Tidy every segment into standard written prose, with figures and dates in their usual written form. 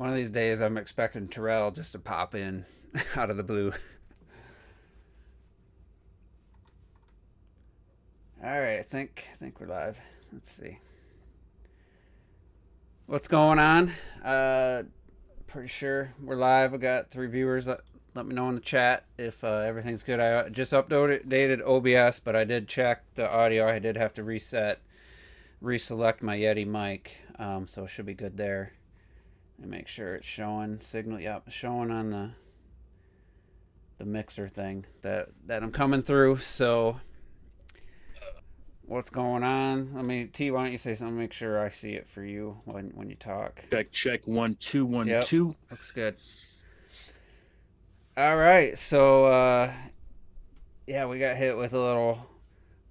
One of these days, I'm expecting Terrell just to pop in out of the blue. All right, I think we're live. Let's see what's going on. Uh, Pretty sure we're live. I got three viewers. Let me know in the chat if everything's good. I just updated OBS, but I did check the audio. I did have to reselect my Yeti mic, so it should be good there. And make sure it's showing signal. Yep, showing on the mixer thing that I'm coming through. So what's going on? Why don't you say something? Make sure I see it for you when you talk. Check 1 2 1 Yep, 2. looks good. All right, so yeah, we got hit with a little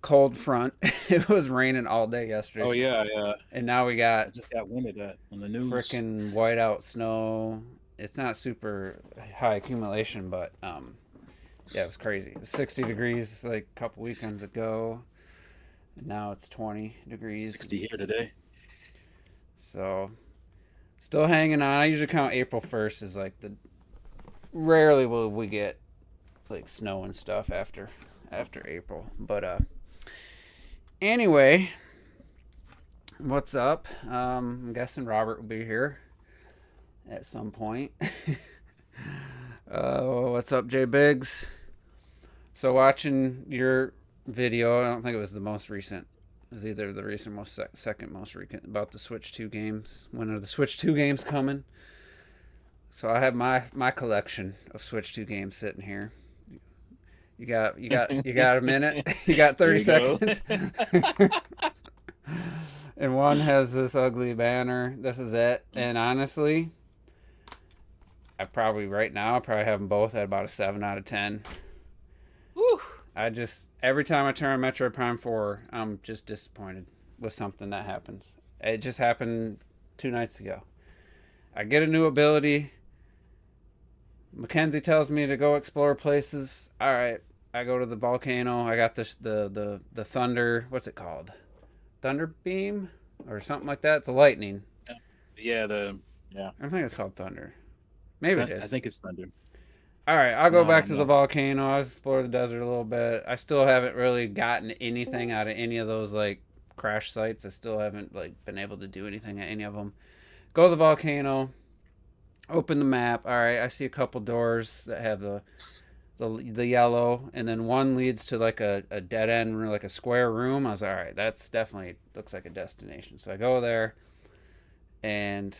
cold front. It was raining all day Oh yesterday, yeah, and now we got I just got wind of that on the news. freaking whiteout snow. It's not super high accumulation, but yeah, it was crazy. It was 60 degrees like a couple weekends ago, and now it's 20 degrees. 60 here today. So still hanging on. I usually count April 1st as like the rarely will we get like snow and stuff after April. But anyway, what's up? I'm guessing Robert will be here at some point. What's up, Jay Biggs? So watching your video, I don't think it was the most recent. It was either the recent second most recent about the Switch 2 games. When are the Switch 2 games coming? So I have my collection of Switch 2 games sitting here. You got a minute? You got Here 30 you go. seconds? And one has this ugly banner. This is it. And honestly, I probably right now I probably have them both at about a 7 out of 10. Woo. I just every time I turn on Metroid Prime 4, I'm just disappointed with something that happens. It just happened 2 nights ago. I get a new ability. Mackenzie tells me to go explore places. All right, I go to the volcano. I got the thunder. What's it called? Thunder beam or something like that. It's a lightning. Yeah, yeah. I think it's called thunder. Maybe it I is. think it's thunder. All right, I'll go No, I back don't to the know. volcano. I'll explore the desert a little bit. I still haven't really gotten anything out of any of those like crash sites. I still haven't like been able to do anything at any of them. Go to the volcano. Open the map. All right, I see a couple doors that have the yellow, and then one leads to like a dead end, like a square room. I was like, all right, that's definitely looks like a destination. So I go there, and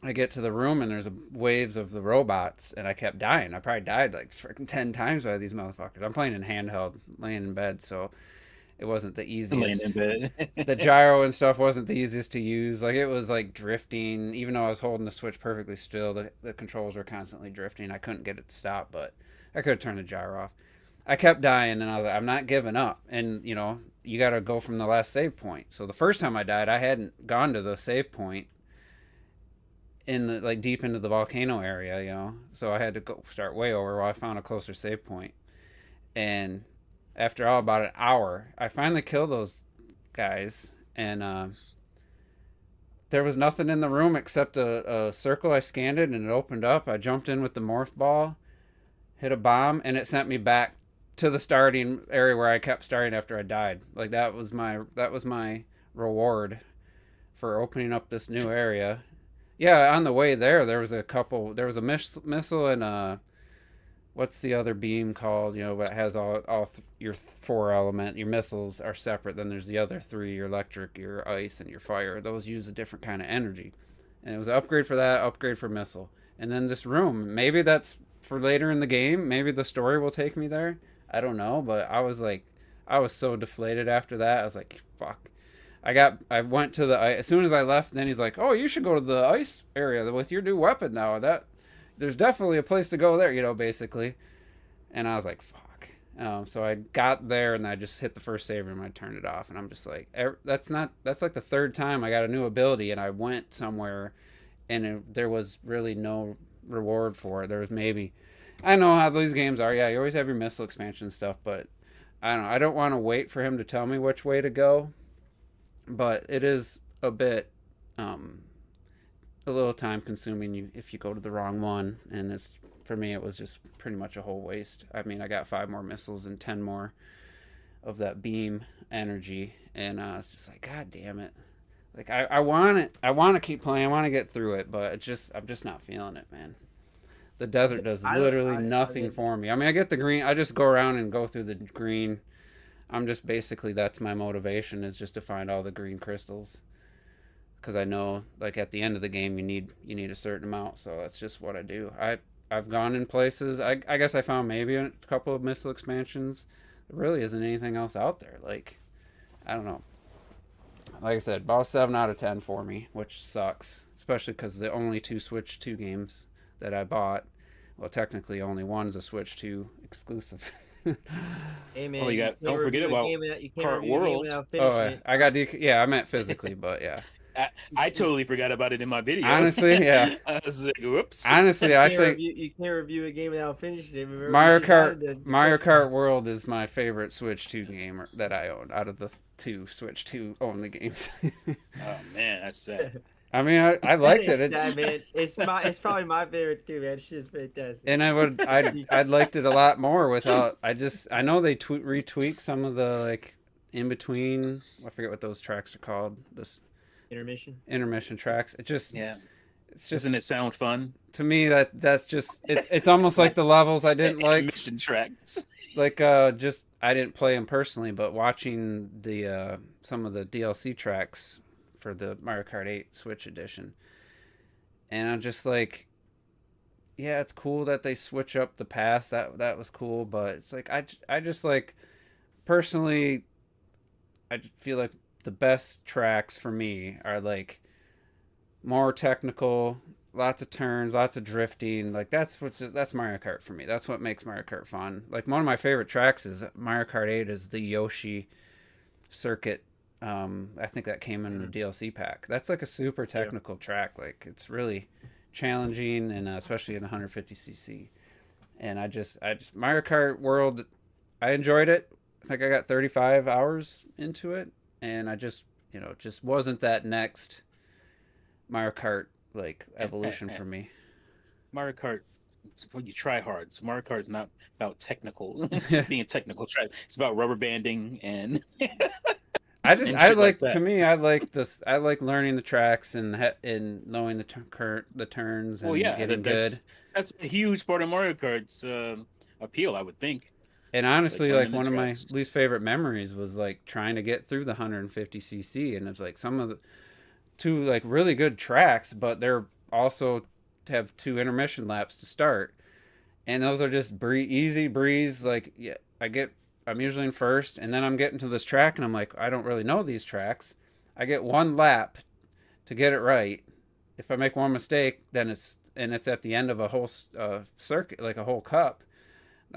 I get to the room, and there's waves of the robots, and I kept dying. I probably died like freaking 10 times by these motherfuckers. I'm playing in handheld, laying in bed, so it wasn't the Laying in easiest. The bed. gyro and stuff wasn't the easiest to use. Like it was like drifting. Even though I was holding the switch perfectly still, the controls were constantly drifting. I couldn't get it to stop, but I could have turned the gyro off. I kept dying, and I was like, I'm not giving up. And you got to go from the last save point. So the first time I died, I hadn't gone to the save point in the like deep into the volcano area, So I had to go start way over while I found a closer save point. And after all about an hour, I finally killed those guys, and there was nothing in the room except a circle. I scanned it and it opened up. I jumped in with the morph ball, hit a bomb, and it sent me back to the starting area where I kept starting after I died. Like that was my reward for opening up this new area. Yeah, on the way there was a couple. There was a missile and what's the other beam called? That has your four element. Your missiles are separate. Then there's the other three: your electric, your ice, and your fire. Those use a different kind of energy. And it was an upgrade for that, upgrade for missile, and then this room. Maybe that's for later in the game. Maybe the story will take me there. I don't know, but I was so deflated after that. I was like, fuck. I went to the as soon as I left. Then he's like, "Oh, you should go to the ice area with your new weapon now. There's definitely a place to go there, basically." And I was like, "Fuck." So I got there and I just hit the first save room. I turned it off, and I'm just like, That's like the third time I got a new ability, and I went somewhere, and there was really no reward for it. There was maybe, I know how these games are. Yeah, you always have your missile expansion stuff, but I don't know. I don't want to wait for him to tell me which way to go, but it is a bit um, a little time consuming if you go to the wrong one, and it's for me it was just pretty much a whole waste. I mean, I got 5 more missiles and 10 more of that beam energy, and it's just like, god damn it. Like I want it. I want to keep playing. I want to get through it, but I'm just not feeling it, man. The desert does literally nothing for me. I mean, I get the green. I just go around and go through the green. I'm just basically, that's my motivation, is just to find all the green crystals, because I know like at the end of the game you need a certain amount. So that's just what I do. I've gone in places. I guess I found maybe a couple of missile expansions. There really isn't anything else out there. Like, I don't know. Like I said, about a 7 out of 10 for me, which sucks, especially because the only 2 Switch 2 games that I bought, well, technically only one's a Switch 2 exclusive. Hey man, oh, don't forget about Kart World. I meant physically, but yeah. I totally forgot about it in my video. Honestly, yeah. I was like, whoops. Honestly, I think you can't review a game without finishing it. Mario Kart World is my favorite Switch 2 game that I own out of the 2 Switch 2 only games. Oh man, that's sad. I mean, I liked it. Sad, man. It's probably my favorite too, man. It's just fantastic. And I'd liked it a lot more without. I know they retweak some of the like in between. I forget what those tracks are called. This intermission tracks. It just it's just, doesn't it sound fun to me? That's just it's almost like the levels I didn't like. Intermission tracks. Like just I didn't play them personally, but watching the some of the DLC tracks for the Mario Kart 8 Switch edition, and I'm just like, yeah, it's cool that they switch up the paths. That was cool, but it's like I just like personally, I feel like the best tracks for me are like more technical, lots of turns, lots of drifting. Like that's Mario Kart for me. That's what makes Mario Kart fun. Like one of my favorite tracks is Mario Kart 8 is the Yoshi circuit. I think that came in the DLC pack. That's like a super technical track. Like it's really challenging, and especially in 150cc. And I just Mario Kart World, I enjoyed it. I think I got 35 hours into it, and I just wasn't that next Mario Kart like evolution for me. Mario Kart, when you try hard. So Mario Kart is not about technical being a technical track. It's about rubber banding and I like this. I like learning the tracks and knowing the turns and getting good. That's a huge part of Mario Kart's appeal, I would think. And honestly, like one of my least favorite memories was like trying to get through the 150cc, and it's like some of the 2 like really good tracks, but they're also have 2 intermission laps to start, and those are just easy breeze. Like I'm usually in first, and then I'm getting to this track, and I'm like, I don't really know these tracks. I get 1 lap to get it right. If I make one mistake, then it's at the end of a whole circuit, like a whole cup.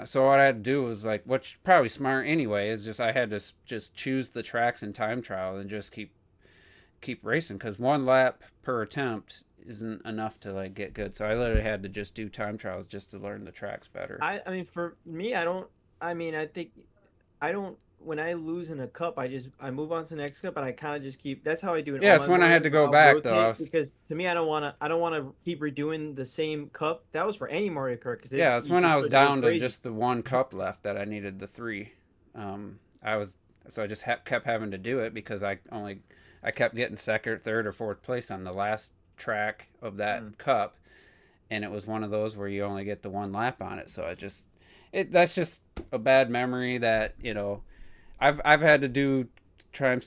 So what I had to do was like, what's probably smart anyway, is just I had to just choose the tracks in time trial and just keep racing, because 1 lap per attempt isn't enough to like get good. So I literally had to just do time trials just to learn the tracks better. I mean, for me, when I lose in a cup, I move on to the next cup, and I kind of just keep. That's how I do it. Yeah, it's when I had to go back though. Because to me, I don't want to keep redoing the same cup. That was for any Mario Kart. It's when I was down to just the 1 cup left that I needed the 3. I just kept having to do it because I kept getting second, third, or fourth place on the last track of that cup, and it was one of those where you only get the 1 lap on it. So that's just a bad memory that I've had to do time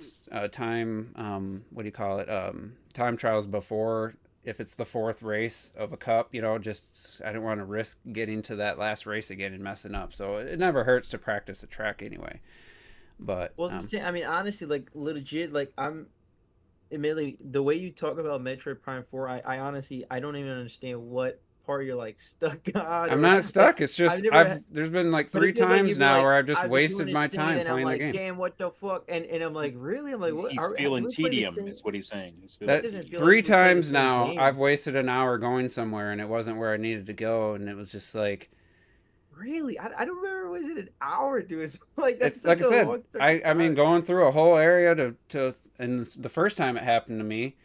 trials before, if it's the 4th race of a cup. Just I didn't want to risk getting to that last race again and messing up. So it never hurts to practice a track anyway. But I mean, honestly, like legit, like admittedly, the way you talk about Metroid Prime 4, I honestly don't even understand what part you're like stuck on. I'm not stuck. It's just there's been like 3 times now where I've just wasted my time playing the game. Damn, what the fuck? And I'm like, really? I'm like, what? He's feeling tedium, is what he's saying. That 3 times now I've wasted an hour going somewhere, and it wasn't where I needed to go, and it was just like, really? I don't remember. Was it an hour doing like that's like I said? I mean, going through a whole area to and the first time it happened to me,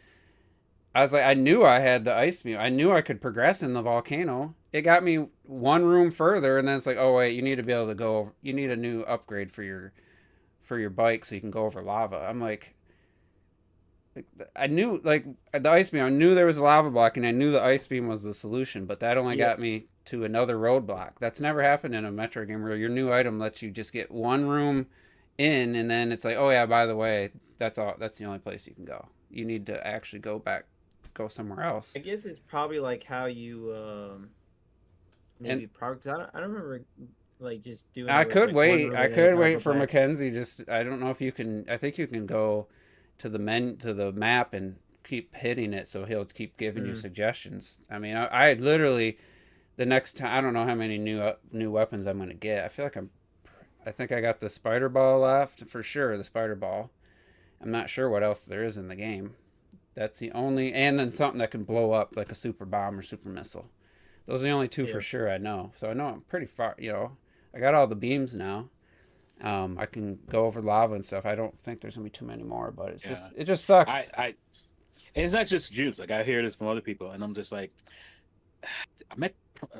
I was like, I knew I had the ice beam. I knew I could progress in the volcano. It got me one room further, and then it's like, oh wait, you need to be able to go. You need a new upgrade for your bike so you can go over lava. I'm like I knew like the ice beam. I knew there was a lava block, and I knew the ice beam was the solution. But that only Yeah. got me to another roadblock. That's never happened in a Metro game where your new item lets you just get one room in, and then it's like, oh yeah, by the way, that's all. That's the only place you can go. You need to actually go somewhere else. I guess it's probably like how you And maybe progress. I don't remember like just doing. I it where it's could like one wait. room I and then you could gotta wait go for back. Mackenzie. Just I don't know if you can. I think you can go to the map and keep hitting it, so he'll keep giving you Mm. suggestions. I mean, I literally the next time I don't know how many new weapons I'm gonna get. I feel like I think I got the spider ball left for sure. The spider ball. I'm not sure what else there is in the game. That's the only, and then something that can blow up like a super bomb or super missile. Those are the only two Yeah. for sure I know. So I know I'm pretty far. I got all the beams now. I can go over lava and stuff. I don't think there's gonna be too many more, but Yeah. it just sucks. I and it's not just Jews. Like I hear this from other people, and I'm just like, Met-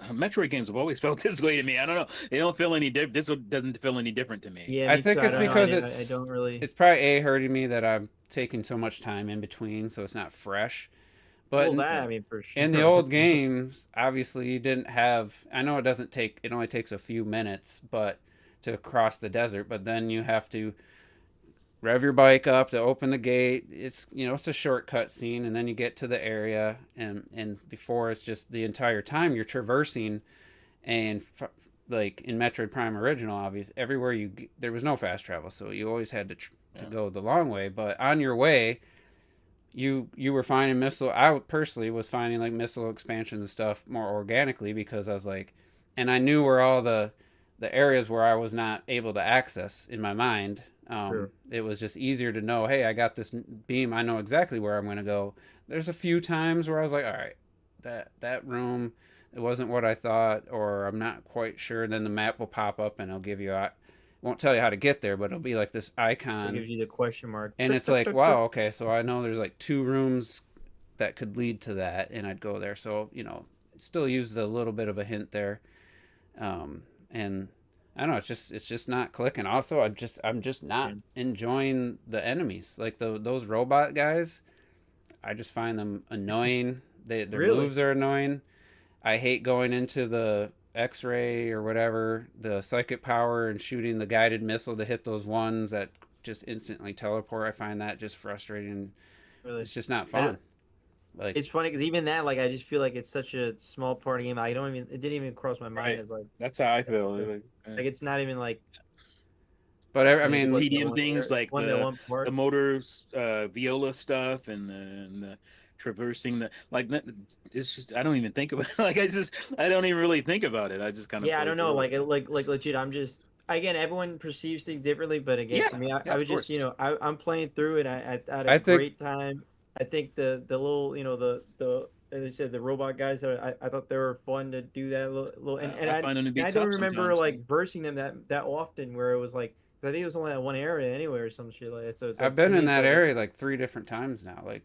Metroid games have always felt this way to me. I don't know. They don't feel any different. This one doesn't feel any different to me. Yeah, I me think too. it's I don't know. because I don't really. it's probably hurting me that I'm taking so much time in between, so it's not fresh. But Well, that I mean for in the sure. old games, obviously you didn't have. I know it doesn't take. It only takes a few minutes, but to cross the desert. But then you have to rev your bike up to open the gate. It's a shortcut scene, and then you get to the area, and before it's just the entire time you're traversing, and like in Metroid Prime Original, obviously everywhere there was no fast travel, so you always had to Yeah. go the long way. But on your way, you were finding missile. I personally was finding like missile expansions and stuff more organically because I was like, and I knew where all the areas where I was not able to access in my mind. True. It was just easier to know, hey, I got this beam. I know exactly where I'm going to go. There's a few times where I was like, all right, that room, it wasn't what I thought, or I'm not quite sure. Then the map will pop up and it'll give you, won't tell you how to get there, but it'll be like this It icon, gives you the question mark. and Tuk, it's tuk, like, tuk, wow, tuk. okay, so I know there's like two rooms that could lead to that, and I'd go there. So still used a little bit of a hint there, and I don't know, it's just not clicking. Also, I'm just not enjoying the enemies, like those robot guys. I just find them annoying. Their Really? moves are annoying. I hate going into the X-ray or whatever, the psychic power, and shooting the guided missile to hit those ones that just instantly teleport. I find that just frustrating. Really. It's just not I don't- fun. Like It's funny because even that, like, I just feel like it's such a small part of the game. It didn't even cross my mind Right. as like That's how I feel. like it's not even like. but I like, mean, what, TDM one things area- like one that one part. the motors, viola stuff, and the traversing it's just I don't even think about it. Like I don't even really think about it. I just kind of Yeah, I don't know. Like legit. I'm just again. Everyone perceives things differently, but again, Yeah, for me, yeah, I of was just course. I'm playing through it. I had a I think- great time. I think the little the as I said the robot guys I thought they were fun to do that little and I find them to be I don't tough remember sometimes. like versing them that often where it was like 'cause I think it was only that one area anyway or some shit like that. So it's I've like, been to in me, it's that like, area like 3 different times now. Like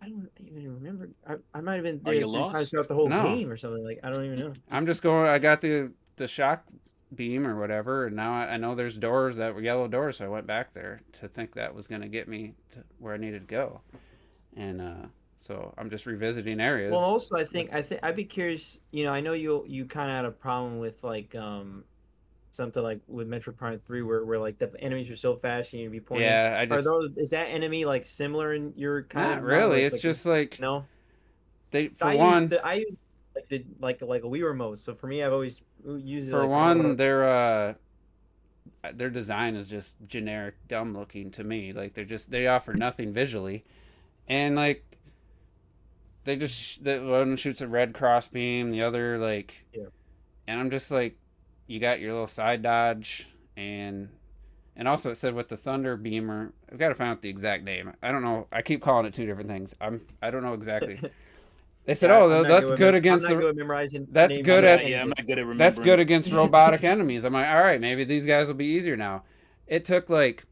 I don't even remember. I might have been Are there you 3 times lost? throughout the whole No. game or something. Like I don't even know. I'm just going. I got the shock beam or whatever, and now I know there's doors that were yellow doors, so I went back there to think that was going to get me to where I needed to go, and so I'm just revisiting areas. Well, also I think I'd be curious. I know you kind of had a problem with like something like with Metroid Prime 3 where like the enemies are so fast and you'd be pointing. Yeah, I just Is that enemy like similar in your kind not of really. mind, where It's just like no. for one. I use like a Wii remote. So for me, I've always used it For like, one, their design is just generic, dumb looking to me. Like they offer nothing visually, and like the one shoots a red cross beam, the other like, Yeah. and I'm just like, you got your little side dodge, and also it said with the thunder beamer, I've got to find out the exact name. I don't know. I keep calling it 2 different things. I don't know exactly. They said, Yeah, oh, I'm not that's good I'm against not the. good at memorizing. That's names good of at- anything. Yeah, I'm not good at remembering. That's good against robotic enemies. I'm like, all right, maybe these guys will be easier now. It took like,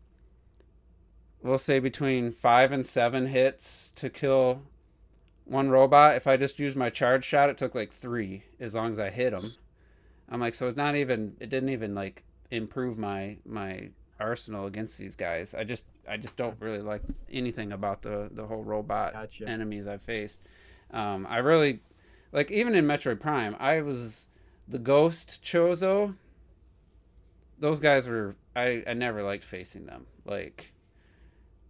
we'll say between 5 and 7 hits to kill one robot, if I just used my charge shot, it took like 3 as long as I hit him. I'm like, so it didn't even like improve my arsenal against these guys. I just don't really like anything about the whole robot Gotcha. enemies I've faced. I really like, even in Metroid Prime, I was the Ghost Chozo. Those guys were, I never liked facing them. Like,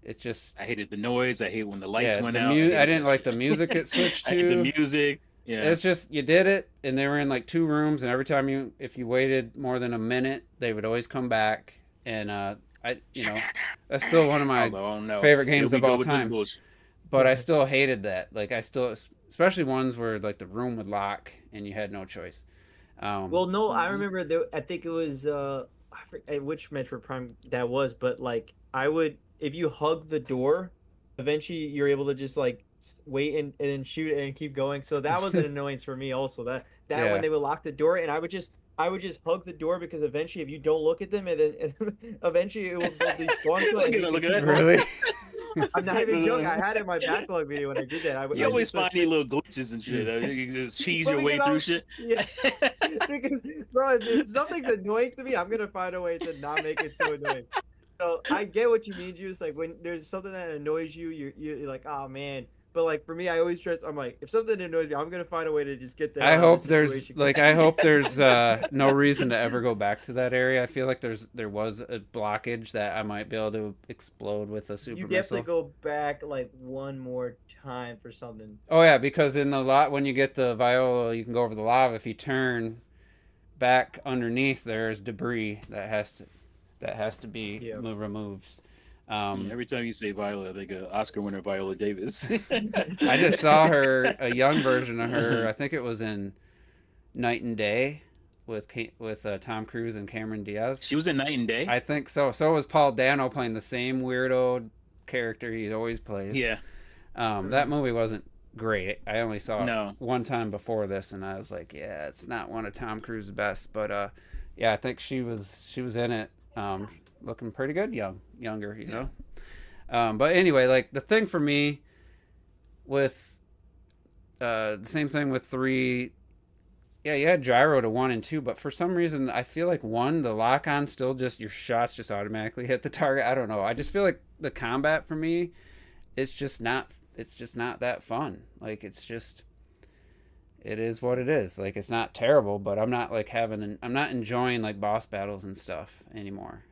it just, I hated the noise. I hate when the lights yeah, went the out. I didn't like the music it switched I hate the to. music. Yeah. It's just, you did it, and they were in like 2 rooms, and every time if you waited more than a minute, they would always come back. And that's still one of my oh, no. favorite games Here we of go all with this time. bullshit. But I still hated that. Like, I still, especially ones where like the room would lock and you had no choice. Well, no, I remember there. I think it was I forget which Metroid Prime that was, but like I would, if you hug the door, eventually you're able to just like wait and then shoot and keep going. So that was an annoyance for me also. That Yeah. when they would lock the door, and I would just hug the door, because eventually if you don't look at them, and then eventually it will despawn to it. Look at that. Really? I'm not even joking. I had it in my backlog video when I did that. You I always just find these little glitches and shit. You just cheese Well, your way because through I'm- shit. Yeah, because bro, if something's annoying to me, I'm gonna find a way to not make it so annoying. So I get what you mean, Juice. Like when there's something that annoys you, you're like, oh man. But like for me, I always stress. I'm like, if something annoys me, I'm gonna find a way to just get there. I hope there's no reason to ever go back to that area. I feel like there was a blockage that I might be able to explode with a super You missile. definitely go back like one more time for something. Oh yeah, because in the lot, when you get the Viola, you can go over the lava. If you turn back underneath, there's debris that has to be Yeah. removed. Every time you say Viola, I think Oscar winner Viola Davis. I just saw a young version of her. I think it was in Night and Day with Tom Cruise and Cameron Diaz. She was in Night and Day. I think so. So was Paul Dano, playing the same weirdo character he always plays. Yeah. That movie wasn't great. I only saw No. it one time before this, and I was like, yeah, it's not one of Tom Cruise's best. But yeah, I think she was in it, looking pretty good, younger, you know. But anyway, like the thing for me with the same thing with 3. Yeah, you had gyro to 1 and 2, but for some reason I feel like 1, the lock on still just, your shots just automatically hit the target. I don't know. I just feel like the combat for me, it's just not that fun. Like it is what it is. Like it's not terrible, but I'm not enjoying like boss battles and stuff anymore.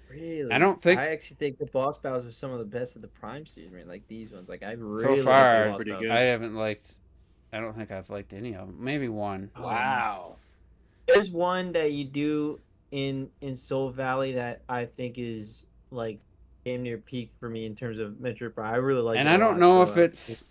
Really? I don't think I actually think the boss battles are some of the best of the Prime series, man. Like these ones. Like I really so like far the boss pretty battles. good. I don't think I've liked any of them. Maybe 1. Wow. There's one that you do in Soul Valley that I think is like damn near peak for me in terms of Metroid Prime. I really like And it I a don't lot, know so, if it's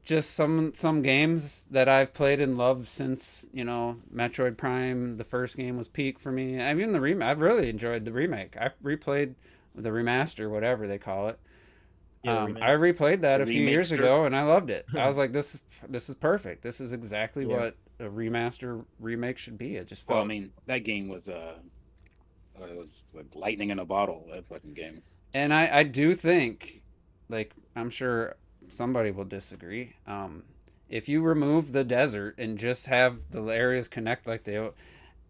just some games that I've played and loved since, Metroid Prime, the first game, was peak for me. I mean, I've really enjoyed the remake. I replayed the remaster, whatever they call it. Yeah, I replayed that The a few years remaster. ago, and I loved it. I was like, this is perfect. This is exactly Yeah. what a remaster remake should be. It just Well, I felt, mean, that game was it was like lightning in a bottle. That fucking game. and I do think, like, I'm sure somebody will disagree. If you remove the desert and just have the areas connect like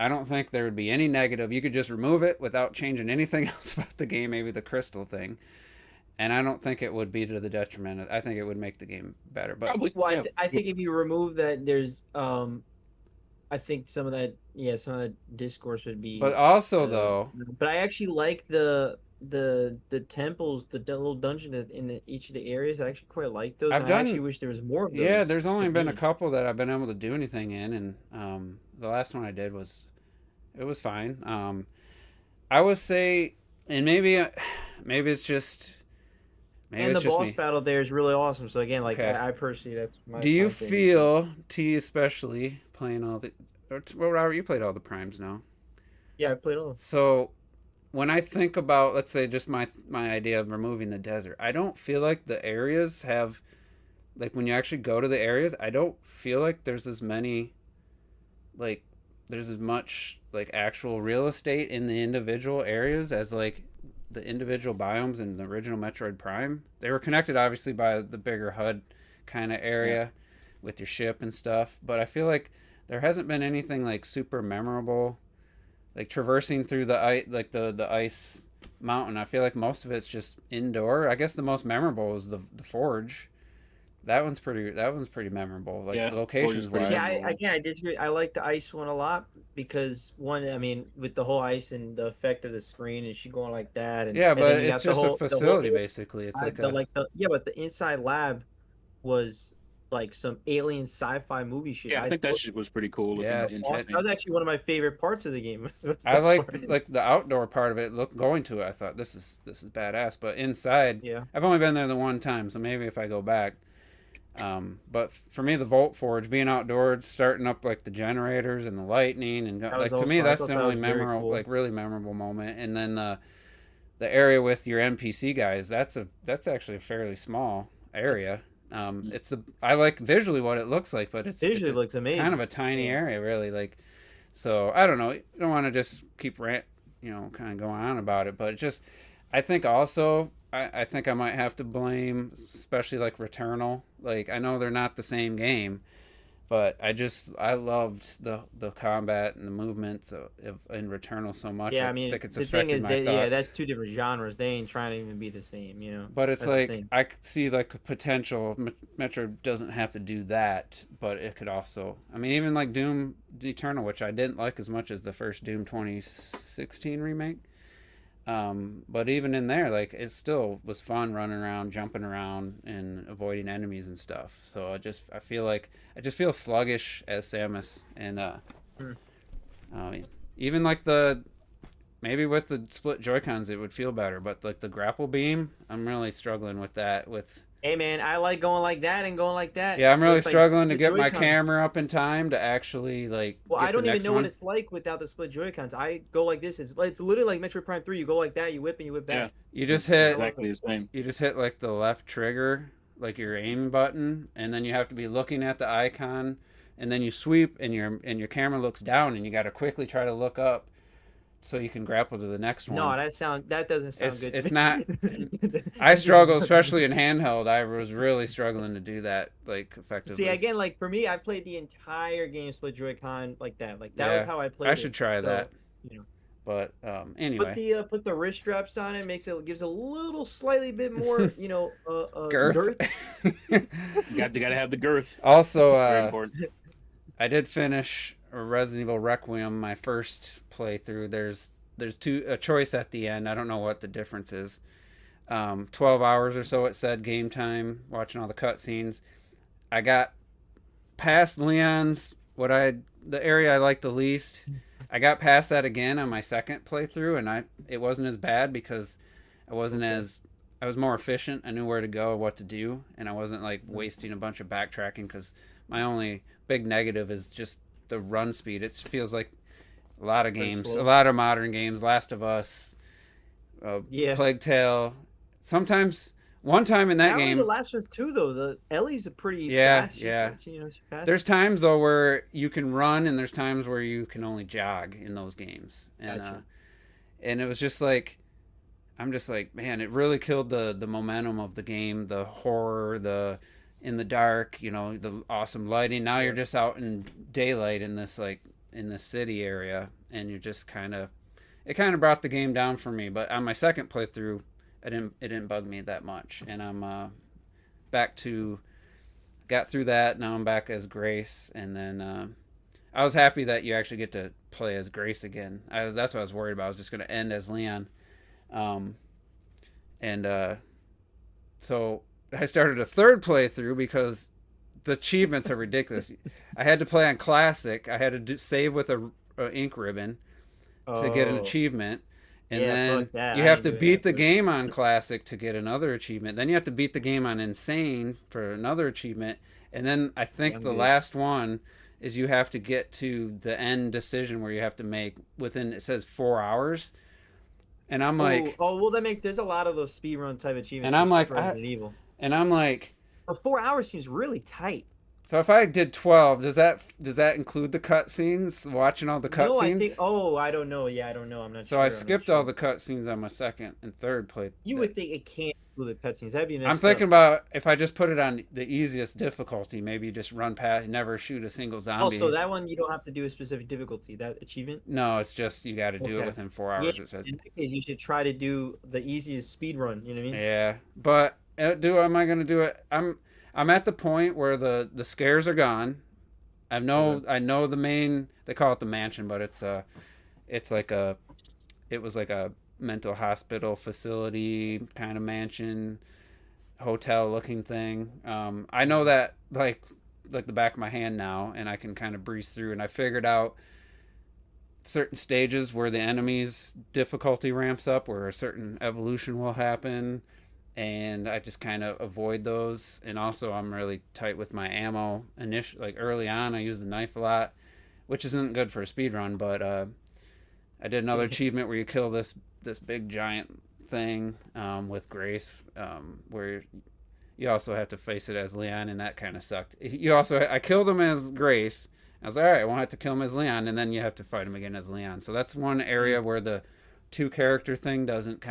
I don't think there would be any negative. You could just remove it without changing anything else about the game, maybe the crystal thing. And I don't think it would be to the detriment. I think it would make the game better. But Probably. Well, yeah. I think if you remove that, there's I think some of that discourse would be. but also uh, though, But I actually like the temples, the little dungeon in each of the areas. I actually quite like those. I've and I done- actually wish there was more of those. yeah, there's only for been a me. couple that I've been able to do anything in, and the last one I did was fine. I would say, and maybe it's just And the it's just boss me. battle there is really awesome. So again, like Okay. I personally, that's my. Do you my thing. feel especially playing all the? Well, Robert, you played all the primes now. Yeah, I played all. So when I think about, let's say, just my idea of removing the desert, I don't feel like the areas have, like when you actually go to the areas, I don't feel like there's as many, like there's as much like actual real estate in the individual areas as like the individual biomes in the original Metroid Prime. They were connected obviously by the bigger HUD kind of area with your ship and stuff. But I feel like there hasn't been anything like super memorable, like traversing through the ice, like the ice mountain. I feel like most of it's just indoor. I guess the most memorable is the forge. That one's pretty memorable. Like Yeah, locations Forge is See, pretty wise. memorable. again, I disagree. I like the ice one a lot because one, I mean, with the whole ice and the effect of the screen and she going like that, Yeah, and but then you it's got just a the facility whole basically. It's like the a like the yeah, but the inside lab was like some alien sci-fi movie shit. Yeah, I think that shit was pretty cool. Looking Yeah, Awesome. interesting. That was actually one of my favorite parts of the game. was I that part. like the outdoor part of it. Look, going to it, I thought this is badass. But inside, Yeah. I've only been there the one time, so maybe if I go back. But for me, the Volt Forge, being outdoors, starting up like the generators and the lightning, and That like was to me, also- I that's thought the that only was very memorable, cool. like really memorable moment. And then the area with your NPC guys, that's actually a fairly small area. I like visually what it looks like, but Visually looks amazing. kind of a tiny Yeah. area, really. Like, so I don't know. You don't want to just keep kind of going on about it, but it just, I think also, I think I might have to blame, especially like Returnal. Like, I know they're not the same game, but I loved the combat and the movements in Returnal so much. Yeah, I I mean, think it's the thing affected is my that thoughts. that's two different genres. They ain't trying to even be the same, you know. But it's That's the like thing. I could see like a potential. Metro doesn't have to do that, but it could also. I mean, even like Doom Eternal, which I didn't like as much as the first Doom 2016 remake. But even in there, like it still was fun running around, jumping around, and avoiding enemies and stuff. So I feel sluggish as Samus, and Hmm. I mean, even like maybe with the split Joy Cons it would feel better, but like the grapple beam, I'm really struggling with that. Hey man, I like going like that and going like that. Yeah, I'm really It's like struggling to the get my Joy-Cons. camera up in time to actually like. Well, get I don't the even next know one. what it's like without the split Joy Cons. I go like this. It's literally like Metroid Prime 3. You go like that, you whip and you whip back. You just It's hit. exactly the same. You just hit like the left trigger, like your aim button, and then you have to be looking at the icon, and then you sweep, and your camera looks down, and you got to quickly try to look up, so you can grapple to the next one. No, that doesn't sound It's- good. to it's me. not- That I doesn't struggle, sound- especially in handheld. I was really struggling to do that like effectively. See, again, like for me, I played the entire game split Joy-Con like that. Like that was Yeah, how I played. I should try that. You know, But anyway, put the wrist straps on it. Gives a little slightly bit more, girth. You gotta have the girth. Also, It's very important. I did finish Resident Evil Requiem, my first playthrough. There's a choice at the end. I don't know what the difference is. 12 hours or so it said game time, watching all the cutscenes. I got past Leon's the area I liked the least. I got past that again on my second playthrough, and it wasn't as bad because I was more efficient. I knew where to go, what to do, and I wasn't like wasting a bunch of backtracking because my only big negative is just the run speed. It feels like a lot of Very games, slow. a lot of modern games, Last of Us, Yeah. Plague Tale. Sometimes, one time in that Not only game, the last one's too though. The Ellie's a pretty Yeah, fast. yeah. She's fast. there's times though where you can run, and there's times where you can only jog in those games, and Gotcha. and it was just like, I'm just like, man, it really killed the momentum of the game, the horror, the in the dark, the awesome lighting. Now you're just out in daylight in this city area, and you're just it kind of brought the game down for me. But on my second playthrough, it didn't bug me that much, and I'm got through that. Now I'm back as Grace, and then I was happy that you actually get to play as Grace again. That's what I was worried about. I was just going to end as Leon, and so I started a third playthrough because the achievements are ridiculous. I had to play on classic. I had to save with a ink ribbon to get an Oh. achievement, and Yeah, then fuck that. you I have ain't to doing beat that the first. game on classic to get another achievement. Then you have to beat the game on insane for another achievement, and then I think I'm the good. last one is you have to get to the end decision where you have to make within, it says 4 hours, and I'm like, well, there's a lot of those speedrun type achievements. And I'm for like, Resident Evil. and I'm like, But 4 hours seems really tight. So if I did 12, does that include the cutscenes? Watching all the No, I think. cutscenes? Oh, I don't know. Yeah, I don't know. I'm not So I've sure. I'm not skipped all sure. the cutscenes on my second and third play. You would think it can't include the cutscenes. That'd be I'm messed thinking up. about if I just put it on the easiest difficulty, maybe just run past, never shoot a single Oh, so zombie. that one you don't have to do a specific difficulty. That achievement. No, it's just you got to do it Okay. within 4 hours. Yeah. It says. In that case, you should try to do the easiest speed run. You know what I mean? Yeah, but am I gonna do it? I'm at the point where the scares are gone. Okay. I know the main. They call it the mansion, but it's like a it was like a mental hospital facility kind of mansion hotel looking thing. I know that like the back of my hand now, and I can kind of breeze through. And I figured out certain stages where the enemy's difficulty ramps up, where a certain evolution will happen, and I just kind of avoid those. And also, I'm really tight with my ammo. Like early on, I use the knife a lot, which isn't good for a speed run. But I did another achievement where you kill this big giant thing with Grace, where you also have to face it as Leon, and that kind of sucked. I killed him as Grace. I was like, all right, I won't have to kill him as Leon, and then you have to fight him again as Leon. So that's one area Mm. where the two character thing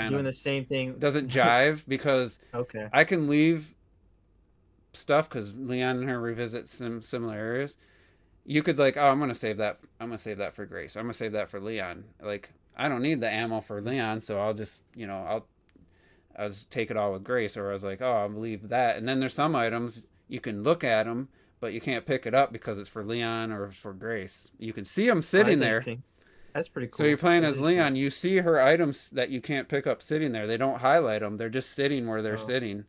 Doing the same thing. doesn't jive because Okay. I can leave stuff because Leon and her revisit some similar areas. You could like, oh, I'm gonna save that. I'm gonna save that for Grace. I'm gonna save that for Leon. Like, I don't need the ammo for Leon, so I'll just, I'll just take it all with Grace. Or I was like, oh, I'll leave that. And then there's some items you can look at them, but you can't pick it up because it's for Leon or for Grace. You can see them Oh, sitting that's there. interesting. That's pretty So you're cool. playing That's as interesting. Leon. You see her items that you can't pick up sitting there. They don't highlight them. They're just sitting where they're Oh, sitting,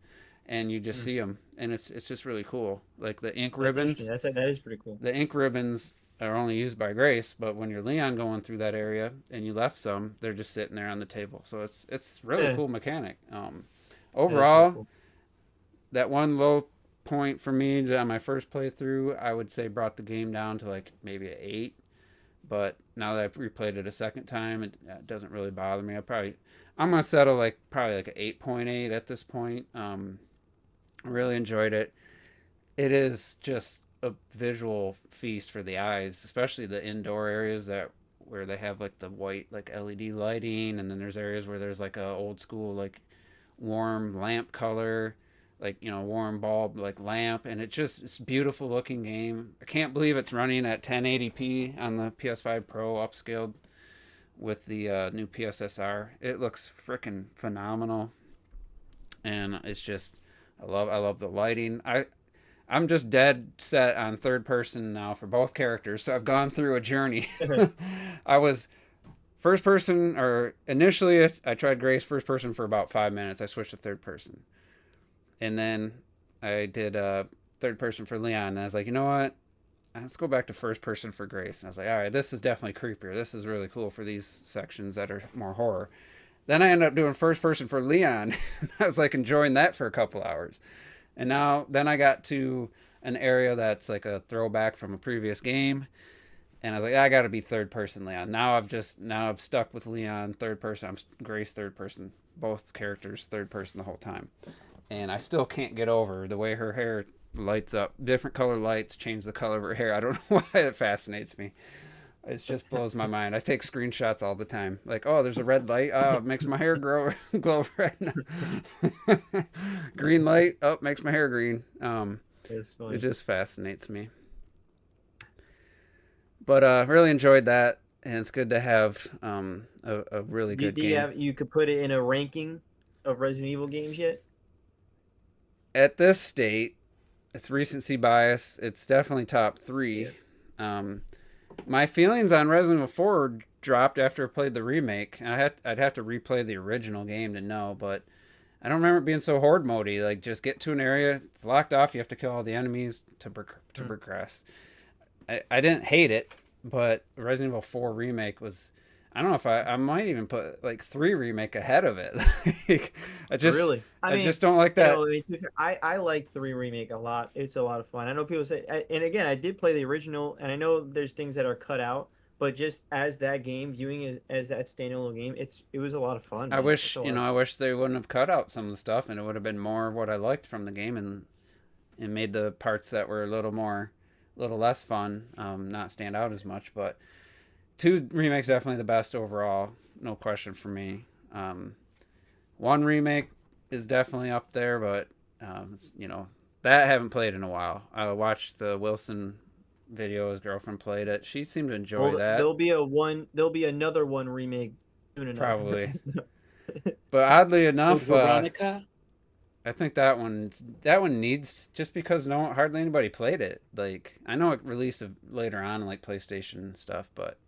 and you just mm, see them. And it's just really cool. Like the ink that's interesting. ribbons. That is pretty cool. The ink ribbons are only used by Grace, but when you're Leon going through that area and you left some, they're just sitting there on the table. So it's really Yeah, cool mechanic. that is pretty Overall, cool. that one low point for me on my first playthrough, I would say brought the game down to like maybe an 8. But now that I've replayed it a second time, it doesn't really bother me. I'm gonna settle like probably like an 8.8 at this point. I really enjoyed it. It is just a visual feast for the eyes, especially the indoor areas that where they have like the white like LED lighting, and then there's areas where there's like a old school like warm lamp color, like warm bulb like lamp, and it's a beautiful looking game. I can't believe it's running at 1080p on the PS5 Pro upscaled with the new PSSR. It looks freaking phenomenal, and it's just I love the lighting. I'm just dead set on third person now for both characters. So I've gone through a journey. I was first person, or initially I tried Grace first person for about 5 minutes. I switched to third person, and then I did third person for Leon. And I was like, you know what? Let's go back to first person for Grace. And I was like, all right, this is definitely creepier. This is really cool for these sections that are more horror. Then I ended up doing first person for Leon. I was like enjoying that for a couple hours. And then I got to an area that's like a throwback from a previous game, and I was like, I got to be third person Leon. Now I've stuck with Leon third person. I'm Grace third person, both characters third person the whole time, and I still can't get over the way her hair lights up. Different color lights change the color of her hair. I don't know why it fascinates me. It just blows my mind. I take screenshots all the time. Like, oh, there's a red light. Oh, it makes my hair glow red. Green light. Oh, makes my hair green. It's It funny. just fascinates me. But really enjoyed that, and it's good to have a really good Do you game. have you could put it in a ranking of Resident Evil games yet? At this state, it's recency bias. It's definitely top Yeah. three. Um, my feelings on Resident Evil 4 dropped after I played the remake. I'd have to replay the original game to know, but I don't remember it being so horde modey. Like, just get to an area, it's locked off. You have to kill all the enemies to Mm. progress. I didn't hate it, but Resident Evil 4 remake was. I don't know if I might even put like 3 remake ahead of it. Like, Really? I I mean, just don't like that. I mean, I like 3 remake a lot. It's a lot of fun. I know people say, and again, I did play the original, and I know there's things that are cut out, but just as that game, viewing it as that standalone game, it was a lot of fun, I man. It's wish a lot of I wish they wouldn't have cut out some of the stuff, and it would have been more what I liked from the game, and and made the parts that were a little less fun not stand out as much. But 2 remakes definitely the best overall, no question for me. 1 remake is definitely up there, but that I haven't played in a while. I watched the Wilson video. His girlfriend played it. She seemed to enjoy that. There'll be another one remake soon enough. Probably. But oddly enough, I think that one needs, just because hardly anybody played it. Like, I know it released later on in like PlayStation stuff, but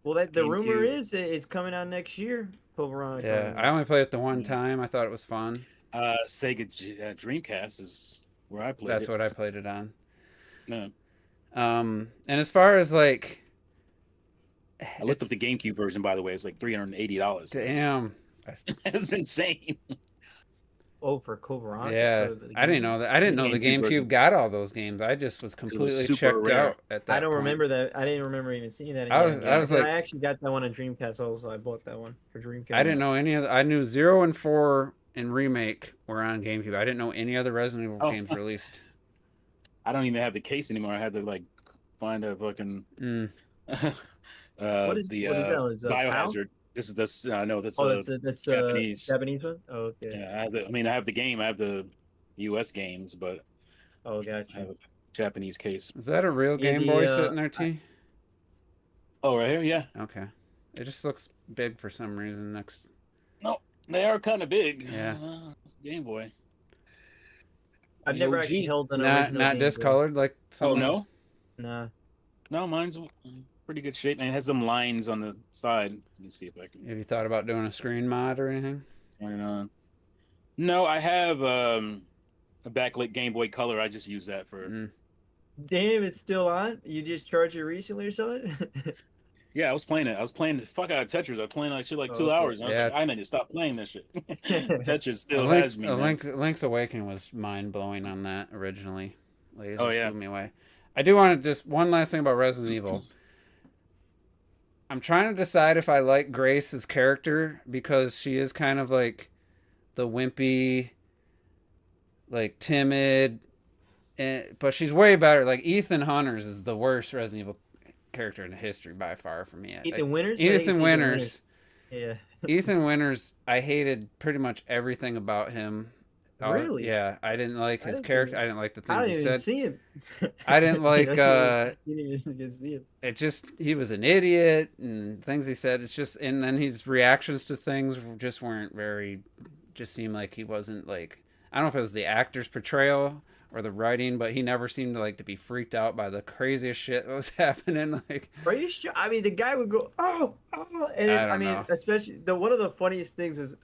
the rumor is it's coming out next year. Code Veronica. Yeah, I only played it the one time. I thought it was fun. Sega Dreamcast is where I played. That's it. what I played it on. No. And as far as like, I looked up the GameCube version, by the way. It's like $380. Damn. That's insane. Oh, for Code Veronica. Yeah, I didn't know that. I didn't know the GameCube got all those games. I just was completely checked rare. out at that. I don't point. remember that. I didn't remember even seeing that. I was like, I actually got that one on Dreamcast also. I bought that one for Dreamcast. I didn't know any of. I knew 0 and 4 and remake were on GameCube. I didn't know any other Resident Evil games released. I don't even have the case anymore. I had to like find a fucking what is that? Biohazard. This is that's that's Japanese. Japanese one. Oh, okay. Yeah, I have the game. I have the U.S. games, but gotcha. I have a Japanese case. Is that a real Game Boy sitting there, T? Oh, right here, yeah. Okay, it just looks big for some reason. Next. No, they are kind of big. Yeah. Game Boy. I've never actually held an original not Game discolored Boy. like. Oh no. Nah. No, mine's pretty good shape, and it has some lines on the side. Let me see if I can. Have you thought about doing a screen mod or anything? Turn it on. No, I have a backlit Game Boy Color. I just use that for. Damn, it's still on. You just charged it recently or something? Yeah, I was playing it. I was playing the fuck out of Tetris. I was playing that shit like 2 hours. And I was like, I need to stop playing this shit. Tetris still has me. Link's Awakening was mind blowing on that originally. Like, it just yeah. blew me away. I do want to just one last thing about Resident Evil. I'm trying to decide if I like Grace's character because she is kind of like the wimpy, like timid, but she's way better. Like Ethan Hunters is the worst Resident Evil character in history by far for me. Ethan Winters. Ethan Winters. Yeah. Ethan Winters. I hated pretty much everything about him. Really? Yeah, I didn't like his character. I didn't like the things he said. I didn't see him. I didn't like. You didn't even see him. It just he was an idiot and things he said. It's just and then his reactions to things just weren't very. Just seemed like he wasn't like. I don't know if it was the actor's portrayal or the writing, but he never seemed to be freaked out by the craziest shit that was happening. Like, are you sure? I mean, the guy would go, oh, and then, I mean, especially one of the funniest things was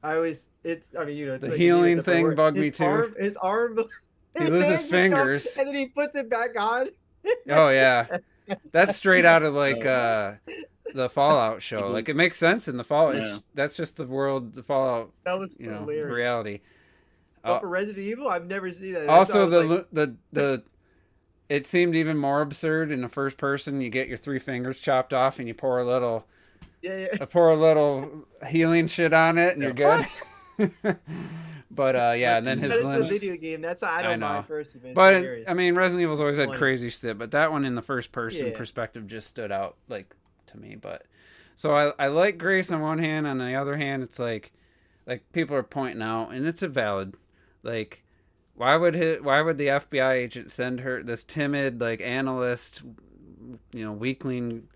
the healing thing bugged me too. His arm, he loses fingers, and then he puts it back on. Oh yeah, that's straight out of like the Fallout show. Like it makes sense in the Fallout. Yeah. That's just the world. The Fallout. That was hilarious. Reality. But for Resident Evil, I've never seen that. Also, the it seemed even more absurd in the first person. You get your 3 fingers chopped off, and you pour a little, pour a little healing shit on it, and you're good. But and then his limbs. It's a video game. That's why I don't mind first. But I mean, Resident Evil's always had crazy shit, but that one in the first person perspective just stood out to me. But so I like Grace on one hand, on the other hand, it's like people are pointing out, and it's a valid. Like, why would the FBI agent send her this timid analyst, weakling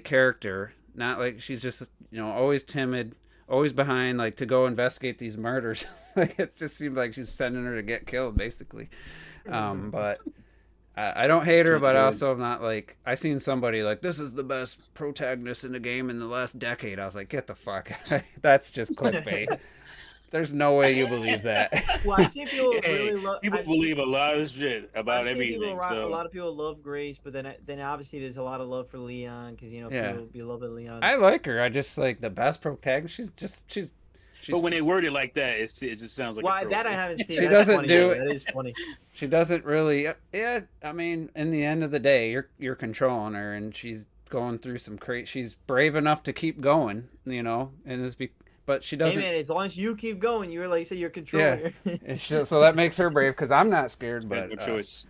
character? Not like she's just always timid, always behind, to go investigate these murders. It just seems like she's sending her to get killed, basically. But I don't hate her, but also I'm not I seen somebody this is the best protagonist in the game in the last decade. I was like, get the fuck. That's just clickbait. There's no way you believe that. Well, I see people really love. People believe a lot of shit about everything. A lot of people love Grace, but then obviously there's a lot of love for Leon because people be loving Leon. I like her. I just the best protagonist. She's. But when they word it like that, it just sounds like. Why that I haven't seen. She doesn't do it. That is funny. She doesn't really. Yeah, I mean, in the end of the day, you're controlling her, and she's going through some crazy. She's brave enough to keep going, and it's but she Hey doesn't. man, as long as you keep going, you're like you said, you're controlling. So that makes her brave because I'm not scared. She But has no choice.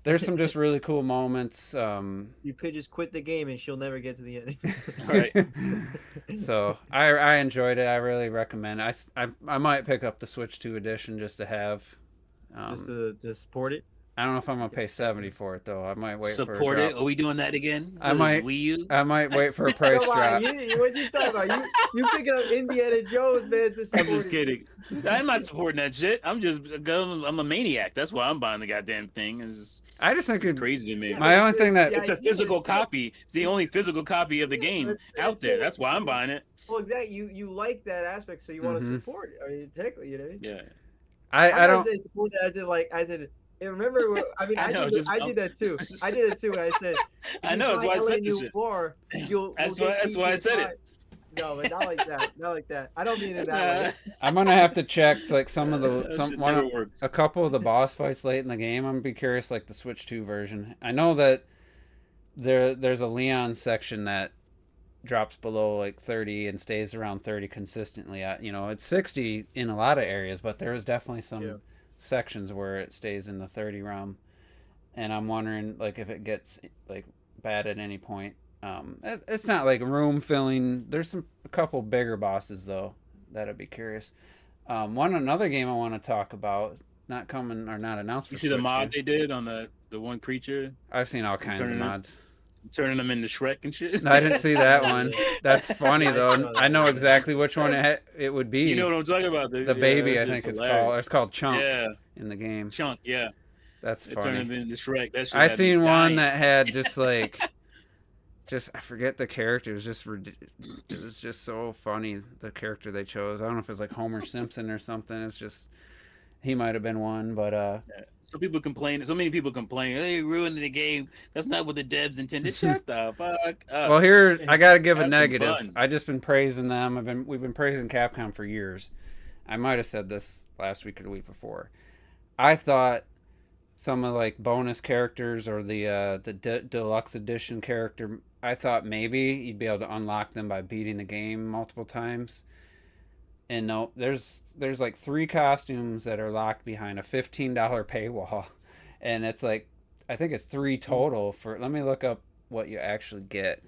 there's some just really cool moments. You could just quit the game and she'll never get to the end. All right. So I enjoyed it. I really recommend it. I might pick up the Switch 2 edition just to have. Just to support it. I don't know if I'm gonna pay $70 for it though. I might wait for a Support it. drop. Are we doing that again? I might- Wii U? I might wait for a price Come on, drop. what you talking about? You picking up Indiana Jones, man? To I'm support just it. kidding. I'm not supporting that shit. I'm a maniac. That's why I'm buying the goddamn thing. I just think It's it, crazy to me. my only thing that Yeah, It's a physical copy. It's the only physical copy of the game That's out there. it. That's why I'm buying it. Well, exactly. You like that aspect, so you want to Mhm. support it. I mean, technically, you know what I mean? Yeah. I don't. Say support that as in like I said. Remember, I mean, I know, I did that too. I did it too. I said, I know. That's why I said this shit. Bar, That's why I said it. No, but not like that. Not like that. I don't mean it That's that way. I'm gonna have to check like some of the That some shit one never of, worked. a couple of the boss fights late in the game. I'm gonna be curious like the Switch 2 version. I know that there's a Leon section that drops below like 30 and stays around 30 consistently. It's 60 in a lot of areas, but there is definitely some sections where it stays in the 30 realm. And I'm wondering like if it gets like bad at any point. It's not like room filling. There's a couple bigger bosses though that I'd be curious. Another game I want to talk about, not coming or not announced for You see the Switch mod 2. they did on the one creature, I've seen all kinds of Turning it- mods. turning them into Shrek and shit. No, I didn't see that one. That's funny I though. saw that. I know exactly which one it would be. You know what I'm talking about? the baby, I think it's called. It's called Chunk Yeah, in the game. Chunk. Yeah, That's they turned him funny. into Shrek. That shit I had me seen one dying. that had just like, I forget the character. It was it was just so funny the character they chose. I don't know if it was like Homer Simpson or something. It's just he might have been one, but So people complain. So many people complain. Hey, you ruined the game. That's not what the devs intended. Shut the fuck up. well, here I gotta give a Have some negative. fun. I just been praising them. We've been praising Capcom for years. I might have said this last week or the week before. I thought some of like bonus characters or the deluxe edition character, I thought maybe you'd be able to unlock them by beating the game multiple times. And no, there's like 3 costumes that are locked behind a $15 paywall, and it's like I think it's 3 total for. Let me look up what you actually get.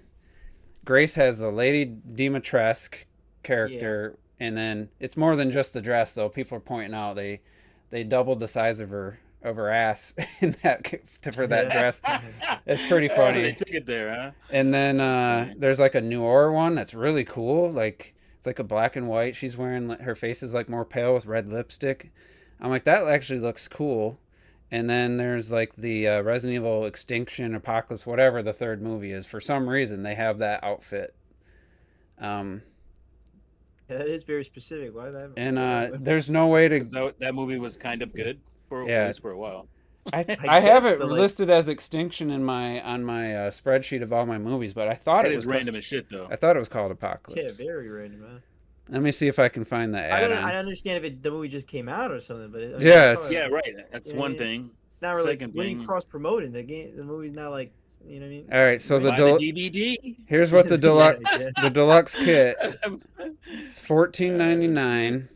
Grace has a Lady Dimitrescu character, and then it's more than just the dress though. People are pointing out they doubled the size of her ass in for that dress. It's pretty Oh, funny. they took it there, huh? And then there's like a Noir one that's really cool. Like it's like a black and white. She's wearing her face is like more pale with red lipstick. I'm like that actually looks cool. And then there's like the Resident Evil Extinction Apocalypse, whatever the third movie is. For some reason they have that outfit. Yeah, that is very specific. Why that? And there's no way to. 'Cause that movie was kind of good at Yeah. least for a while. I guess, have it but, like- listed as Extinction on my spreadsheet of all my movies, but I thought That it is was random as shit, though. I thought it was called Yeah, Apocalypse. very random, man. Let me see if I can find the add-on. I understand if the movie just came out or something, but I mean, Yeah, it's it's- Yeah, right. That's Yeah, one yeah. thing. not really second when you thing- cross promoting the movie's not like you know what I mean. All right, so Buy the DVD. here's what the Yeah, deluxe yeah. the deluxe kit. It's $14.99.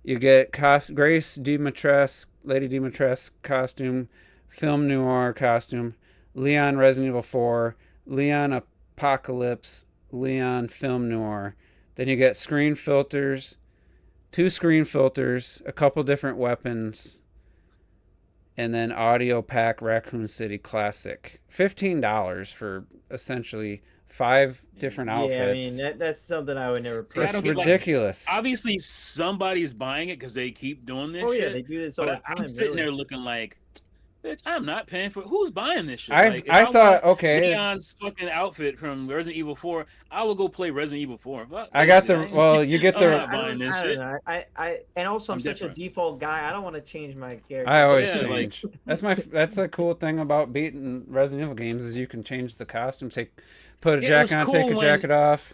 You get Grace Dimitrescu, Lady Dimitrescu costume, Film Noir costume, Leon Resident Evil 4, Leon Apocalypse, Leon Film Noir. Then you get screen filters, 2 screen filters, a couple different weapons, and then audio pack Raccoon City Classic. $15 for essentially 5 different outfits. Yeah, I mean that's something I would never. See, I It's don't get, like, ridiculous. Obviously, somebody's buying it because they keep doing this Oh shit. yeah, they do this all But the time. I'm sitting really. there looking like, bitch, I'm not paying for it. Who's buying this shit? I Like, if thought want okay. Leon's fucking outfit from Resident Evil 4, I will go play Resident Evil 4. Fuck I that got shit. the well. You get I'm the. not buying this shit. And also I'm I'm such different. a default guy. I don't want to change my character. I always Yeah, like- change. That's a cool thing about beating Resident Evil games is you can change the costume. Put a Yeah, it was jacket on, cool take a when- jacket off.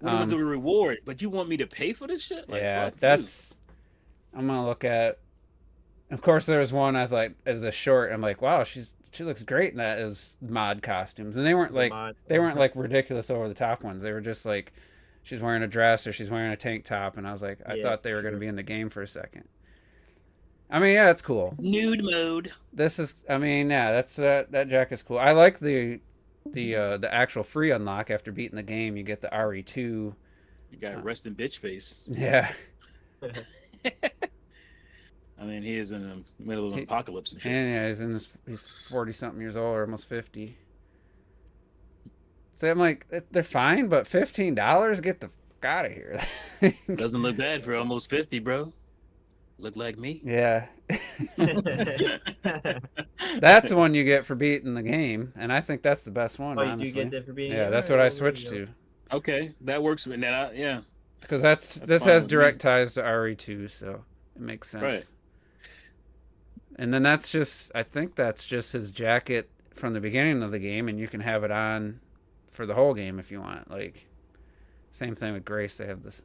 When it was a reward, but you want me to pay for this shit? Like, Yeah, fuck you. that's. I'm gonna look at. Of course, there was one I was like, it was a short. I'm like, wow, she looks great in that as mod costumes, and they weren't It's a like mod. they weren't like ridiculous over the top ones. They were just like, she's wearing a dress or she's wearing a tank top, and I was like, I Yeah, thought they were sure. gonna be in the game for a second. I mean, yeah, it's cool. Nude mode. This is, I mean, yeah, that's that jacket's cool. I like the actual free unlock after beating the game. You get the RE2. You got resting bitch face. Yeah, I mean, he is in the middle of an apocalypse and shit. and yeah, he's 40 something years old or almost 50. So I'm like, they're fine, but $15, get the fuck out of here. Doesn't look bad for almost 50, bro. Look like me. Yeah. That's the one you get for beating the game, and I think that's the best one. Oh, you honestly. do get that for being. Yeah, that's what I switched to. Okay, that works with that. Yeah. Because That's this fine has with me. direct ties to RE2, so it makes sense. Right. And then I think that's just his jacket from the beginning of the game, and you can have it on for the whole game if you want. Like, same thing with Grace. They have this.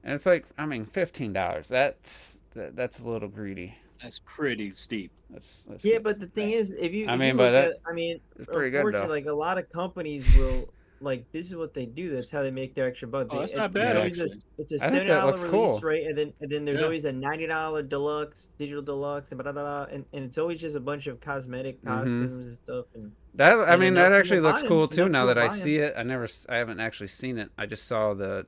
And it's like, I mean, $15. That's a little greedy. That's pretty steep. That's Yeah, but the thing is, if you, I if mean, you but look that- at, I mean, it's pretty good, though. unfortunately, like a lot of companies will, like, this is what they do. That's how they make their extra buck. Oh, that's They- not bad, It's always actually. it's a I think that $7 looks release, cool. right? And then there's Yeah. always a $90 deluxe, digital deluxe, and blah, blah, blah, and it's always just a bunch of cosmetic Mhm. costumes and stuff. And That, I And mean, enough that people actually looks buy 'em, cool too. enough Now people that I buy 'em. see it, I haven't actually seen it. I just saw the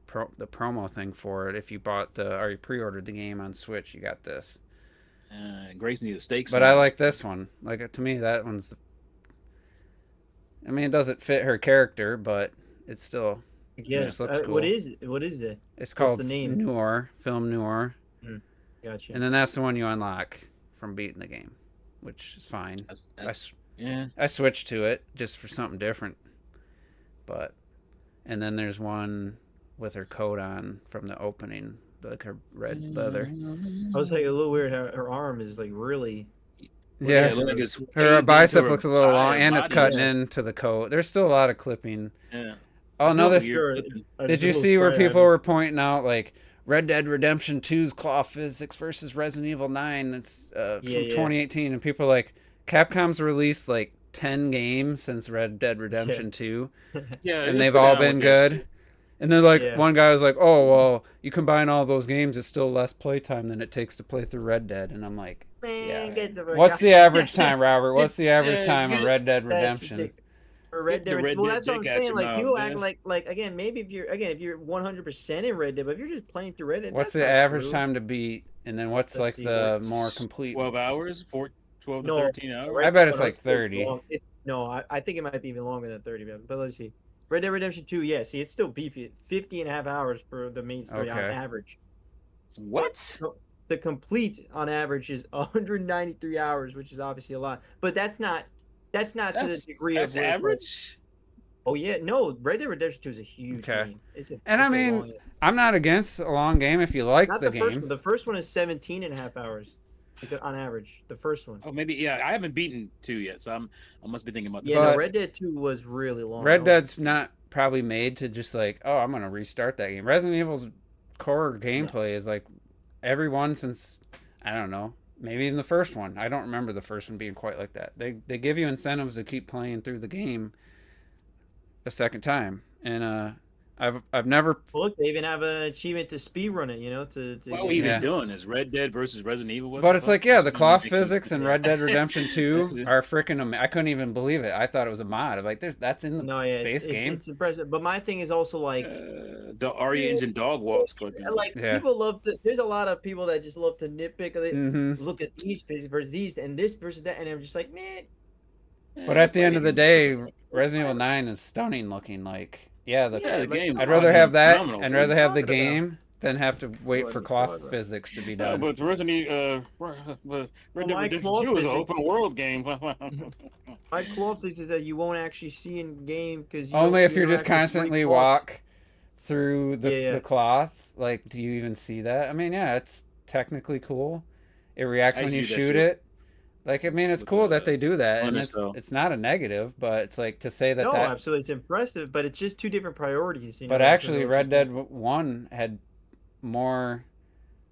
promo thing for it. If you bought or you pre-ordered the game on Switch, you got this. Grace needs a steak. But I like this one. Like, to me, that one's. I mean, it doesn't fit her character, but it's still. yeah, just looks cool. what is it? What is it? It's called the name? Film Noir, Gotcha. and then that's the one you unlock from beating the game, which is fine. Yeah. I switched to it just for something different, but, and then there's one with her coat on from the opening, like her red leather. I was like a little weird. Her arm is like really. Yeah, it looked like it's her caved bicep into her looks a little long, entire and it's body. cutting into the coat. There's still a lot of clipping. Yeah. Oh no, That's this, weird. did you see where people were pointing out like Red Dead Redemption 2's claw physics versus Resident Evil 9? It's from 2018, and people are like, Capcom's released like 10 games since Red Dead Redemption 2, Yeah, and they've all been good. And they're like, Yeah. one guy was like, "Oh well, you combine all those games, it's still less playtime than it takes to play through Red Dead." And I'm like, Man, yeah. get the "What's the average time, Robert? What's the average Yeah, time of get- Red Dead That's Redemption?" ridiculous. For Red Get the Dead, Red well, Dead that's what I'm dick out saying. your Like mouth, people man. act like again, maybe if you're 100% in Red Dead, but if you're just playing through Red Dead, What's that's the not average true. time to beat? And then what's Let's like see, the what's more complete? 12 hours, 12 to No, 13 hours. Red I bet Dead it's One like is 30. long. No, I think it might be even longer than 30. But let's see. Red Dead Redemption 2, yeah, see, it's still beefy. 50 and a half hours for the main story on Okay. average. What? The complete on average is 193 hours, which is obviously a lot. But that's not to the degree That's of where- average. Oh yeah, no, Red Dead Redemption 2 is a huge Okay. game. And I mean, I'm not against a long game if you like not the the first game. one. The first one is 17 and a half hours on average. The first one. Oh, maybe. Yeah, I haven't beaten 2 yet, so I must be thinking about that. Yeah, no, But- Red Dead 2 was really long. Red No. Dead's not probably made to just like, oh, I'm gonna restart that game. Resident Evil's core gameplay is like every one since, I don't know, maybe even the first one. I don't remember the first one being quite like that. They give you incentives to keep playing through the game a second time, and I've never. Well, look, they even have an achievement to speedrun it. You know, to What are we even Yeah. doing? Is Red Dead versus Resident Evil? What But the it's fuck? like, yeah, the cloth Making- physics in Red Dead Redemption 2 That's it. are freaking. I couldn't even believe it. I thought it was a mod. I'm like, that's in the No, yeah, base game. It's impressive. But my thing is also like, The RE Engine dog walks. Fucking. like Yeah. people love to. There's a lot of people that just love to nitpick. Mm-hmm. Look at these physics versus these, and this versus that, and I'm just like, man. But at the end of the day, Resident Evil 9 is stunning looking. Like, yeah, Yeah, the like, game. I'd rather have that. phenomenal. I'd What are rather you have the talking about? game than have to wait What for are you cloth talking about? physics to be Yeah, done. but Resident Red Dead my Redemption cloth 2 is an physics- open world game. My claw is that you won't actually see in game because Only if you're just constantly walk through Yeah. the cloth. Like, do you even see that? I mean, yeah, it's technically cool. It reacts I when you see that shoot shit. it. Like, I mean, it's With cool the that they do that, and harness, though. it's not a negative, but it's like to say that No, that. absolutely, it's impressive, but it's just two different priorities. You know, But in terms actually, of Red what Dead 1 had more,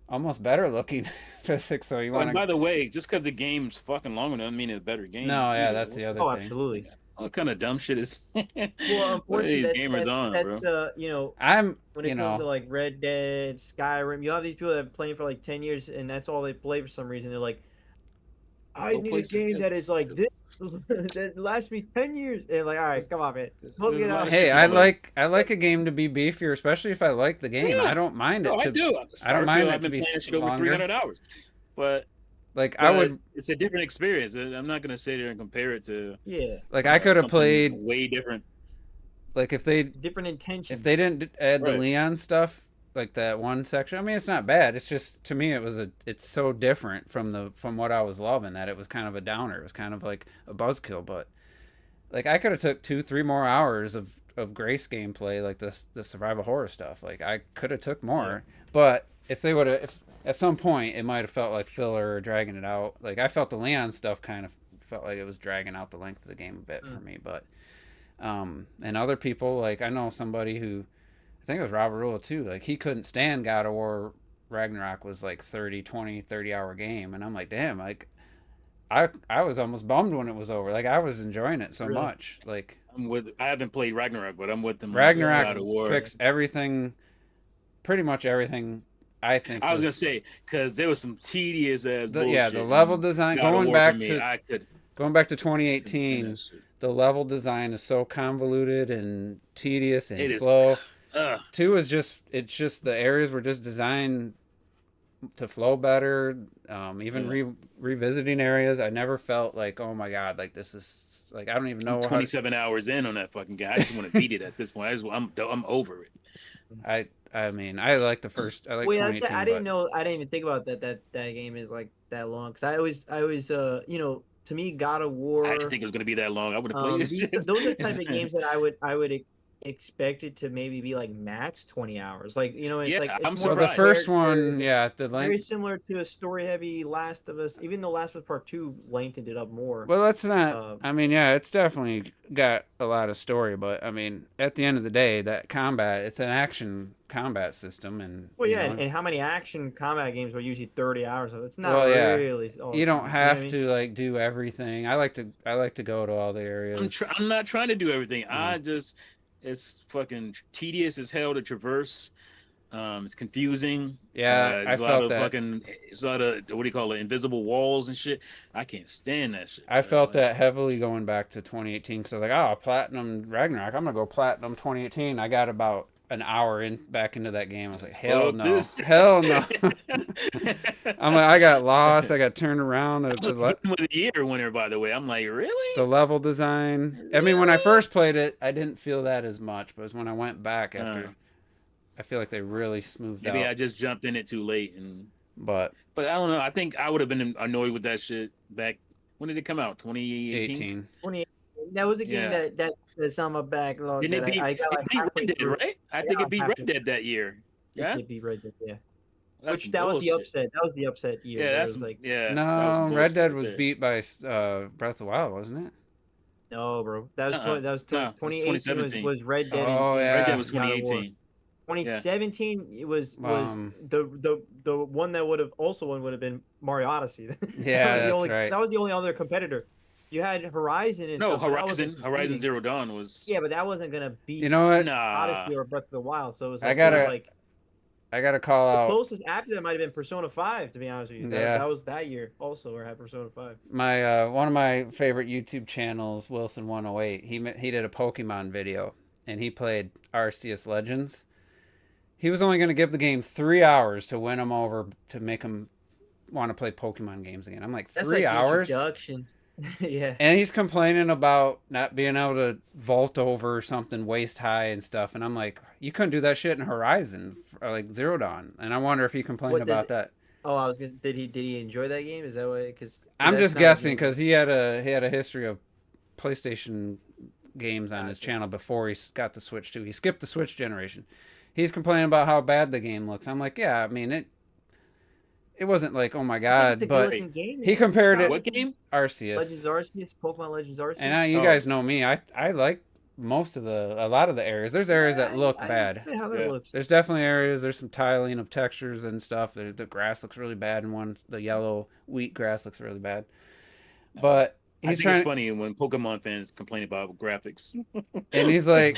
almost better looking physics. So you Oh, want and by to? the way, just because the game's fucking longer doesn't mean it's a better game. No, yeah, either. that's the other Oh, thing. absolutely. What kind of dumb shit is Well, what are unfortunately, these gamers on, bro? you know, I'm, when you it comes to know, like Red Dead, Skyrim, you have these people that have playing for like 10 years and that's all they play for some reason. They're like, I Go need play a some game PS. that is like this that lasts me 10 years. And like, all right, come on, man. Let's There's get a lot out. of shit hey, to play. I like a game to be beefier, especially if I like the game. Yeah, I don't mind no, it I to, do. I don't mind Starfield, it I've to been be playing that shit over longer. 300 hours, but Like I would, it's a different experience. I'm not gonna sit there and compare it to Yeah. like I could have something played, way different. like Different intentions. if they didn't add the Right. Leon stuff, like that one section. I mean, it's not bad. It's just to me, it's so different from what I was loving that it was kind of a downer. It was kind of like a buzzkill. But like I could have took 2-3 more hours of Grace gameplay, like the survival horror stuff. Like I could have took more. But if they would have, if at some point it might have felt like filler or dragging it out. Like I felt the Leon stuff kind of felt like it was dragging out the length of the game a bit for me. But and other people, like I know somebody who, I think it was Robert Rula too, like he couldn't stand God of War Ragnarok was like 30 hour game. And I'm like, damn, like I was almost bummed when it was over. Like I was enjoying it so Really? much. Like I haven't played Ragnarok, but I'm with them. on God of Ragnarok War. fixed everything, pretty much everything. I think I was gonna say because there was some tedious ass bullshit. yeah, the level in design God of going War back for me, to I could going back to stand 2018. that shit. The level design is so convoluted and tedious and It is. slow. Ugh. 2 is just, it's just the areas were just designed to flow better. Even revisiting areas, I never felt like, oh my god, like this is like I don't even know I'm how 27 hours in on that fucking guy. I just want to beat it at this point. I'm over it. I mean I like the first, I like Wait, 2018. I didn't know. I didn't even think about that game is like that long. Because I always, you know, to me, God of War. I didn't think it was gonna be that long. I would have played this shit. Those are the type of games that I would expect it to maybe be like max 20 hours. Like, you know, it's Yeah, like it's I'm more So of the a surprised. first character- one, yeah, the very length. similar to a story heavy Last of Us. Even though Last of Us Part 2 lengthened it up more. Well, that's not. Um, I mean, yeah, it's definitely got a lot of story, but I mean, at the end of the day, that combat, it's an action combat system, and well, you yeah, know, and how many action combat games are usually 30 hours? So it's not Well, yeah. really. All you the don't time, have know what I mean? to like do everything. I like to go to all the areas. I'm not trying to do everything. Mm. It's fucking tedious as hell to traverse. It's confusing. Yeah, I there's a lot felt of that. fucking. It's a lot of what do you call it? Invisible walls and shit. I can't stand that shit. I bro. felt Like, that heavily going back to 2018 because I was like, oh, platinum Ragnarok. I'm gonna go platinum 2018. I got about an hour in back into that game. I was like, hell Well, no, this- hell no. I'm like, I got lost. I got turned around. That was Game of the Year winner, by the way. I'm like, really? The level design. I mean, when I first played it, I didn't feel that as much, but it was when I went back after, I feel like they really smoothed Maybe I out. just jumped in it too late, But but I don't know. I think I would have been annoyed with that shit back. When did it come out? 2018. 18. 20, that was a game Yeah. that's on my backlog. Didn't it that beat? I got It like beat halfway Red Dead, through. right? I Yeah, think it beat halfway Red Dead that year. Yeah, It beat Red Dead, yeah. That's Which some that was the bullshit. upset. That was the upset year. Yeah, where it that's was like yeah. that was No, some Red bullshit Dead right was there. beat by Breath of the Wild, wasn't it? no, bro. That was No, it was 2018 2017. was Red Dead. Oh, and yeah. Red Dead was God of War. 2018. 2017 it was Um, the one that would have been Mario Odyssey. That was Yeah, the that's only, right. That was the only other competitor. You had Horizon and No, stuff, but that wasn't Horizon competing. Zero Dawn was. Yeah, but that wasn't gonna beat You know what? Nah. Odyssey or Breath of the Wild. So it was I like, gotta- it was like I gotta call the out closest after that might have been Persona 5. To be honest with you, Yeah. that was that year also where I had Persona 5. my one of my favorite YouTube channels, Wilson108. He did a Pokemon video, and he played Arceus Legends. He was only going to give the game 3 hours to win him over to make him want to play Pokemon games again. I'm like, That's 3 like the hours? introduction. Yeah. And he's complaining about not being able to vault over something waist high and stuff. And I'm like, you couldn't do that shit in Horizon, or like Zero Dawn. And I wonder if he complained What does about it- that. Oh, I was gonna. Did he enjoy that game? Is that what? Because I'm just guessing because he had a history of PlayStation games on his Gotcha. channel before he got the Switch too. He skipped the Switch generation. He's complaining about how bad the game looks. I'm like, yeah, I mean it wasn't like, oh my god, but game. he compared it- What game? Arceus. Legends Arceus, Pokemon Legends Arceus. And now you Oh. guys know me. I like a lot of the areas. There's areas that look I bad. get how that Yeah. looks. There's definitely areas. There's some tiling of textures and stuff. The grass looks really bad in one. The yellow wheat grass looks really bad. But I he's think trying, it's funny when Pokemon fans complain about graphics. and he's like,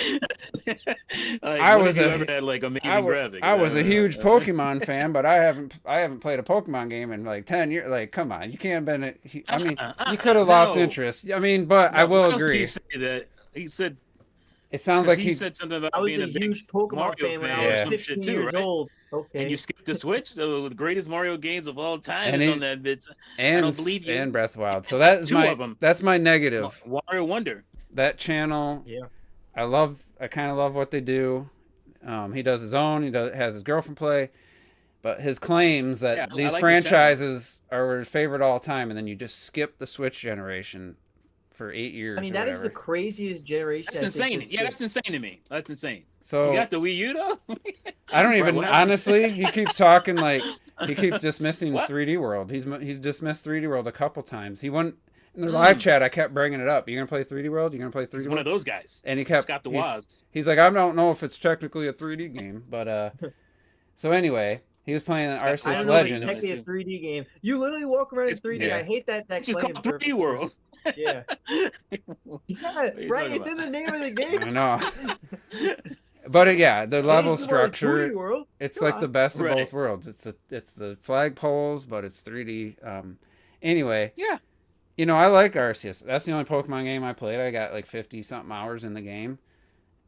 like, I when was have you a- ever had like amazing graphics? I was a huge Pokemon fan, but I haven't played a Pokemon game in like 10 years. Like, come on, you can't have been. I mean, you could have lost no. interest. I mean, but I No, will why else did agree. he say that? He said It sounds 'cause like he said something about I was being a a big huge Pokemon Mario fan when I fan or was some 15 shit too, years right? old. Okay. And you skipped the Switch, so the greatest Mario games of all time And is he- on that bit. and don't believe you. and Breath of the Wild. So that is Two my of 'em. that's my negative. Wario Wonder. That channel, Yeah. I kind of love what they do. He does his own. Has his girlfriend play, but his claims that Yeah, I these like his franchises are his favorite all time, and then you just skip the Switch generation for 8 years. I mean, or that is whatever. the craziest generation. That's I think insane. that's Yeah, good. that's insane to me. That's insane. So You got the Wii U though? I don't Bro, even what happened? honestly. He keeps talking like he keeps dismissing What? 3D World. He's dismissed 3D World a couple times. He won in the live chat. I kept bringing it up. You gonna play 3D World? You gonna play 3D He's World? one of those guys. And he kept Scott the he's- Woz. He's like, I don't know if it's technically a 3D game, but so anyway, he was playing I Arceus don't know if it's Legends. technically a 3D game. You literally walk around in It's- 3D. yeah. I hate that It's just claim. called 3D World. Yeah. Yeah, What are you right. talking It's about? in the name of the I game. know, but yeah, the level It's more 3D structure. world. It's Come like the on. best of Right. both worlds. It's the flagpoles, but it's 3D. Anyway, Yeah. you know, I like Arceus. That's the only Pokemon game I played. I got like 50 something hours in the game,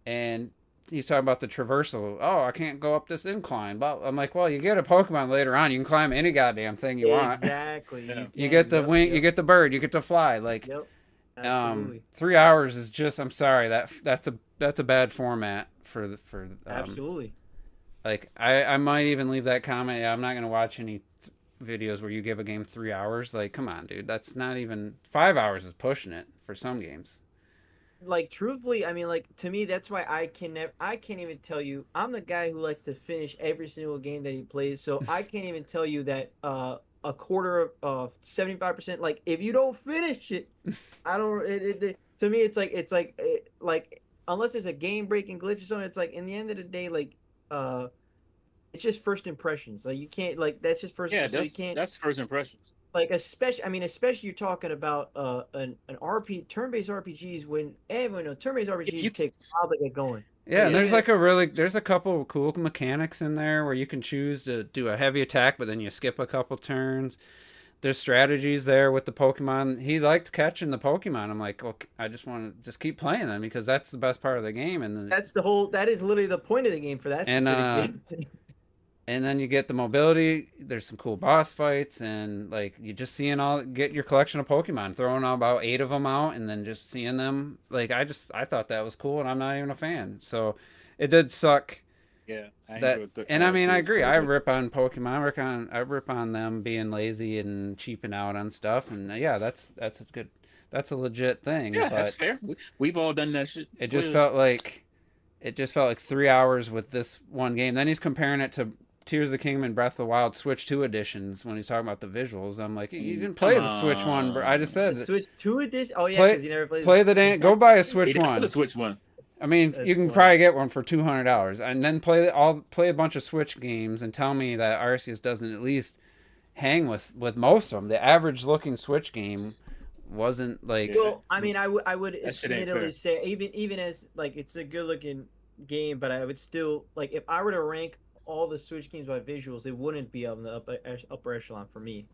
and he's talking about the traversal. Oh, I can't go up this incline. But I'm like, well, you get a Pokemon later on. You can climb any goddamn thing you want. Exactly. Yeah. You get the Yep, wing. yep, You get the bird. You get to fly. Like, Yep. Absolutely. 3 hours is just. I'm sorry, that's a bad format for Absolutely. like I might even leave that comment. Yeah, I'm not gonna watch any videos where you give a game 3 hours. Like, come on, dude. That's not even 5 hours is pushing it for some games. Like, truthfully, I mean, like, to me, that's why I can't even tell you. I'm the guy who likes to finish every single game that he plays, so I can't even tell you that a quarter of 75%. Like, if you don't finish it, I don't. To me, it's like unless there's a game breaking glitch or something. It's like in the end of the day, like it's just first impressions. Like you can't like that's just first. Yeah, so you can't that's first impressions. like especially you're talking about an turn-based RPGs when everyone knows turn-based RPGs take a while to get going. Yeah, and there's Yeah. like there's a couple of cool mechanics in there where you can choose to do a heavy attack, but then you skip a couple turns. There's strategies there with the Pokemon. He liked catching the Pokemon. I'm like, well, I just want to just keep playing them because that's the best part of the game. And That is literally the point of the game for that And, specific game. and then you get the mobility. There's some cool boss fights, and like you just get your collection of Pokemon, throwing about 8 of them out, and then just seeing them. Like I thought that was cool, and I'm not even a fan. So it did suck. Yeah, And I mean, I agree. I rip on Pokemon. I rip on them being lazy and cheaping out on stuff. And yeah, that's a good. That's a legit thing. Yeah, but that's fair. We've all done that shit. It just felt like 3 hours with this one game. Then he's comparing it to Tears of the Kingdom and Breath of the Wild Switch 2 editions when he's talking about the visuals. I'm like, you didn't play the Switch one, bro. I just said The Switch 2 edition. Oh yeah, Play- because you never played. play the damn. Go buy a Switch He didn't one. put a Switch one. I mean, That's you can funny. probably get one for $200, and then play a bunch of Switch games, and tell me that Arceus doesn't at least hang with most of them. The average looking Switch game wasn't like. Well, I mean, I would That shit ain't admittedly fair. say even as like it's a good looking game, but I would still like if I were to rank all the Switch games by visuals, it wouldn't be on the upper echelon for me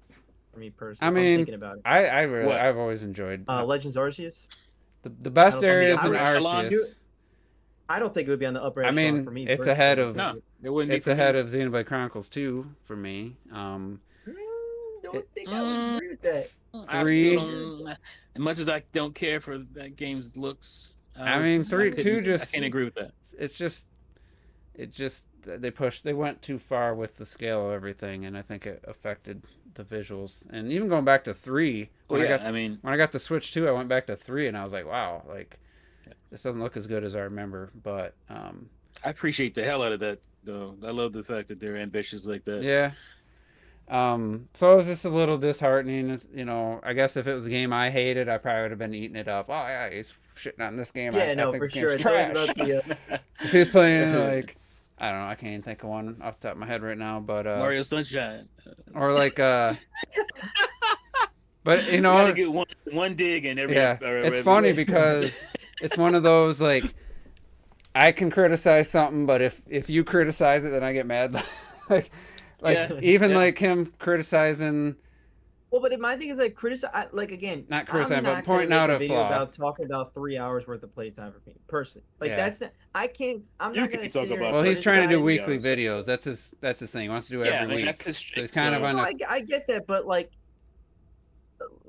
personally. I if mean, I'm thinking about it. What? I've always enjoyed Legends Arceus. the best I don't- I mean, areas I in would echelon Arceus. I don't think it would be on the upper I echelon mean, for me. it's personally. ahead of No, it wouldn't. it's ahead of Xenoblade Chronicles 2 for me. Don't think I would agree with that. I Three- still don't, as much as I don't care for that game's looks. I mean, couldn't- 2 just- I can't agree with that. It's just they went too far with the scale of everything, and I think it affected the visuals. And even going back to 3, Well, when yeah, I got I mean, when I got the Switch 2, I went back to 3, and I was like, wow, like this doesn't look as good as I remember. But I appreciate the hell out of that, though. I love the fact that they're ambitious like that. yeah. So it was just a little disheartening. You know, I guess if it was a game I hated, I probably would have been eating it up. Oh yeah, he's shitting on this game. Yeah, I no, think for this game's sure. It's always trash. about the. If he's playing like, I don't know, I can't even think of one off the top of my head right now, but Mario Sunshine. or like But you You gotta know, get one dig in every. yeah, it's funny because it's one of those like I can criticize something, but if you criticize it, then I get mad. like Yeah, even yeah. like him criticizing, Well, but my thing is like like again, not I'm criticizing, but not gonna pointing make out a a video flaw. about talking about 3 hours worth of playtime for me personally. Like Yeah. that's not, I can't. I'm You not can gonna talk sit here about and Well, he's trying to do criticize- weekly hours. videos. That's his thing. He wants to do Yeah, I every mean, week. that's his So he's shtick, kind of so- on No, a I get that, but like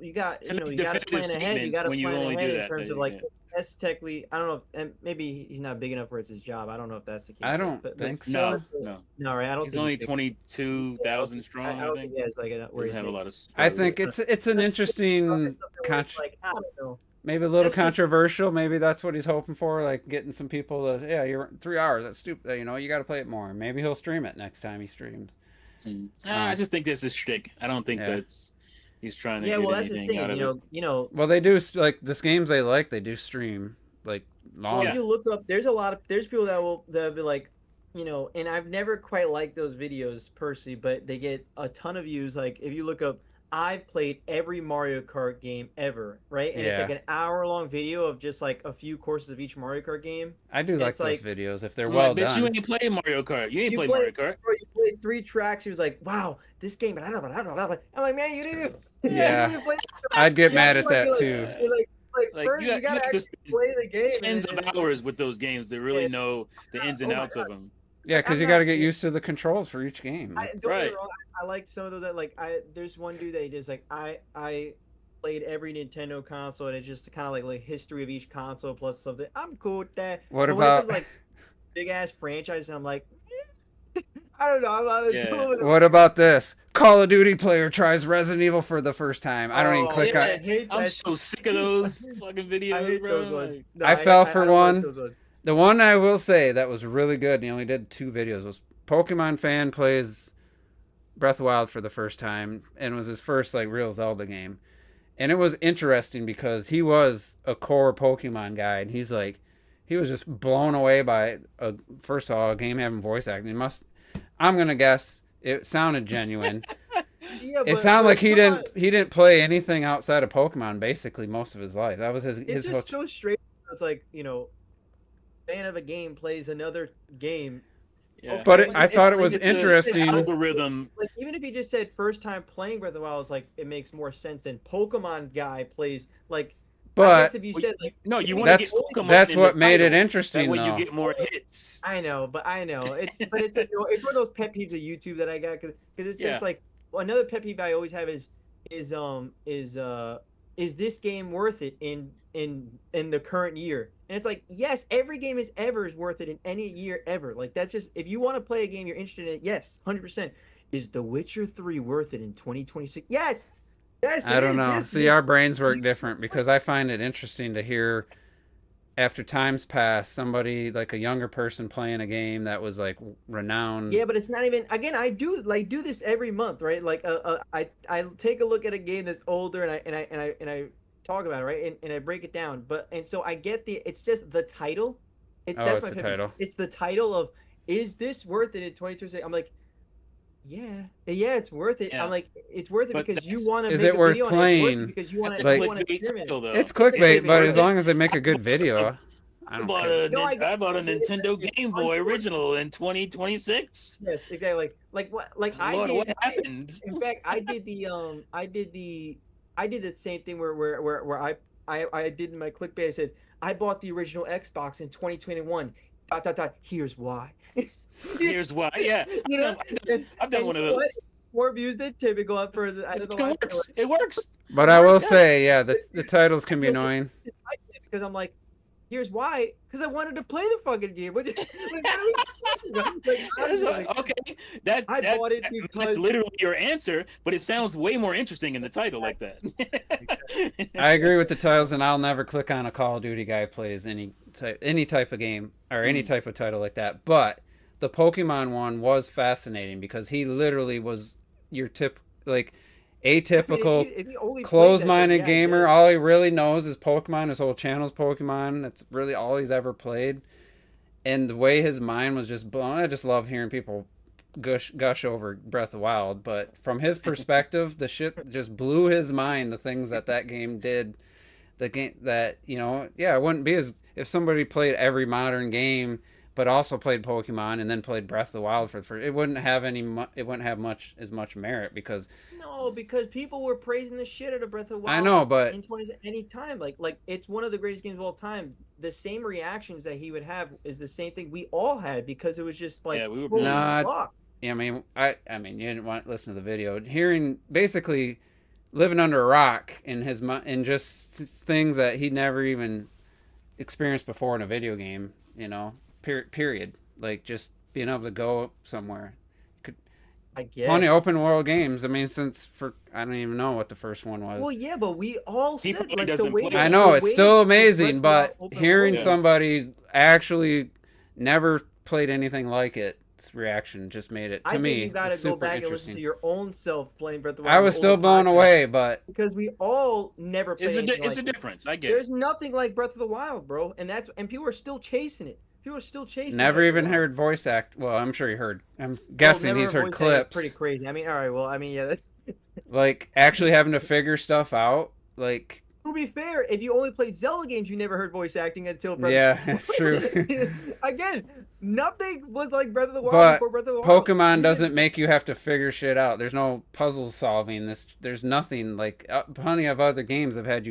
you got To you know make you got to definitive plan ahead. You statements got to when you plan only ahead do in that, terms then of you like can't. that's technically I don't know, and maybe he's not big enough where it's his job. I don't know if that's the case. I don't but think No, so. no. no, right? I don't He's think only big. 22,000 strong. I I don't think. think he has like where Doesn't he's have a big. lot of. I think it's an That's something interesting, where it's like I don't know. maybe a little That's just- controversial. Maybe that's what he's hoping for, like getting some people to, yeah, you're 3 hours. That's stupid. You know, you got to play it more. Maybe he'll stream it next time he streams. I just think that's his shtick. I don't think Yeah. that's he's trying to Yeah, get well, that's the anything thing. out of it. You know, Well, they do like this games they like. They do stream like long. well, Yeah. if you look up, there's people that be like, you know, and I've never quite liked those videos personally, but they get a ton of views. Like if you look up, I've played every Mario Kart game ever, right? And it's Yeah. like an hour-long video of just like a few courses of each Mario Kart game. I do like It's those like- videos if they're Well, well but you done. ain't playing Mario Kart. You ain't You played play- Mario Kart. Bro, you played 3 tracks. He was like, "Wow, this game," but I don't know. I'm like, man, you didn't. Yeah. you didn't play- I'd get Yeah, mad you're at that like- too. you're like Like, first you you, got- you gotta have to actually spend play the game. Tens and of then- hours with those games to really Yeah. know the ins and Oh my outs of God. them. Yeah, because I'm you got to not- get used to the controls for each game. Don't get me Right. wrong, I like some of those that like there's one dude that he just like I played every Nintendo console and it's just kind of like history of each console plus something. I'm cool with that. What But when it about- comes to, like big ass franchise? I'm like, I don't know. I'm not Yeah. into it. What about this? Call of Duty player tries Resident Evil for the first time. I don't even Oh, click yeah, on I it. hate I'm that. so sick of those fucking videos, I hate bro. those ones. Like, No, I fell for don't like one. those ones. The one I will say that was really good, and he only did 2 videos, was Pokemon fan plays Breath of the Wild for the first time, and it was his first like real Zelda game. And it was interesting because he was a core Pokemon guy, and he was just blown away by first of all, a game having voice acting. I'm gonna guess it sounded genuine. Yeah, It but- sounded but like he come on. didn't play anything outside of Pokemon basically most of his life. That was his It's whole. just so straight. It's like fan of a game plays another game. yeah. But I thought it It's- was it's a- interesting. algorithm. Like even if he just said first time playing Breath of the Wild, it's like it makes more sense than Pokemon guy plays like. I But guess if you said like No, you want to that's get Pokemon that's in what the made it title. interesting That way though. you get more hits. I know, it's it's one of those pet peeves of YouTube that I got because it's Yeah. just like another pet peeve I always have is this game worth it in the current year? And it's like yes, every game is worth it in any year ever. Like that's just if you want to play a game you're interested in it, yes, 100%. Is The Witcher 3 worth it in 2026? Yes. Yes, I it don't is, know. yes, See, yes. our brains work different because I find it interesting to hear after times pass somebody like a younger person playing a game that was like renowned. Yeah, but it's not even. Again, I do this every month, right? Like, I take a look at a game that's older, and I talk about it, right? And I break it down. And so I get it's just the title. That's it's my the pet peeve. title. It's the title of, is this worth it in 2026? I'm like, yeah, it's worth it. Yeah. I'm like, it's worth it But because you that's- want to Is make it a worth video playing? and it's worth it because you want That's to a Like- clickbait experiment. title, though. It's clickbait, but as Yeah. long as they make a good video, I don't care. No, I get- bought a Nintendo it's Game Boy unfortunate. original in 2026. Yes, exactly. Like what? Like Lord, I what did. happened? In fact, I did the same thing where I did in my clickbait. I said I bought the original Xbox in 2021. ... Here's why. Here's why. Yeah, You know, I've done one of you know what? those. More views than typical at first. I It don't know fucking why. works. It works. But I will Yeah. say, yeah, the titles can be I feel just- annoying. Because I'm like, here's why. Because I wanted to play the fucking game. What are we talking about? Like, honestly, like, Okay, that I that- bought it that- because- that's literally your answer, but it sounds way more interesting in the title like that. I agree with the titles, and I'll never click on a Call of Duty guy plays any type of game or any type of title like that. But the Pokemon one was fascinating because he literally was your atypical if you only played that, closed-minded then gamer. yeah. All he really knows is Pokemon. His whole channel's Pokemon. That's really all he's ever played. And the way his mind was just blown, I just love hearing people gush over Breath of the Wild, but from his perspective, the shit just blew his mind. The things that game did, the game that yeah, it wouldn't be as if somebody played every modern game, but also played Pokemon and then played Breath of the Wild for it wouldn't have it wouldn't have as much merit because No, because people were praising the shit out of Breath of the Wild. I know, but in 20 any time, like it's one of the greatest games of all time. The same reactions that he would have is the same thing we all had because it was just like, Yeah, we were holy Nah, fuck. I mean, I mean, you didn't want to listen to the video. Hearing basically living under a rock in his in just things that he never even experienced before in a video game. Period. Like just being able to go somewhere. I guess. Plenty of open world games. I mean, I don't even know what the first one was. Well, yeah, but we all He said probably like the doesn't way. play I it. know the it's way still that Breath of amazing, the but Wild open hearing world- somebody actually never played anything like it's reaction just made it to I think me you gotta go super back and listen interesting. to your own self playing Breath of the Wild. I was still blown away, but because we all never played. It's anything a like it. difference. I get it. There's nothing like Breath of the Wild, bro, and people are still chasing it. People are still chasing. never Breath of even the Wild. heard voice act. Well, I'm sure he heard. I'm Well, guessing never he's heard voice acting is clips. Pretty crazy. I mean, all right. Well, I mean, yeah. That's, Like actually having to figure stuff out. Like to be fair, if you only played Zelda games, you never heard voice acting until Breath yeah, of the it's true. Again, nothing was like Breath of the Wild But before Breath of the Wild. Pokemon doesn't make you have to figure shit out. There's no puzzle solving. There's nothing like plenty of other games have had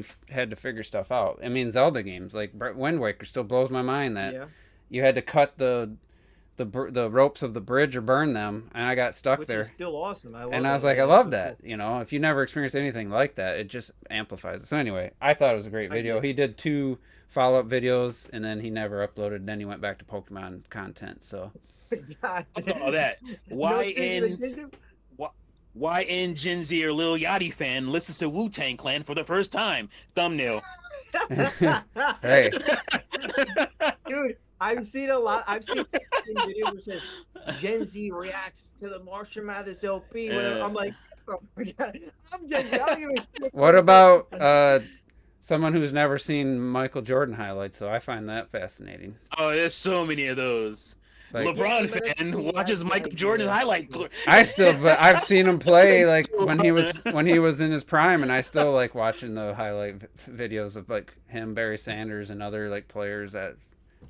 to figure stuff out. I mean, Zelda games like Wind Waker still blows my mind that Yeah, you had to cut the ropes of the bridge or burn them, and I got stuck which there. is still awesome. I love And I was that. like, Yeah, I it's love so that. cool. If you never experienced anything like that, it just amplifies it. So anyway, I thought it was a great I video. did. He did 2 follow-up videos, and then he never uploaded. Then he went back to Pokemon content. So God. All that. Why No, in why in Gen Z or Lil Yachty fan listens to Wu-Tang Clan for the first time? Thumbnail. hey, Dude, I've seen a lot. I've seen videos that says Gen Z reacts to the Marshall Mathers LP. Whatever. I'm like, oh my God, I'm Gen Z. I don't give a shit. what about someone who's never seen Michael Jordan highlights? So I find that fascinating. Oh, there's so many of those. Like LeBron Yeah, but that's fan cool. watches That's Michael nice, Jordan yeah. highlight. but I've seen him play like when he was in his prime, and I still like watching the highlight videos of like him, Barry Sanders, and other like players that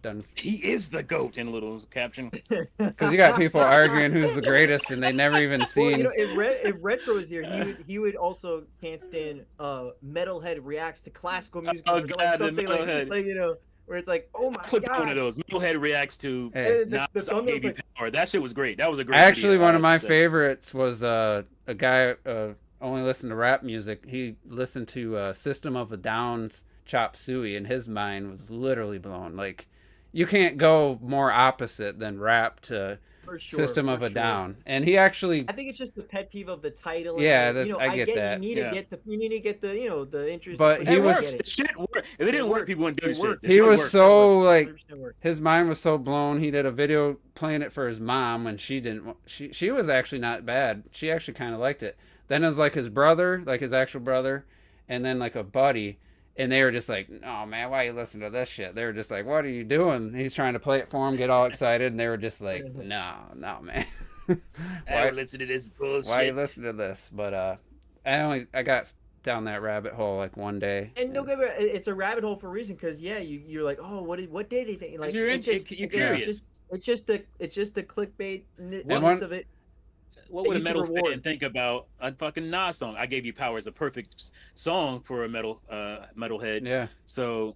done. He is the GOAT in a little caption. Because you got people arguing who's the greatest, and they never even Well, seen. if Retro was here, he would also can't stand Metalhead reacts to classical music. Oh, or like God, the something Metalhead. like where it's like, oh my Clipped God. one of those. Metalhead reacts to Hey. The Nas thumbnail's Gave You like- Power. That shit was great. That was a great Actually, video, one I of my have to say. favorites was a guy only listened to rap music. He listened to System of a Down's Chop Suey, and his mind was literally blown. Like, you can't go more opposite than rap to For sure, System for of a sure. Down. And he actually, I think it's just the pet peeve of the title. and Yeah, the- I get that. You need Yeah. to get the interest. But he It was- works. The shit worked. If it didn't work, people wouldn't do It the worked. shit. The He shit was works. so like 100% work. his mind was so blown. He did a video playing it for his mom when she didn't. She was actually not bad. She actually kind of liked it. Then it was like his brother, like his actual brother, and then like a buddy, and they were just like, "Oh man, why you listen to this shit?" They were just like, "What are you doing?" He's trying to play it for him, get all excited, and they were just like, "No, man, I why, don't listen to this bullshit. why you listen to this?" But I got down that rabbit hole like one day. And don't get me wrong, it's a rabbit hole for a reason because you're like, oh, what did he think? Like You're it's just, you're again, curious. It's just the clickbait one- of it. What would a YouTube metal reward. fan think about a fucking Nas song? I Gave You Power is a perfect song for a metalhead. Yeah, So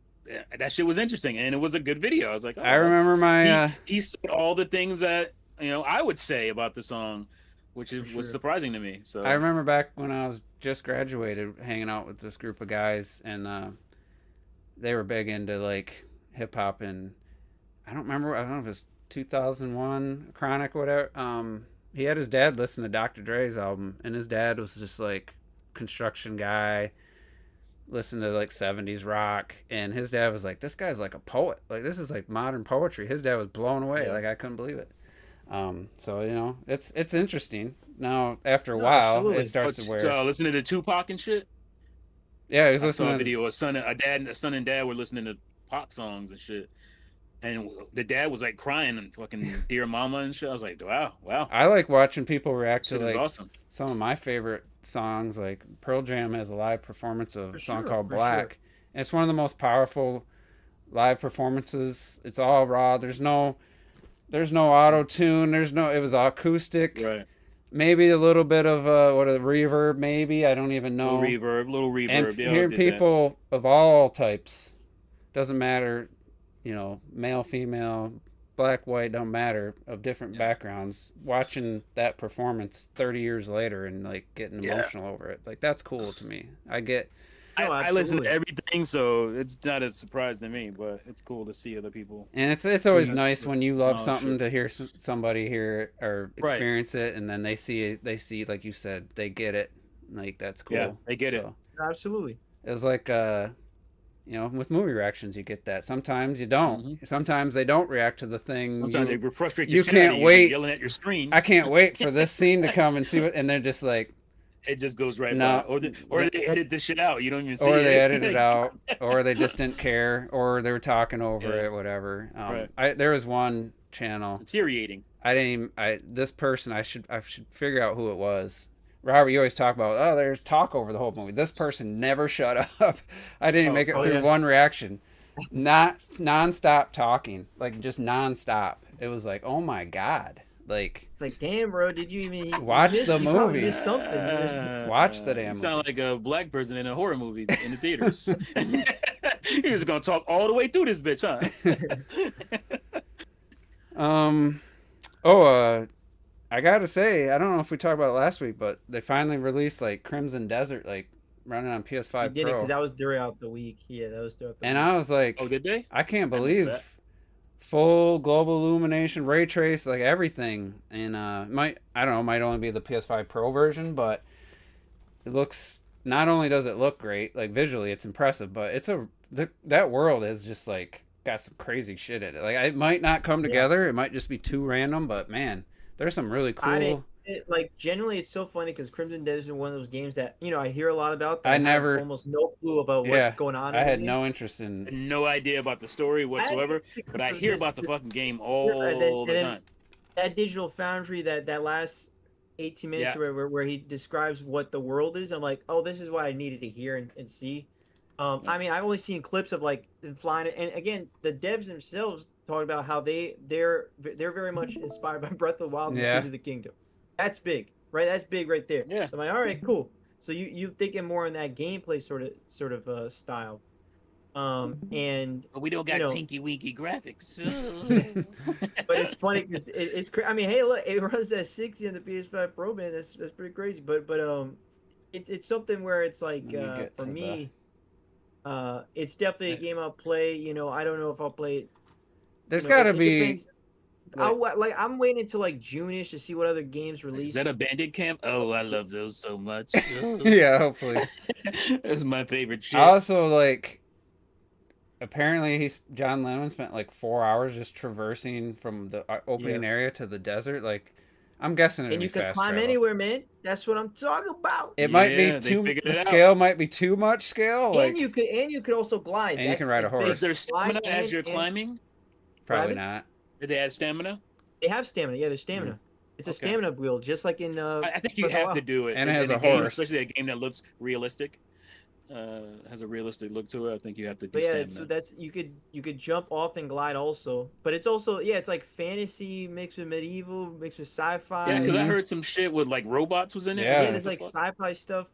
that shit was interesting, and it was a good video. I was like, oh, I remember my. he said all the things that I would say about the song, which For was sure. surprising to me. So I remember back when I was just graduated, hanging out with this group of guys, and they were big into like hip hop, and I don't know if it was 2001 Chronic or whatever. He had his dad listen to Dr. Dre's album, and his dad was just like construction guy, listen to like 70s rock, and his dad was like, "This guy's like a poet. Like this is like modern poetry." His dad was blown away. Yeah. Like I couldn't believe it. So it's interesting. Now after a No, while, absolutely. it starts to wear. listening to Tupac and shit. Yeah, he was I saw listening a to video. A son and dad were listening to Pac songs and shit. and the dad was like crying and fucking dear mama and shit. I was like, wow, I like watching people react to shit is like awesome. some of my favorite songs. Like Pearl Jam has a live performance of For a song sure, called for Black. And it's one of the most powerful live performances. It's all raw. There's no auto tune. It was acoustic. Right. Maybe a little bit of a reverb. Maybe I don't even know. Little reverb. And Yeah, hearing did that. people of all types, doesn't matter, male, female, black, white, don't matter, of different backgrounds, watching that performance 30 years later and like getting emotional over it, like that's cool to me. I listen to absolutely. everything, so it's not a surprise to me, but it's cool to see other people. And it's always Yeah. nice when you love Oh, something shit. to hear somebody hear or Right. experience it, and then they see like you said, they get it. Like that's cool. Yeah, they get it. Absolutely. It was like with movie reactions, you get that. Sometimes you don't. Sometimes they don't react to the thing. Sometimes they frustrate you the shit out can't of you, wait. yelling at your screen. I can't wait for this scene to come and see what, and they're just like, It just goes right No. by. Or they edit this shit out. You don't even see or it. they edit it out, or they just didn't care, or they were talking over Yeah. it, whatever. Right. There was one channel. Infuriating. This person, I should figure out who it was. Robert, you always talk about, there's talk over the whole movie. This person never shut up. I didn't make it through one reaction. Not nonstop talking, like just nonstop. It was like, oh my God. Like, It's like, damn, bro, did you even Watch the you probably movie. missed something. Watch the damn You sound like a black person in a horror movie in the theaters. You're just gonna talk all the way through this bitch, huh? I gotta say, I don't know if we talked about it last week, but they finally released like Crimson Desert, like running on He PS5 did it Pro. because that was throughout the week. Yeah, that was throughout the And week. I was like, Oh, did they? I can't I missed believe that. full global illumination, ray trace, like everything. And might only be the PS5 Pro version, but it looks. Not only does it look great, like visually, it's impressive, but that world is just like got some crazy shit in it. Like it might not come together, it might just be too random, but man, there's some really cool. Generally, it's so funny because Crimson Desert is one of those games that I hear a lot about. That I have never- almost no clue about Yeah, what's going on. I in had the no interest in. No idea about the story whatsoever, but I hear about the fucking game all the time. That Digital Foundry, that last 18 minutes Yeah. where he describes what the world is. I'm like, oh, this is what I needed to hear and see. I mean, I've only seen clips of like them flying, and again, the devs themselves talk about how they're very much inspired by Breath of the Wild and Yeah. Tears of the Kingdom. That's big, right? That's big right there. Yeah. So I'm like, all right, cool. So you thinking more in that gameplay sort of style, and But we don't got you know- tinky winky graphics. but it's funny because I mean, hey, look, it runs at 60 on the PS5 Pro, man. That's pretty crazy. But it's something where it's like Let me get for to me, it's definitely a game I'll play. I don't know if I'll play it. There's you know, got to it be. depends. I'm waiting until like June-ish to see what other games release. Is that a Bandit Camp? Oh, I love those so much. Yeah, hopefully. That's my favorite shit. I also like. Apparently, John Lennon spent like 4 hours just traversing from the opening area to the desert. Like, I'm guessing it'd And be you can fast climb travel. anywhere, man. That's what I'm talking about. It might Yeah, be they too. figured The it out. scale might be too much scale. Like, and you could also glide. And you can ride a horse. Is there Slide stamina as you're and- climbing? probably Rabbit? not. Did they add stamina? They have stamina. Yeah, there's stamina. It's a Okay. stamina wheel, just like in. I think you Breath of the have to Wild. do it. And it has in a game, horse. especially a game that looks realistic. Has a realistic look to it. I think you have to do But yeah, stamina. so you could jump off and glide also. But it's also it's like fantasy mixed with medieval, mixed with sci-fi. Yeah, because I Mhm. heard some shit with like robots was in it. Yeah. Yeah, there's like sci-fi stuff.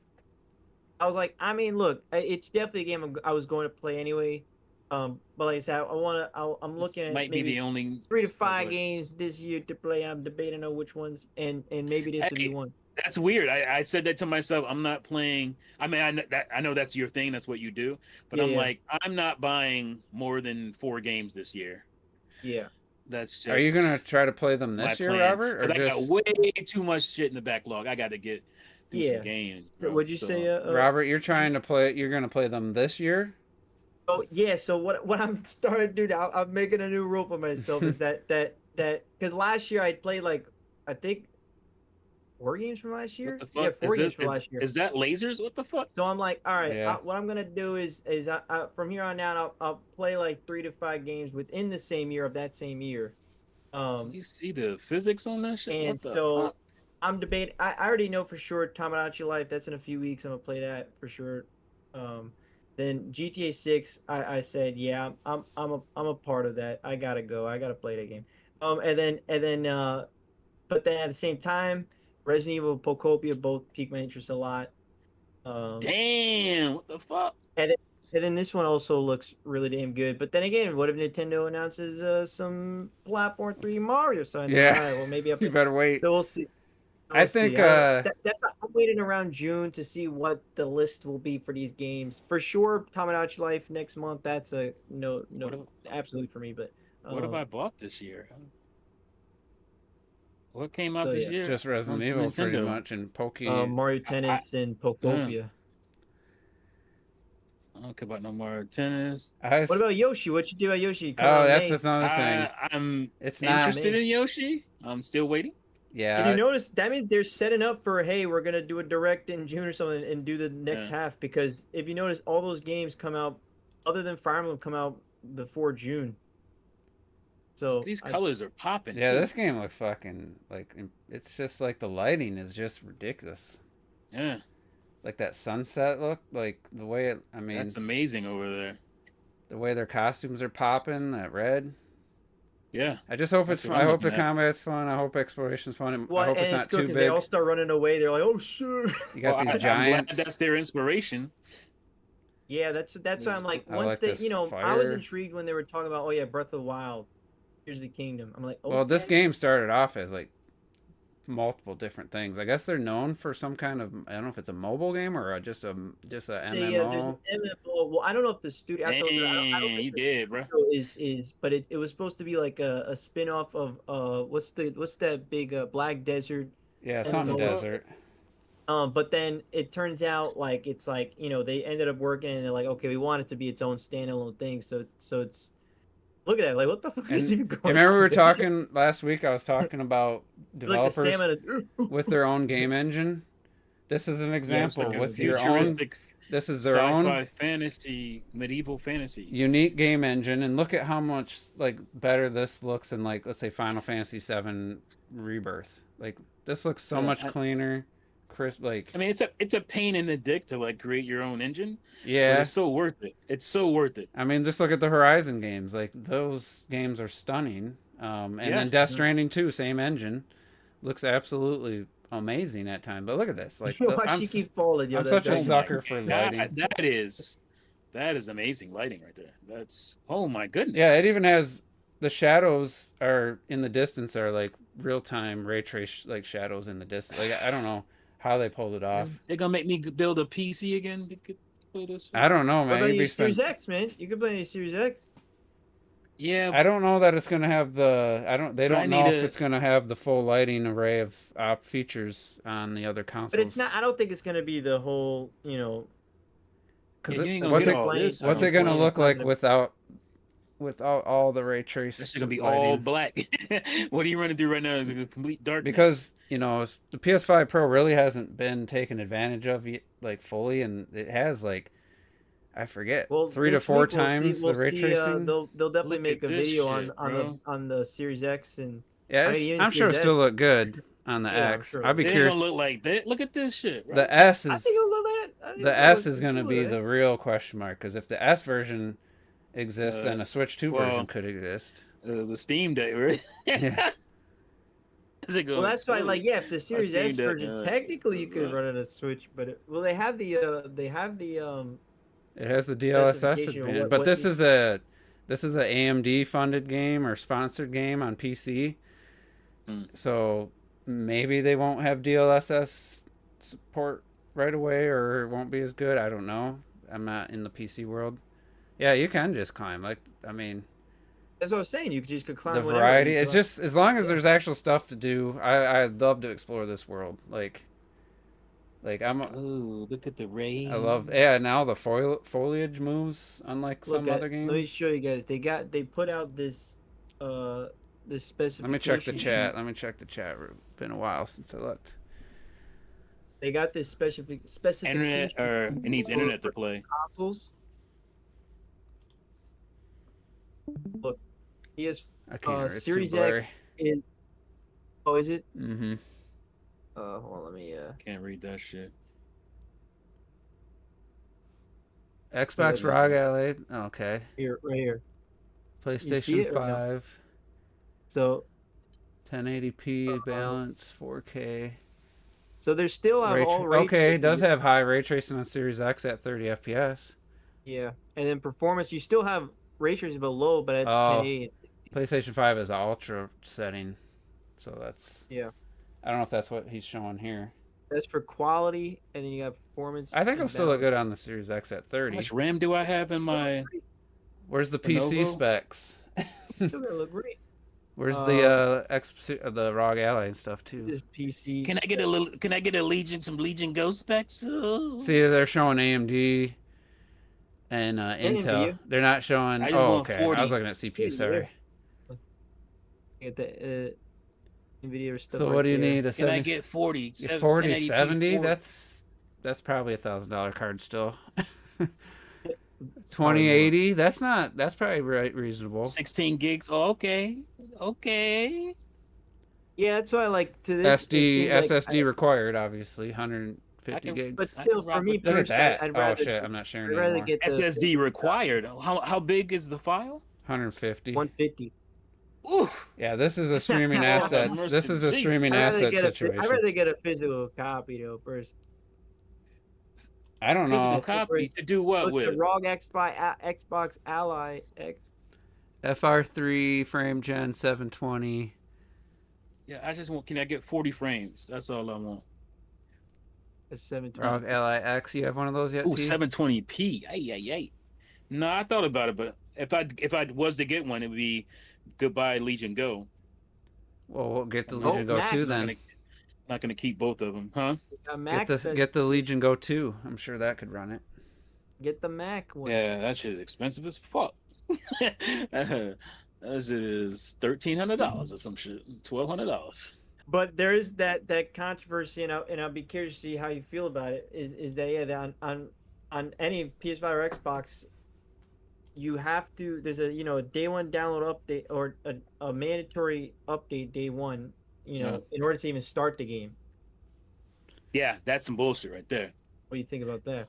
I was like, I mean, look, it's definitely a game I was going to play anyway. But like I said, I'm looking at might be maybe the only. 3 to 5 go ahead. games this year to play. I'm debating on which ones, and maybe this will be Hey, one. That's weird. I said that to myself. I'm not playing. I mean, I know that's your thing. That's what you do. But I'm Yeah. like, I'm not buying more than 4 games this year. Yeah. That's just. Are you gonna try to play them my this year, plan. Robert, or 'Cause I got just way too much shit in the backlog. I got to get through Yeah. some games. bro. What'd you So, say? Robert? You're trying to play. You're gonna play them this year. Oh yeah. So what I'm starting to do now, I'm making a new rule for myself is that because last year I played like I think 4 games from last year. What the fuck? Yeah, 4 Is games it? from last year. Is that lasers? What the fuck? So I'm like, all right, Yeah. what I'm gonna do is from here on out, I'll play like 3 to 5 games within the same year of that same year. Did you see the physics on that shit? And What the so fuck? I'm debating. I already know for sure Tamagotchi Life. That's in a few weeks. I'm gonna play that for sure. Then GTA 6. I said, yeah, I'm a part of that. I gotta go. I gotta play that game. But then at the same time, Resident Evil and Pocopia both piqued my interest a lot. Damn, what the fuck? And then this one also looks really damn good. But then again, what if Nintendo announces some platform 3 Mario? So Yeah. all right, well maybe You better wait. so we'll see. I think I'm waiting around June to see what the list will be for these games. For sure, Tamagotchi Life next month. That's a no, absolutely for me. But What have I bought this year? What came out So, this yeah. year? just Resident on Evil pretty Nintendo? much and Pokey. Mario Tennis and Pocopia. I don't care about no more tennis. What about Yoshi? What you do about Yoshi? Come Oh, on, that's May. another thing. I'm It's not. interested in Yoshi. I'm still waiting. Yeah. Did you notice that means they're setting up for, hey, we're gonna do a direct in June or something and do the next Yeah. half, because if you notice, all those games come out, other than Fire Emblem, come out before June. So These colors are popping. Yeah, too. this game looks fucking like it's just like the lighting is just ridiculous. Yeah, Like that sunset look, like the way it. I mean, that's amazing over there. the way their costumes are popping, that red. Yeah, I just hope That's it's what fun. I I'm hope the looking at. combat's fun. I hope exploration's fun. well, I hope and it's not good too 'cause big. they all start running away. They're like, oh shit. You got Well, these I'm giants. glad that's their inspiration. Yeah, that's why I'm like, I once like they, this I was fire. intrigued when they were talking about, oh yeah, Breath of the Wild, here's the kingdom. I'm like, Well, this okay. game started off as like multiple different things. I guess they're known for some kind of, I don't know if it's a mobile game or just a There's MMO. an MMO. Well, I don't know if the studio. I don't Dang, think you the did, bro. is, but it was supposed to be like a spin-off of what's that big Black Desert. Yeah, And something the- desert. But then it turns out like it's like, they ended up working and they're like, okay, we want it to be its own standalone thing. So it's look at that, like what the fuck is even going on? Remember we were there? talking last week, I was talking about It's like the developers stamina. with their own game engine. This is an It's example like a with your own. futuristic This is their sci-fi own fantasy, medieval fantasy. unique game engine, and look at how much like better this looks in, like, let's say Final Fantasy VII Rebirth. Like this looks so Yeah, much cleaner, crisp. Like, I mean, it's a pain in the dick to like create your own engine, but yeah. it's so worth it. It's so worth it. I mean, just look at the Horizon games. Like those games are stunning. And Yeah. then Death Stranding 2, same engine, looks absolutely amazing at times. But look at this. Like Why I'm, she keep falling? Yo, I'm that such a thing. sucker for That, lighting. that is amazing lighting right there. That's, oh my goodness. Yeah, it even has the shadows are in the distance are like real time ray trace like shadows in the distance. Like I don't know how they pulled it off. They're gonna make me build a PC again. They could play this. I don't know, What man. about You'd your be spend- Series X, man? You could play your Series X. Yeah, I don't know that it's gonna have the. They But I don't know need if a- it's gonna have the full lighting array of features on the other consoles. But it's not. I don't think it's gonna be the whole. Because Yeah, you ain't gonna what's get it, all this, I what's don't it gonna think. look It's not like gonna- without all the ray trace? This is gonna be lighting? all black. What are you running through right now? Is complete darkness. Because the PS5 Pro really hasn't been taken advantage of yet, like fully, and it has like I forget Well, 3 to this 4 week we'll times see- we'll the ray see, tracing. they'll definitely Look make at a this video shit, bro. on the Series X and. Yeah, I mean, even I'm sure Series it'll still S. look good on the Yeah, I'm X. sure. I'd be They ain't curious. gonna look like that. Look at this shit. Right? The S I is think it'll look that. I think the it'll S look is going to cool, be man. the real question mark, because if the S version exists, then a Switch 2 well, version could exist. the Steam Deck, right? Yeah. Is it Well, gonna that's why, explode? like, yeah, if the Series Steam X Deck, version, technically you could run it on a Switch, but they have the It has the DLSS specification of advantage, what but this needs- is a AMD funded game or sponsored game on PC. Hmm. So maybe they won't have DLSS support right away, or it won't be as good. I don't know. I'm not in the PC world. Yeah, you can just climb. Like, I mean, That's what I was saying. You could climb the whatever variety. you It's want. just as long as there's actual stuff to do. I'd love to explore this world. Like Oh, look at the rain. I love. Yeah, now the foliage moves unlike Look some at- other games. Let me show you guys. They put out this this specification. Let me check the chat. Let me check the chat. It's been a while since I looked. They got this specification Internet, or it needs internet to play. consoles. Look, he has I can't. It's too Series blurry. X is. Oh, is it? Mm-hmm. Hold on, let me. Can't read that shit. Xbox Yes. ROG Ally. Okay. Here, right here. see PlayStation it or no? 5. So, 1080p balance, 4K. so there's still Ray all tra- ray okay, it does tracing. have high ray tracing on Series X at 30 FPS. Yeah, and then performance, you still have ray tracing below, but at Oh. 1080 it's 60. PlayStation 5 is ultra setting, so that's. Yeah. I don't know if that's what he's showing here. That's for quality, and then you got performance. I think it'll and still look balance. good on the Series X at How 30. much RAM do I have in my? Where's the PC Lenovo? specs? It's still gonna look great. Where's the ROG Ally and stuff too? This PC. Can I get a little? Can I get some Legion Go specs? Oh. See, they're showing AMD and Intel. NVIDIA. They're not showing. I just Oh, want okay. 40. I was looking at CPU. Yeah, Sorry. Get the NVIDIA stuff. So right what do you there. need? A Can I 70, get 40? 40 1080p 70? 40. That's probably $1,000 card still. 2080. That's probably reasonable. 16 gigs. Oh, okay. Okay. Yeah, that's why I like to this. it seems like SSD required, obviously, 150 I can- gigs. But I still, can rock for me with Look at personally, that. I'd Oh rather. shit, I'm not sharing I'd rather anymore. get the SSD required. How big is the file? 150. 150. Ooh. Yeah, this is a streaming Oh, assets. mercy, This is a Jesus. streaming I'd rather asset get situation. I'd rather get a physical copy though first. I don't Physical know. copy to do what Look, with? the ROG Xbox Ally X. FR3 frame gen 720. Yeah, I just want. Can I get 40 frames? That's all I want. Is 720. ROG Ally X. You have one of those yet? Ooh, T? 720p. Ay. No, I thought about it, but if I was to get one, it would be goodbye Legion Go. Well, we'll get the Oh, Legion Go Mac. 2 Not then. gonna keep both of them, huh? Max says Get the Legion Go 2. I'm sure that could run it. get the Mac one. Yeah, that shit is expensive as fuck. That shit is $1,300 or some shit. $1,200. But there is that controversy, and I'll be curious to see how you feel about it. Is that yeah, that on any PS5 or Xbox, you have to. There's a a day one download update or a mandatory update day one. In order to even start the game. Yeah, that's some bullshit right there. What do you think about that?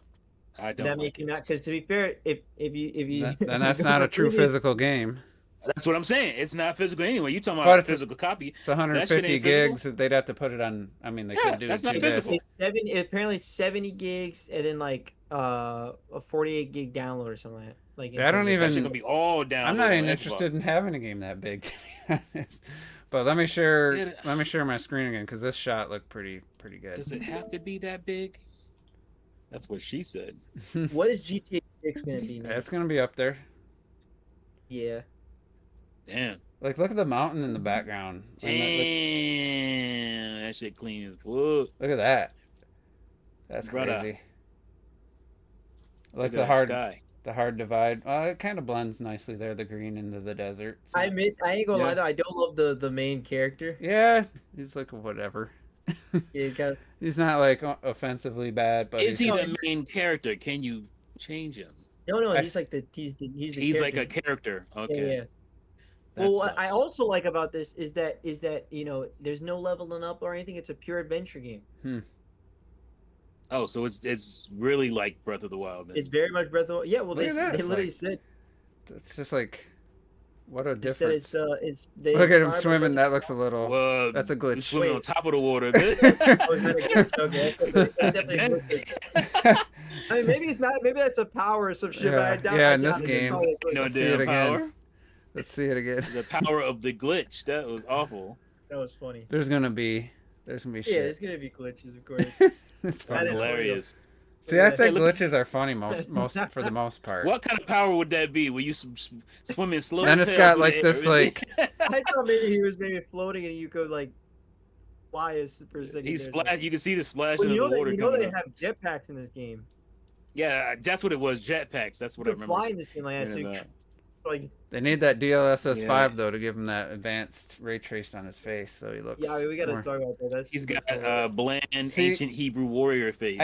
I Does don't that like make you it. not? Because to be fair, if you Then that's not a true physical game. That's what I'm saying. It's not physical anyway. You talking But about a it's a- physical copy? It's 150 ain't physical? gigs. They'd have to put it on. I mean, they Yeah, could do that's it not two physical. discs. It's apparently 70 gigs and then like a 48 gig download or something like that. Like See, I don't That shit even. gonna be all down. I'm not on even Xbox. interested in having a game that big, to be honest. But let me share. Yeah, Let me share my screen again because this shot looked pretty good. Does it have to be that big? That's what she said. What is GTA 6 gonna be? Man? It's gonna be up there. Yeah. Damn. Like, look at the mountain in the background. And Damn. That shit clean as fuck. look at that. That's Brother. crazy. Look Like at the that hard divide. It kind of blends nicely there. The green into the desert. It's I not- admit, I ain't gonna Yeah. lie though, I don't love the main character. yeah, he's like whatever. Yeah, you got He's not like offensively bad, but Is he he's- the main character? Can you change him? no, I he's like he's the He's like a character. character. Yeah, Okay. yeah. That Well, what I sucks. also like about this is that there's no leveling up or anything. It's a pure adventure game. Oh, so it's really like Breath of the Wild. Then. It's very much Breath of yeah. Well, Look they, at that, they it's literally like- said It's just like, what a they said difference. it's they Look at him describe it swimming. like- That looks a little. Well, That's a you glitch. swimming on Wait. top of the water. Oh, is that a glitch? Okay, that's definitely a glitch. I mean, maybe it's not. Maybe that's a power or some shit. But I Yeah, doubt, yeah, I in this doubt it. It's game. probably a glitch. no Let's see it damn again. power. Let's see it again. The power of the glitch. That was awful. That was funny. There's gonna be Yeah, shit. it's gonna be glitches, of course. It's That funny. is Hilarious. See, I Yeah. think Hey, look- glitches are funny most for the most part. What kind of power would that be? Were you swimming slow? And as it's got, hell through like, the this, air? like- I thought maybe he was floating and you could like fly us for a second. he there. splashed. You can see the splashing Well, of the water you know coming they up. have jetpacks in this game. Yeah, that's what it was. Jetpacks. That's what I You can remember. fly in this game like that. So hearing you, about. Like, They need that DLSS Yeah. 5 though to give him that advanced ray traced on his face, so he looks. yeah, I mean, we gotta more... talk about that. He's That's got bland See, ancient Hebrew warrior face.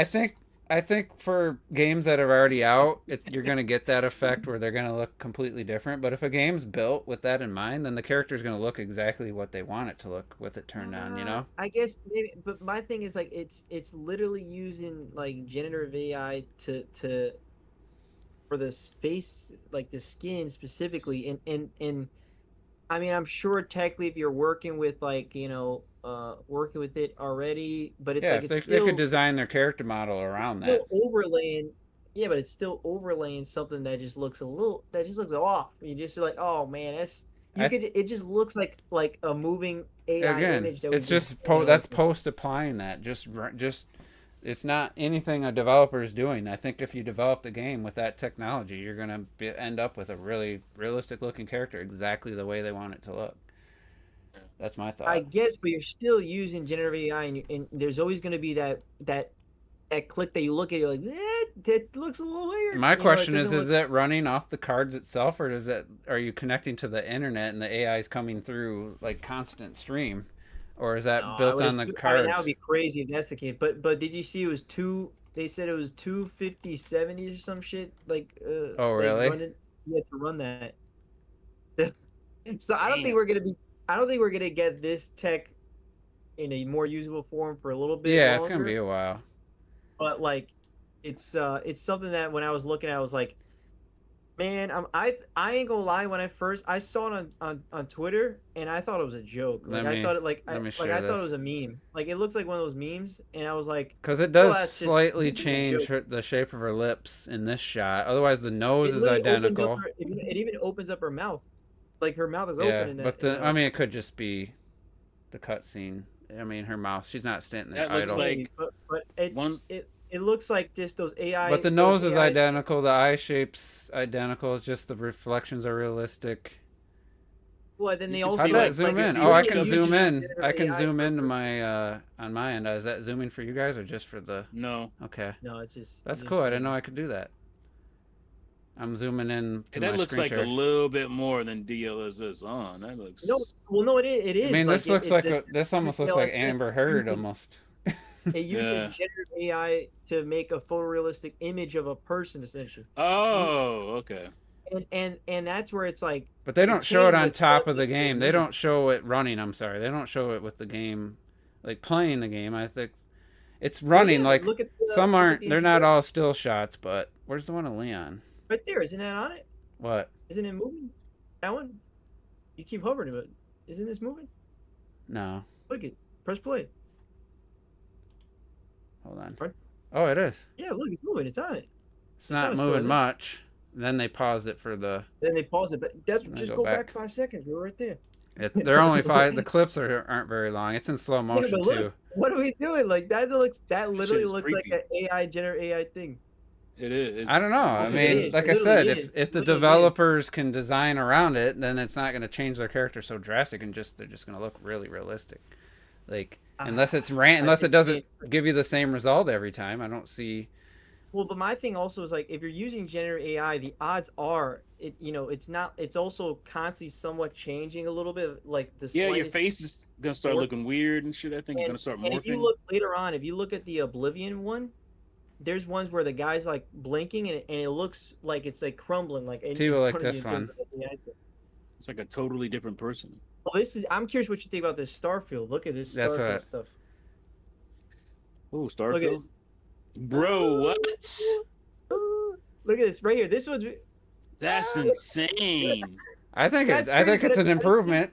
I think for games that are already out, you're gonna get that effect where they're gonna look completely different. But if a game's built with that in mind, then the character's gonna look exactly what they want it to look with it turned on. You know? I guess maybe, but my thing is like it's literally using like generative AI to for this face, like the skin specifically, and I mean, I'm sure technically if you're working with like working with it already, but it's Yeah, like if it's they still could design their character model around that. still overlaying. Yeah, but it's still overlaying something that just looks off. You just like, oh man, it just looks like a moving AI Again, image that it's we just that's post applying that. Just it's not anything a developer is doing. I think if you develop the game with that technology, you're gonna end up with a really realistic looking character, exactly the way they want it to look. That's my thought. I guess, but you're still using generative AI, and there's always going to be that click that you look at, you're like, that looks a little weird. My question is look... it running off the cards itself, or are you connecting to the internet and the AI is coming through like constant stream, or is that built on the cards? I mean, that would be crazy if that's the case. But did you see it was they said it was 250/70 or some shit like. Oh really? You had to run that. So I don't think we're gonna get this tech in a more usable form for a little bit. Yeah, longer. it's gonna be a while. But like, it's something that when I was looking at, I was like, man, I ain't gonna lie. When I saw it on Twitter, and I thought it was a joke. Like I thought it was a meme. Like it looks like one of those memes, and I was like, because it does slightly change the shape of her lips in this shot. Otherwise, the nose is identical. It even opens up her mouth. Like her mouth is open in that. But I mean, it could just be the cutscene. I mean, her mouth. She's not standing there idle. Like but it looks like just those AI. But the nose is identical. The eye shape's identical. It's just the reflections are realistic. Well, then they also how'd that zoom in? Oh, I can zoom in. I can AI zoom into my on my end. Is that zooming for you guys or just for the? No. Okay. No, it's just. That's cool. I didn't know I could do that. I'm zooming in to my that looks screen like share. a little bit more than DLSS on. That looks. No, it is. I mean, this looks this almost looks like Amber Heard almost. It uses generative AI to make a photorealistic image of a person, essentially. Oh, okay. And that's where it's like. But they don't show it on top of the game. They don't show it running. I'm sorry, they don't show it with the game, like playing the game. I think it's running. Like some aren't. They're not all still shots. But where's the one of Leon? Right there, isn't that on it? What? Isn't it moving? That one? You keep hovering, but isn't this moving? No. Look it. Press play. Hold on. Right. Oh, it is. Yeah, look, it's moving. It's on it. It's not moving much. Then they paused it for the. Then they paused it, but that's just go back 5 seconds. We're right there. They're only 5. The clips aren't very long. It's in slow motion too. What are we doing? Like that literally looks like an AI generative AI thing. It is. I don't know. I mean, like I said, if the developers can design around it, then it's not going to change their character so drastic, and they're just going to look really realistic. Like unless it doesn't give you the same result every time, I don't see. Well, but my thing also is like if you're using generative AI, the odds are it's also constantly somewhat changing a little bit. Like your face is gonna start looking weird and shit. I think it's gonna start morphing. And if you look later on, if you look at the Oblivion one. There's ones where the guy's like blinking and it looks like it's like crumbling, like like this one. It's like a totally different person. Well, I'm curious what you think about this Starfield. Look at this Starfield stuff. Oh, Starfield, bro, what? Look at this right here. This one's. That's insane. I think it's an improvement.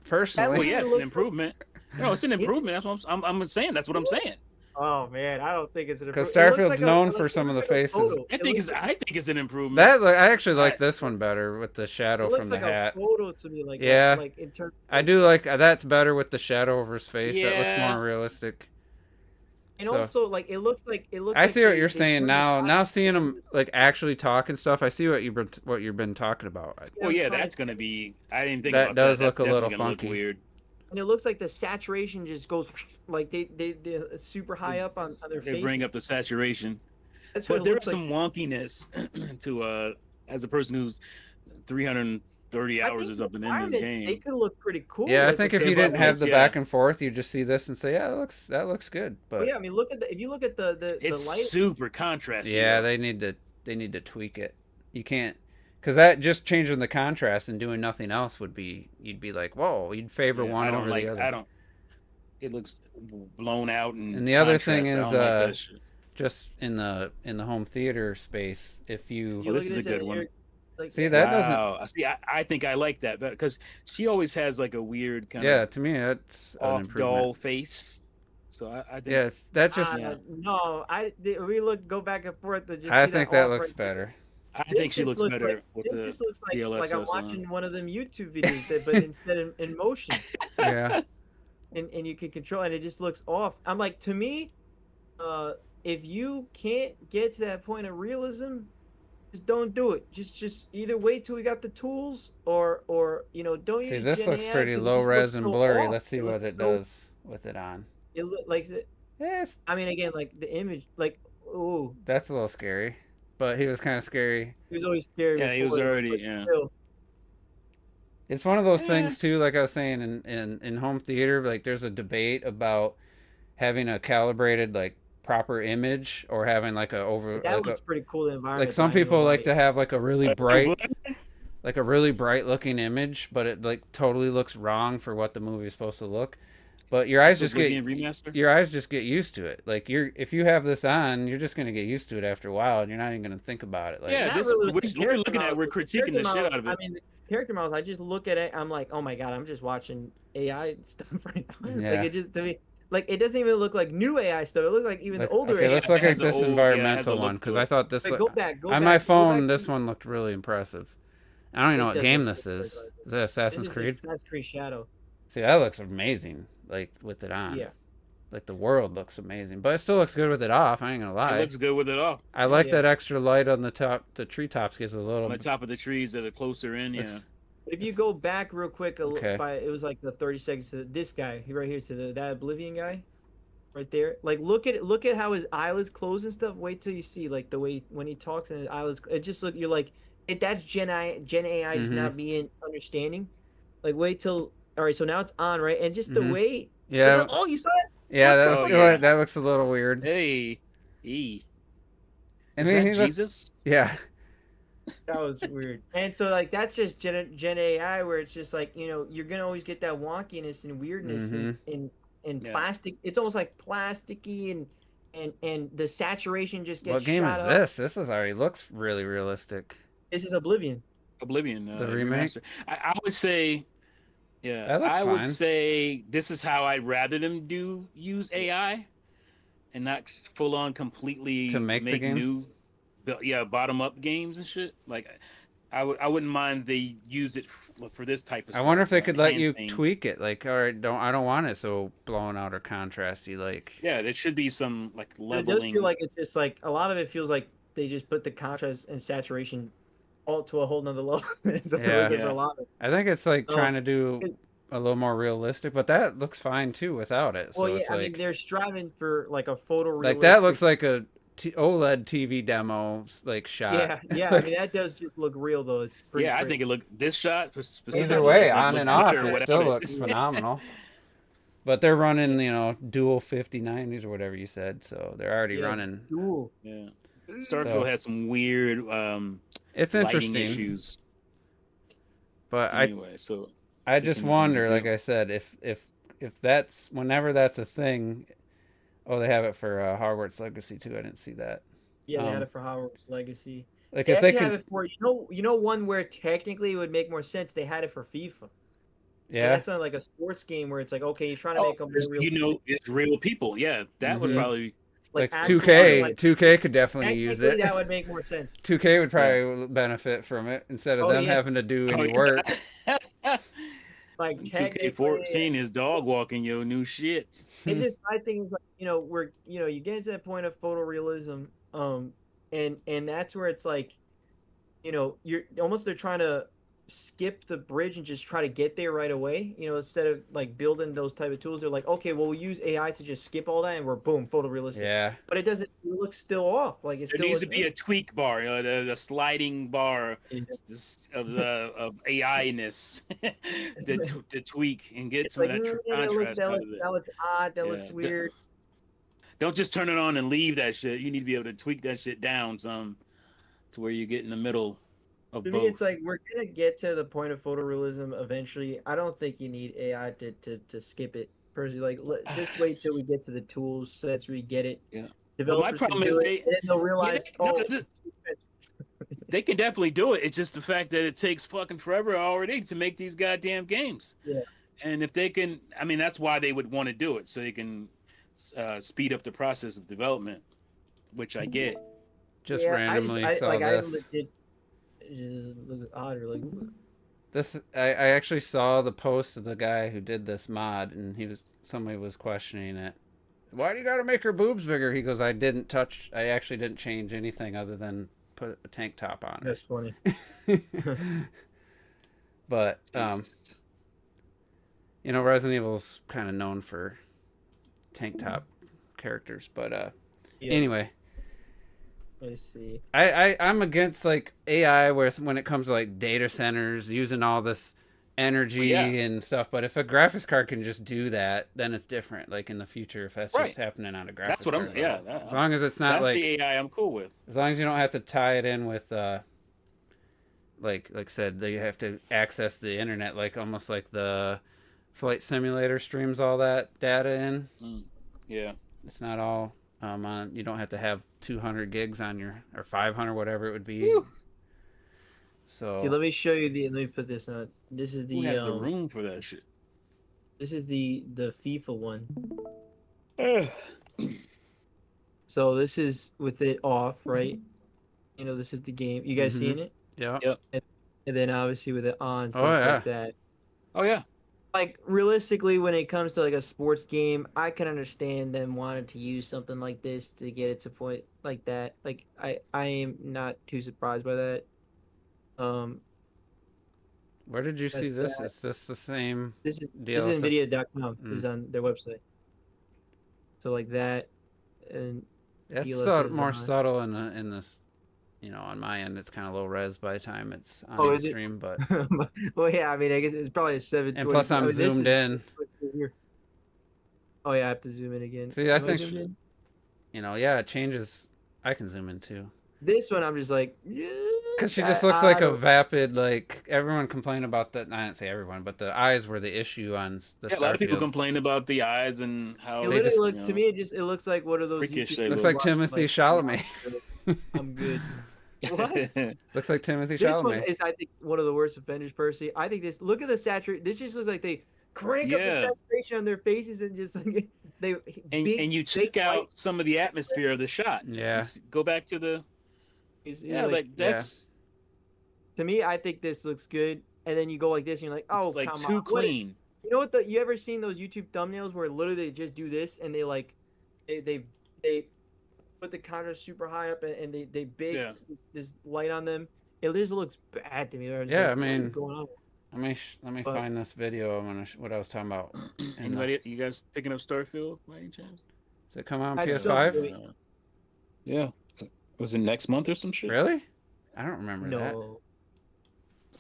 Personally, well, yeah, it's an improvement. No, it's an improvement. That's what I'm saying. That's what I'm saying. Oh man, I don't think it's an improvement. Because Starfield's known for some of the faces. I think it's an improvement. I actually like this one better with the shadow from the hat. A photo to me, like yeah, like in terms I do like that's better with the shadow over his face. Yeah. That looks more realistic. And also, like it looks. I see what you're saying now. Now seeing him like actually talk and stuff, I see what you've been talking about. Well, yeah, that's gonna be. I didn't think that does look a little funky. Weird. And it looks like the saturation just goes like they're super high up on their face. They bring up the saturation. That's but there's some wonkiness to as a person who's 330 I hours think or the something in this environments, they game. could look pretty cool. Yeah, I like, think with if the you didn't have environments, the yeah. back and forth, you just see this and say, yeah, that looks good. Well, But yeah, I mean, look at if you look at the It's light. super contrasty. yeah, though. they need to tweak it. You can't, because that just changing the contrast and doing nothing else would be, you'd be like, whoa, you'd favor Yeah, one I don't over the like. other. I don't. It looks blown out and And the other thing contrast. I is, don't like that shit. just in the home theater space, if you Oh, look this at is a this good one. like, see that doesn't, Wow. See, I think I like that better because she always has like a weird kind yeah, of to me that's an off improvement. doll face. So I think Yeah, that just, Yeah. No, we go back and forth to just I see think that that off looks right there. better. I This think she just looks looks better like with this the just looks like DLSS I'm on. watching one of them YouTube videos, but instead in motion, Yeah, and you can control, and it just looks off. I'm like, to me, if you can't get to that point of realism, just don't do it. Just either wait till we got the tools, or don't see use this Gen looks AI pretty 'cause it low just res looks and so blurry. off. Let's see what looks it so- does with it on. It look like Yes, I mean, again, like the image, like, oh, that's a little scary, but he was kind of scary. he was always scary. Yeah, he was before, already. but Yeah. still. It's one of those Eh. things too, like I was saying in home theater, like there's a debate about having a calibrated like proper image or having like a over That like, looks pretty cool. The environment. like some but I know people like why- to have like a really bright looking image, but it like totally looks wrong for what the movie is supposed to look. But your eyes just get remaster. your eyes just get used to it. Like if you have this on, you're just gonna get used to it after a while, and you're not even gonna think about it. Like, Yeah, Not this really we're, with the we're character looking at. models, We're with the critiquing the character shit models, out of it. I mean, the character models. I just look at it. I'm like, oh my god, I'm just watching AI stuff right now. Yeah. Like it just to me, like it doesn't even look like new AI stuff. It looks like even like, the older okay, AI. let's look It at has a this old- yeah, it has a environmental look one to because it. I thought this Wait, look- go back. on my phone. This one looked really impressive. I don't even know It what does game look this really is. impressive. Is that Assassin's Creed? Assassin's Creed Shadow. See, that looks amazing. Like with it on. Yeah. Like the world looks amazing, but it still looks good with it off. I ain't gonna It lie. looks good with it off. I like Yeah. that extra light on the top. The treetops gives a little. On the top of the trees that are closer in. Yeah. It's- But if you go back real quick, Okay. it was like the 30 seconds to this guy, right here, to that Oblivion guy, right there. Like look at how his eyelids close and stuff. Wait till you see like the way when he talks and his eyelids. It just look. You're like, that's Gen AI just Mhm. not being understanding. Like wait till. All right, so now it's on, right? And just the Mhm. way. Yeah, Oh, you saw it? yeah. That, Oh, yeah. that looks a little weird. Hey. E. I Is mean, that he look- Jesus? yeah. That was weird. And so like that's just Gen AI where it's just like you're gonna always get that wonkiness and weirdness and Yeah. plastic. It's almost like plasticky and the saturation just gets. What game shot is up. this? This is already looks really realistic. This is Oblivion. Oblivion. The remake? remaster. I would say. Yeah, That looks I would fine. say this is how I'd rather them use AI, and not full on completely To make the game? new, bottom up games and shit. Like, I wouldn't mind they use it for this type of I stuff. wonder if they could let you enhancing. tweak it. Like, all right, I don't want it so blown out or contrasty. Like, Yeah, there should be some like It does leveling. feel like it's just like a lot of it feels like they just put the contrast and saturation all to a whole nother level. It's a really Yeah. different Yeah. a lot of it. I think it's like Oh, trying to do it- a little more realistic, but that looks fine too without it. So Well, yeah, it's I mean like they're striving for like a photorealistic. like that looks like a OLED TV demo like shot. Yeah. I mean that does just look real though. It's pretty. Yeah, I great. think it looked this shot specifically. Either way, like, on looks and off, better it without still it. looks phenomenal. But they're running, dual 5090s or whatever you said, so they're already Yeah. running. Cool. Yeah, Starfield has some weird It's lighting interesting, issues. but Anyway, so I they just can wonder, do- like I said, if that's whenever that's a thing. Oh, they have it for Hogwarts Legacy too. I didn't see that. Yeah, they had Um, it for Hogwarts Legacy. Like They if they actually have could, it for one where technically it would make more sense. They had it for FIFA. And yeah. that's not like a sports game where it's like okay, you're trying to make them more real. it's real people. Yeah, that would Mhm. probably. Like actual- 2K, like, 2K could definitely use technically it. that would make more sense. 2K would probably benefit from it instead of Oh, them yeah. having to do Oh, any yeah. work. Like 2K14 is dog walking your new shit. it just I think it's like we're you get to that point of photorealism, and that's where it's like, you're almost they're trying to skip the bridge and just try to get there right away. Instead of like building those type of tools, they're like, okay, well, we'll use AI to just skip all that, and we're boom, photorealistic. Yeah. But it doesn't. It looks still off. Like it's There still. needs to be a tweak bar, the sliding bar of AI-ness to tweak and get It's some like, of that that contrast out of it. looks odd. That Yeah. looks weird. Don't just turn it on and leave that shit. You need to be able to tweak that shit down some to where you get in the middle of To both. me, it's like we're gonna get to the point of photorealism eventually. I don't think you need AI to skip it. Personally, like just wait till we get to the tools sets we get it. Yeah. Developers problem can do is it, and then they'll realize, they can definitely do it. It's just the fact that it takes fucking forever already to make these goddamn games. Yeah. And if they can, I mean, that's why they would want to do it, so they can speed up the process of development, which I get. Just randomly saw this. It looks odd. Or like, I actually saw the post of the guy who did this mod, and somebody was questioning it. Why do you gotta make her boobs bigger? He goes, I actually didn't change anything other than put a tank top on her. that's funny. But Resident Evil's kind of known for tank top characters, but Yeah. anyway, Let's see. I'm against like AI when it comes to like data centers using all this energy and stuff, but if a graphics card can just do that, then it's different. Like in the future, if that's just happening on a graphics That's what card. As long as it's not that's like the AI I'm cool with. as long as you don't have to tie it in with like I said, you have to access the internet, like almost like the Flight Simulator streams all that data in. Yeah. It's not all on. You don't have to have 200 gigs on or 500, whatever it would be. Woo. So See, let me show you let me put this on. This is Who has the room for that shit? This is the FIFA one. So this is with it off, right? This is the game. You guys seeing it? yeah. And then obviously with it on, so Oh, it's yeah. like that. Oh yeah. Like realistically, when it comes to like a sports game, I can understand them wanting to use something like this to get it to point like that. Like I am not too surprised by that. Where did you see That's this? that. Is this the same? This is DLSS? Nvidia.com. This is on their website. So like that, and It's DLSS more on. subtle in this. On my end, it's kind of low res by the time it's on Oh, the is it? stream, but well, yeah. I mean, I guess it's probably a 720. and plus I'm I mean, this zoomed is- in. Oh yeah, I have to zoom in again. See, I Am think- zoomed in? Yeah, it changes. I can zoom in too. This one I'm just like, yeah. Because she just looks like a vapid, like everyone complained about that. I didn't say everyone, but the eyes were the issue on the Yeah, a lot of people Starfield. complain about the eyes and how It They literally just- look to me. It looks like one of those. Freakish YouTube they Looks look. like Timothy Chalamet. I'm good. What? Looks like Timothy This one Chalamet. is, I think, one of the worst offenders, Percy. I think this. Look at the saturation. This just looks like they crank up the Yeah. saturation on their faces and just like they. and you took out some of the atmosphere of the shot. Yeah. Go back to the that's To me, I think this looks good. And then you go like this, and you're like, oh, it's like come too on. clean. You know what? You ever seen those YouTube thumbnails where literally they just do this and they like, they put the counter super high up and they bake Yeah. this light on them. It just looks bad to me. I'm just Yeah, like, I what is mean, going on? Let me But- find this video. I'm gonna what I was talking about. And, Anybody, you guys picking up Starfield by any chance? does it come out on I'd PS5? still do it. Yeah. Was it next month or some shit? Really? I don't remember that. No,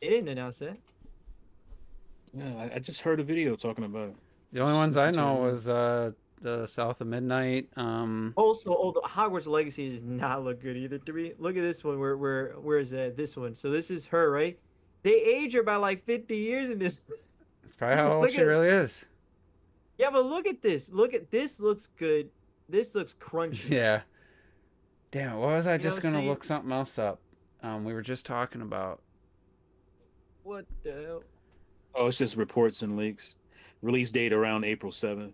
they didn't announce that. Yeah, I just heard a video talking about it. The only ones I know Sometime. was the South of Midnight. Also, the Hogwarts Legacy does not look good either to me. Look at this one. Where is that? This one. So this is her, right? They age her by like 50 years in this. It's probably how old Look she at- really is. Yeah, but look at this. Look at this. Looks good. This looks crunchy. Yeah. Damn it! What was I You know just what I'm gonna saying? look something else up? We were just talking about. What the hell? Oh, it's just reports and leaks. Release date around April 7th,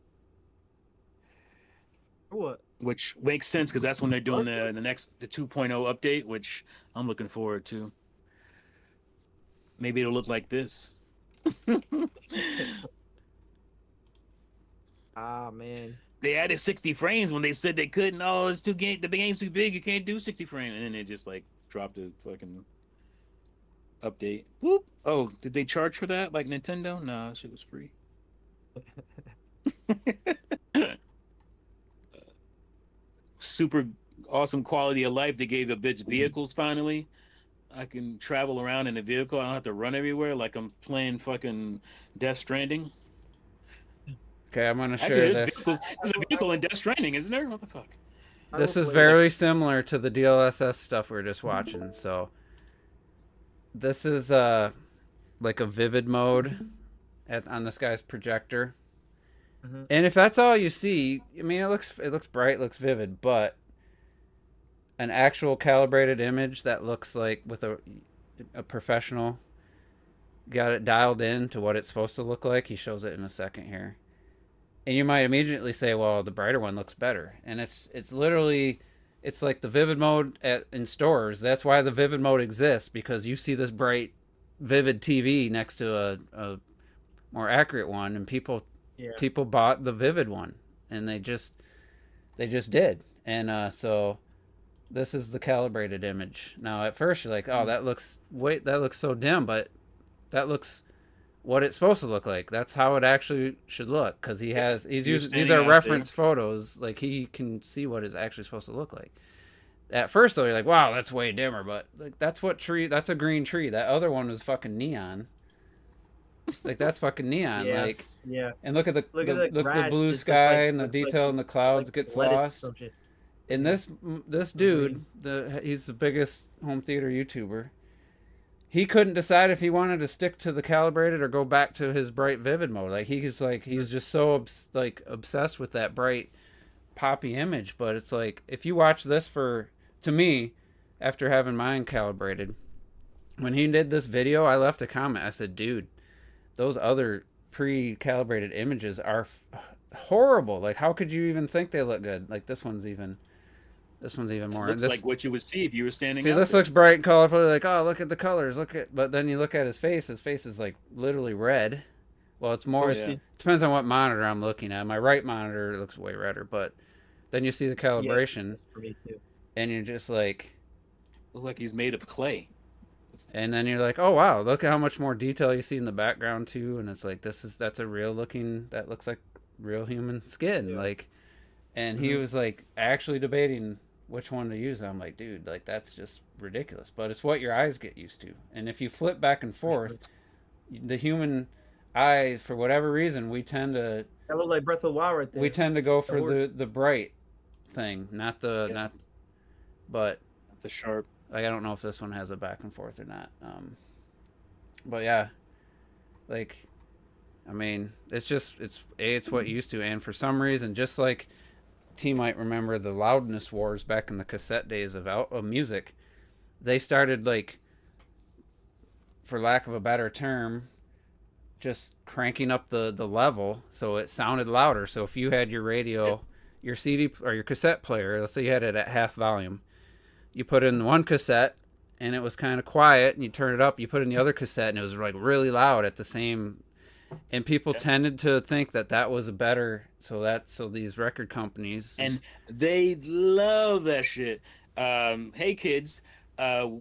What? which makes sense because that's when they're doing the 2.0 update, which I'm looking forward to. Maybe it'll look like this. Ah, man. They added 60 frames when they said they couldn't. Oh, it's the game's too big. You can't do 60 frames, and then they just like dropped it fucking. update. Whoop. Oh, did they charge for that like Nintendo? No, shit was free. Super awesome quality of life. They gave the bitch vehicles finally. I can travel around in a vehicle. I don't have to run everywhere like I'm playing fucking Death Stranding. Okay, I'm gonna Actually, share this. there's a vehicle in Death Stranding, isn't there? What the fuck? I This will is play very similar to the DLSS stuff we are just watching. So this is like a vivid mode on this guy's projector. Mhm. And if that's all you see, I mean, it looks bright, looks vivid, but an actual calibrated image that looks like with a professional got it dialed in to what it's supposed to look like. He shows it in a second here. And you might immediately say, well, the brighter one looks better. And it's literally, it's like the vivid mode in stores. That's why the vivid mode exists, because you see this bright, vivid TV next to a more accurate one, and people bought the vivid one, and they just did. And so this is the calibrated image. Now at first you're like, oh, that looks so dim, but that looks what it's supposed to look like. That's how it actually should look, because he's using, these are reference photos. Like, he can see what it's actually supposed to look like. At first though, you're like, wow, that's way dimmer, but like that's a green tree. That other one was fucking neon. Like, that's fucking neon. Yeah. Like, Yeah. and look at the grass, blue just sky looks like- and the looks like- detail in the clouds like gets lettuce or lost. some shit. And this dude, he's the biggest home theater YouTuber. He couldn't decide if he wanted to stick to the calibrated or go back to his bright vivid mode. Like, he was just so obsessed with that bright poppy image. But it's like, if you watch this to me, after having mine calibrated, when he did this video, I left a comment. I said, dude, those other pre-calibrated images are horrible. Like, how could you even think they look good? Like, this one's even more. It looks like what you would see if you were standing. See, this looks bright and colorful. Like, oh, look at the colors. But then you look at his face. His face is like literally red. Well, it's more. It depends on what monitor I'm looking at. My right monitor looks way redder, but then you see the calibration, Yeah, for me too. and you're just like, looks like he's made of clay. and then you're like, oh wow, look at how much more detail you see in the background too. And it's like, that's a real looking. That looks like real human skin. Yeah. Like, and he was like actually debating which one to use. I'm like, dude, like, that's just ridiculous. But it's what your eyes get used to. And if you flip back and forth, the human eye, for whatever reason, we tend to That looked like Breath of the Wild right there. we tend to go for the bright thing, not the but The sharp. like, I don't know if this one has a back and forth or not. But yeah, like, I mean, it's what you used to. And for some reason, just like T might remember the loudness wars back in the cassette days of music, they started, like, for lack of a better term, just cranking up the level so it sounded louder. So if you had your radio, your CD or your cassette player, let's say you had it at half volume, you put in one cassette and it was kind of quiet, and you turn it up, you put in the other cassette and it was like really loud at the same. And people tended to think that was a better, so these record companies, And they love that shit. Hey kids,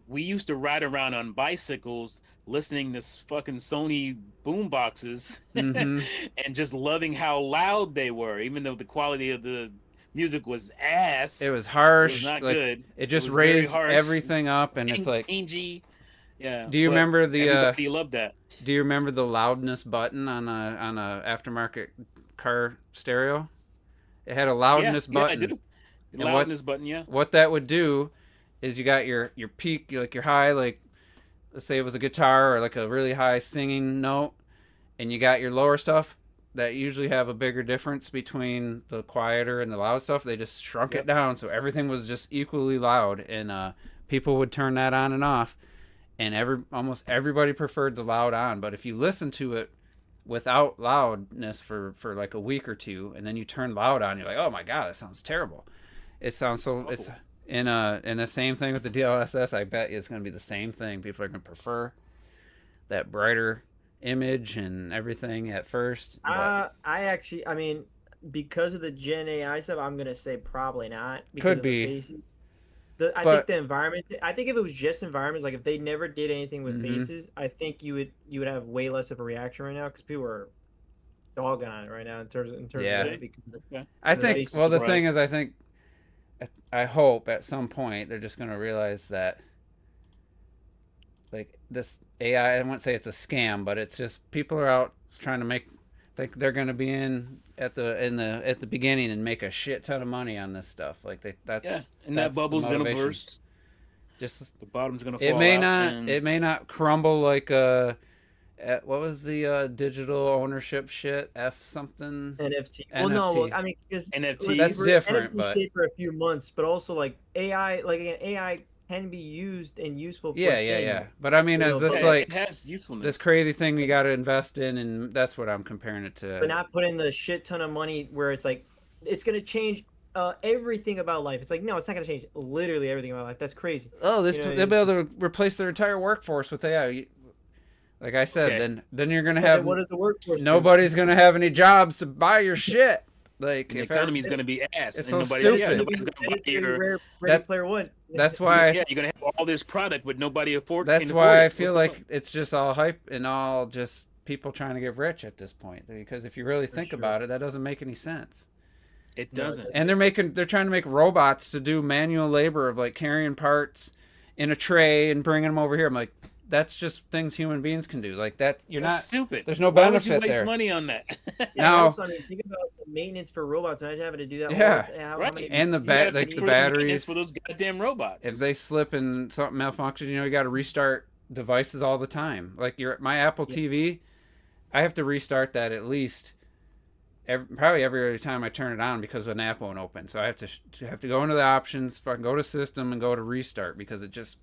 we used to ride around on bicycles listening to fucking Sony boom boxes Mhm. and just loving how loud they were, even though the quality of the music was ass. it was harsh, not like, good. it just It was very raised harsh. everything up, and it's like, Angie. Yeah. do you but remember everybody loved that. do you remember the loudness button on a aftermarket car stereo? It had a loudness button. Yeah, I do. And Loudness button, yeah. What that would do is, you got your peak, like your high, like, let's say it was a guitar or like a really high singing note, and you got your lower stuff that usually have a bigger difference between the quieter and the loud stuff. They just shrunk it down so everything was just equally loud, and people would turn that on and off, and almost everybody preferred the loud on. But if you listen to it without loudness for like a week or two, and then you turn loud on, you're like, oh my god, that sounds terrible. It sounds so. It's and the same thing with the DLSS. I bet it's going to be the same thing. People are going to prefer that brighter image and everything at first. I mean, because of the Gen AI stuff, I'm gonna say probably not. Because Could of the be. faces. I think But the environment. I think if it was just environments, like if they never did anything with mhm. faces, I think you would have way less of a reaction right now because people are dogging on it right now in terms of Yeah. that Really? because Okay. I of the think, faces. well, the thing Surprised. is, I hope at some point they're just going to realize that, like, this AI, I wouldn't say it's a scam, but it's just people are out trying to think they're going to be in at the beginning and make a shit ton of money on this stuff. Like, Yeah, and that that's the bubble's gonna motivation. burst. Just, The bottom's gonna fall out, and it may not crumble like what was the digital ownership shit? F something NFT. Well, no, well, NFT. I mean, because That's NFTs. different, NFT but stayed for a few months, but also like AI, like again, AI can be used and useful for yeah. things, But I mean, you as know, Yeah, this it like has this usefulness. crazy thing we got to invest in, and that's what I'm comparing it but to. not put in the shit ton of money where it's like it's gonna change everything about life. It's like no, it's not gonna change literally everything about life. That's crazy. Oh, You know, they'll be able to replace their entire workforce with AI. Like I said, Okay, then you're gonna but then have what does the workforce do? nobody's gonna have any jobs to buy your shit. Like and the if ever, economy's gonna be ass, it's and so nobody. Then it's Yeah, gonna stupid. be nobody's gonna then buy it's gonna be your. rare Ready That Player One. that's why Yeah, you're gonna have all this product, but nobody can that's afford why I it. What's feel the point? like it's just all hype and all just people trying to get rich at this point. Because if you really For think sure. about it, that doesn't make any sense. It No, it doesn't. doesn't. And they're trying to make robots to do manual labor of like carrying parts in a tray and bringing them over here. I'm like, that's just things human beings can do. Like that, you're That's not. stupid. There's no Why would you benefit waste there. money on that? Yeah, and Now, also, I mean, think about the maintenance for robots. Imagine having to do that all yeah, the how Right. many and people You got to you pay the need? for the maintenance batteries. for those goddamn If robots. they slip and something malfunctions, you got to restart devices all the time. Like my Apple Yeah, TV, I have to restart that at least probably every other time I turn it on because an app won't open. So I have to go into the options, fucking go to system and go to restart because it just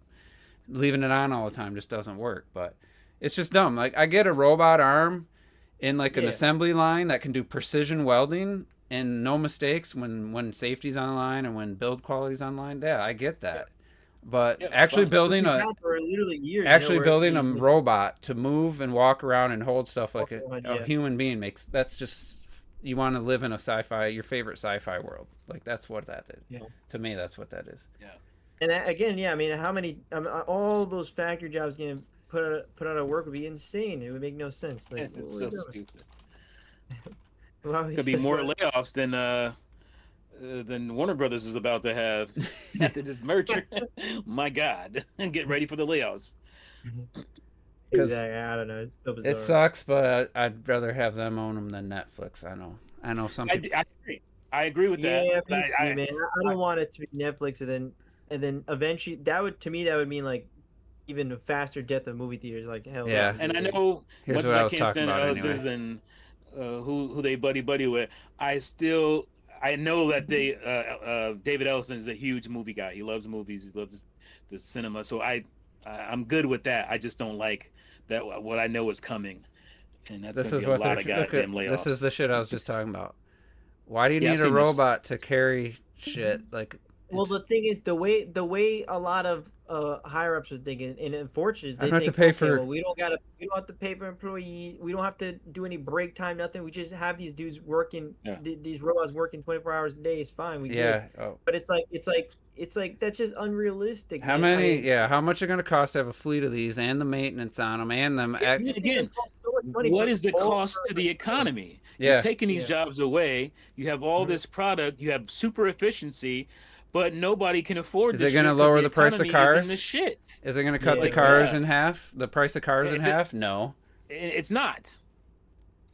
leaving it on all the time just doesn't work. But it's just dumb. Like I get a robot arm in like an yeah, assembly line that can do precision welding and no mistakes when safety's online and when build quality's online. Yeah, I get yeah. that. But Yeah, it's fine. Which we've had for literally years, actually where building a these robot to move and walk around and hold stuff like a yeah, human being makes that's just you want to live in a sci-fi your favorite sci-fi world. Like that's what that is. yeah. To me that's what that is. Yeah. And that, again, yeah, I mean, how many all those factory jobs getting put out of work would be insane. It would make no sense. Like, Yes, what it's are we so doing? stupid. Well, Could be more layoffs than Warner Brothers is about to have after this merger. My God, get ready for the layoffs. Because exactly. I don't know. It's so it bizarre. sucks, but I'd rather have them own them than Netflix. I know some people. I agree. I agree with that. Yeah, But me too, man. I don't want it to be Netflix, and then eventually that would to me that would mean like even a faster death of movie theaters. Like hell, no, Yeah. and I like, know Here's much what as I I was can't talking stand about Ellis's anyway. and who they buddy with, I know that they David Ellison is a huge movie guy. He loves movies. He loves the cinema. So I'm good with that. I just don't like that what I know is coming, and that's This going is to be a what they're lot of look at. goddamn This is layoffs. the shit I was just talking about. Why do you Yeah, need I've a seen this. robot to carry shit? Like well, it's the thing is the way a lot of higher ups are thinking, and unfortunately, I they don't have to think, pay okay, for well, we don't have to pay for employee, we don't have to do any break time, nothing. We just have these dudes working, Yeah. these robots working 24 hours a day. It's fine, we yeah. good. Oh. But it's like that's just unrealistic, How man. I many? mean, Yeah, how much are going to cost to have a fleet of these and the maintenance on them and them? you just think it Again, costs so much money what for is the all cost to the economy? You're Yeah, taking these yeah. jobs away. You have all Mhm. this product. You have super efficiency, but nobody can afford is this it going to shit because lower the the price of economy is in the cars? shit. Is it going to cut the Yeah. cars Yeah, in half? The price of cars in If it- half? No. it's not.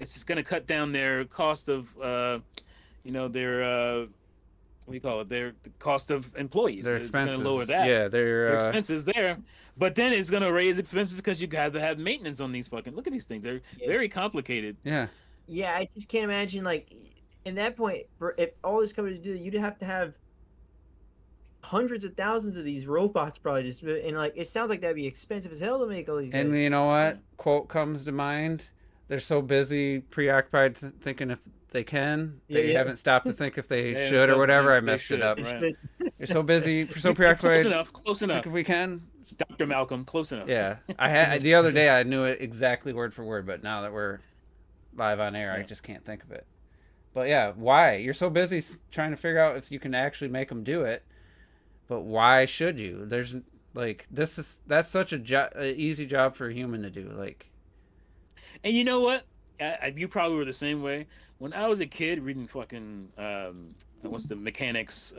It's just going to cut down their cost of, their what do you call it? The cost of employees. Their It's going expenses. to lower that. Yeah, Their they're expenses there, but then it's going to raise expenses because you got to have maintenance on these fucking. Look at these things; they're Yeah. very complicated. yeah. Yeah, I just can't imagine like in that point for if all these companies do, you'd have to have hundreds of thousands of these robots probably just and like it sounds like that'd be expensive as hell to make all these And guys. you know what? Quote comes to mind. They're so busy, preoccupied thinking if they can. Yeah, They yeah. haven't stopped to think if they Yeah, should or so whatever. I they messed it should, up. They right. should- They're so busy, so Close preoccupied. enough. Close enough. Think if we can. Dr. Malcolm, close enough. Yeah, I had the other day. I knew it exactly word for word, but now that we're live on air, I Yeah. just can't think of it. But yeah, why? You're so busy trying to figure out if you can actually make them do it. but why should you? There's like that's such a easy job for a human to do. Like, And you know what? You probably were the same way. When I was a kid reading fucking what's the mechanics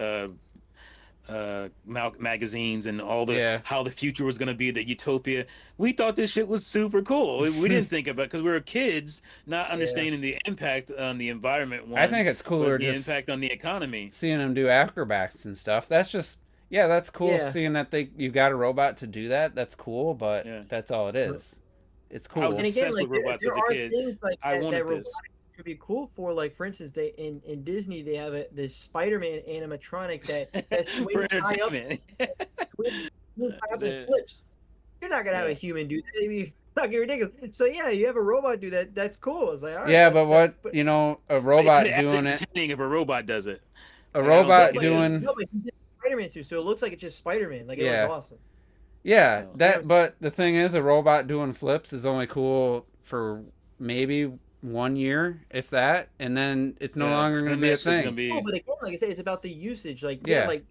magazines and all the yeah, how the future was gonna be, the utopia. We thought this shit was super cool. We didn't think about because we were kids, not understanding the impact on the environment. I think it's cooler but the just impact on the economy. seeing them do acrobats and stuff. That's just yeah, that's cool. Yeah. Seeing that you got a robot to do that. That's cool, but Yeah. that's all it is. It's cool. I was And again, obsessed like with robots there as a are kid. things like I that, wanted that this. robotics could be cool for. Like for instance, they in Disney they have this Spider-Man animatronic that For swings high up, entertainment. swings high up Yeah. and flips. You're not gonna have a Yeah. human do that. It'd be fucking ridiculous. So yeah, you have a robot do that. That's cool. It's like all right. Yeah, that's- but what but- you know, a robot It's doing it, entertaining if a robot does it. a I don't robot think it is. doing, No, but he did Spider-Man suit, so it looks like it's just Spider-Man. Like it Yeah. looks awesome. yeah, No. that. But the thing is, a robot doing flips is only cool for maybe 1 year, if that, and then it's no Yeah. longer going to And be a that's just thing. gonna be- Oh, but again, like I said, it's about the usage. Like Yeah. like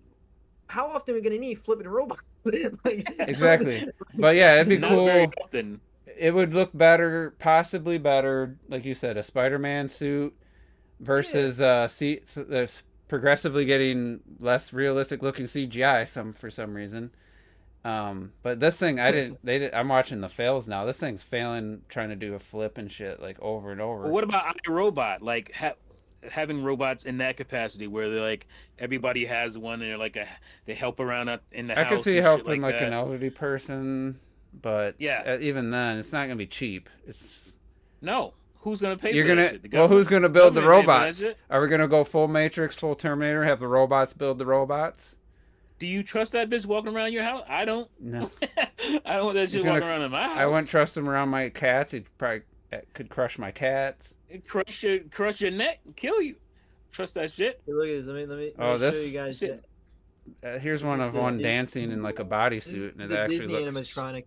how often are we gonna need flipping robots? Like, Exactly. But yeah, it'd be Not very cool. often. It would look better, possibly better, like you said, a Spider-Man suit versus progressively getting less realistic looking CGI for some reason. But this thing, I'm watching the fails now. This thing's failing trying to do a flip and shit like over and over. Well, what about iRobot? Like having robots in that capacity where they're like everybody has one and they're like they help around in the I house. could see and shit helping like like an that. elderly person, but Yeah. even then, it's not gonna be cheap. It's No, who's gonna pay? you're for that gonna shit? The well, government? who's gonna build the Government pay for that robots? shit? Are we gonna go full Matrix, full Terminator, have the robots build the robots? Do you trust that bitch walking around your house? I don't. No, I don't want that shit gonna- walking around in my house. I wouldn't trust him around my cats. He probably could crush my cats. It crush your neck, and kill you. Trust that shit. Look at this. Let me Oh, show this- you guys. shit. Here's This one is of the one Dis- dancing in like a bodysuit, and it the actually Disney looks. animatronic.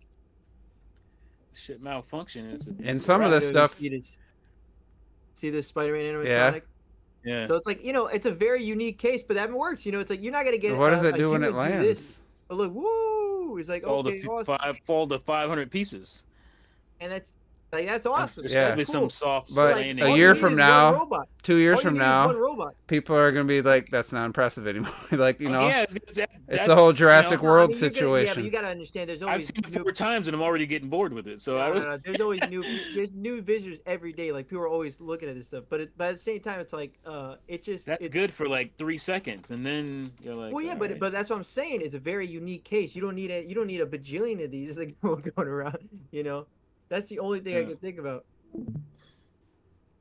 Shit malfunction. It's a, And some of Right, this dude, you stuff, See this Spider-Man animatronic? Yeah. yeah. So it's like it's a very unique case, but that works. It's like you're not gonna get. what does it a do when it human do this. lands? But look, woo! He's like, Fall okay, to awesome, fall to 500 pieces. and that's awesome. There's Yeah. probably That's some cool. soft But landing. a all year you need from is now- one robot. 2 years All you from need is now, one robot. people are gonna be like, "That's not impressive anymore." Like Yeah, it's that's the whole Jurassic No, I World mean, you're gonna- situation. Yeah, but you gotta understand. There's I've always seen it new 4 times and I'm already getting bored with it. So I No, was, no, no. There's always there's new visitors every day. Like people are always looking at this stuff, but at the same time, it's like it's just that's it's, good for like 3 seconds, and then you're like, Well, yeah, all but right. that's what I'm saying. It's a very unique case. You don't need a bajillion of these like going around. That's the only thing I Yeah. can think about.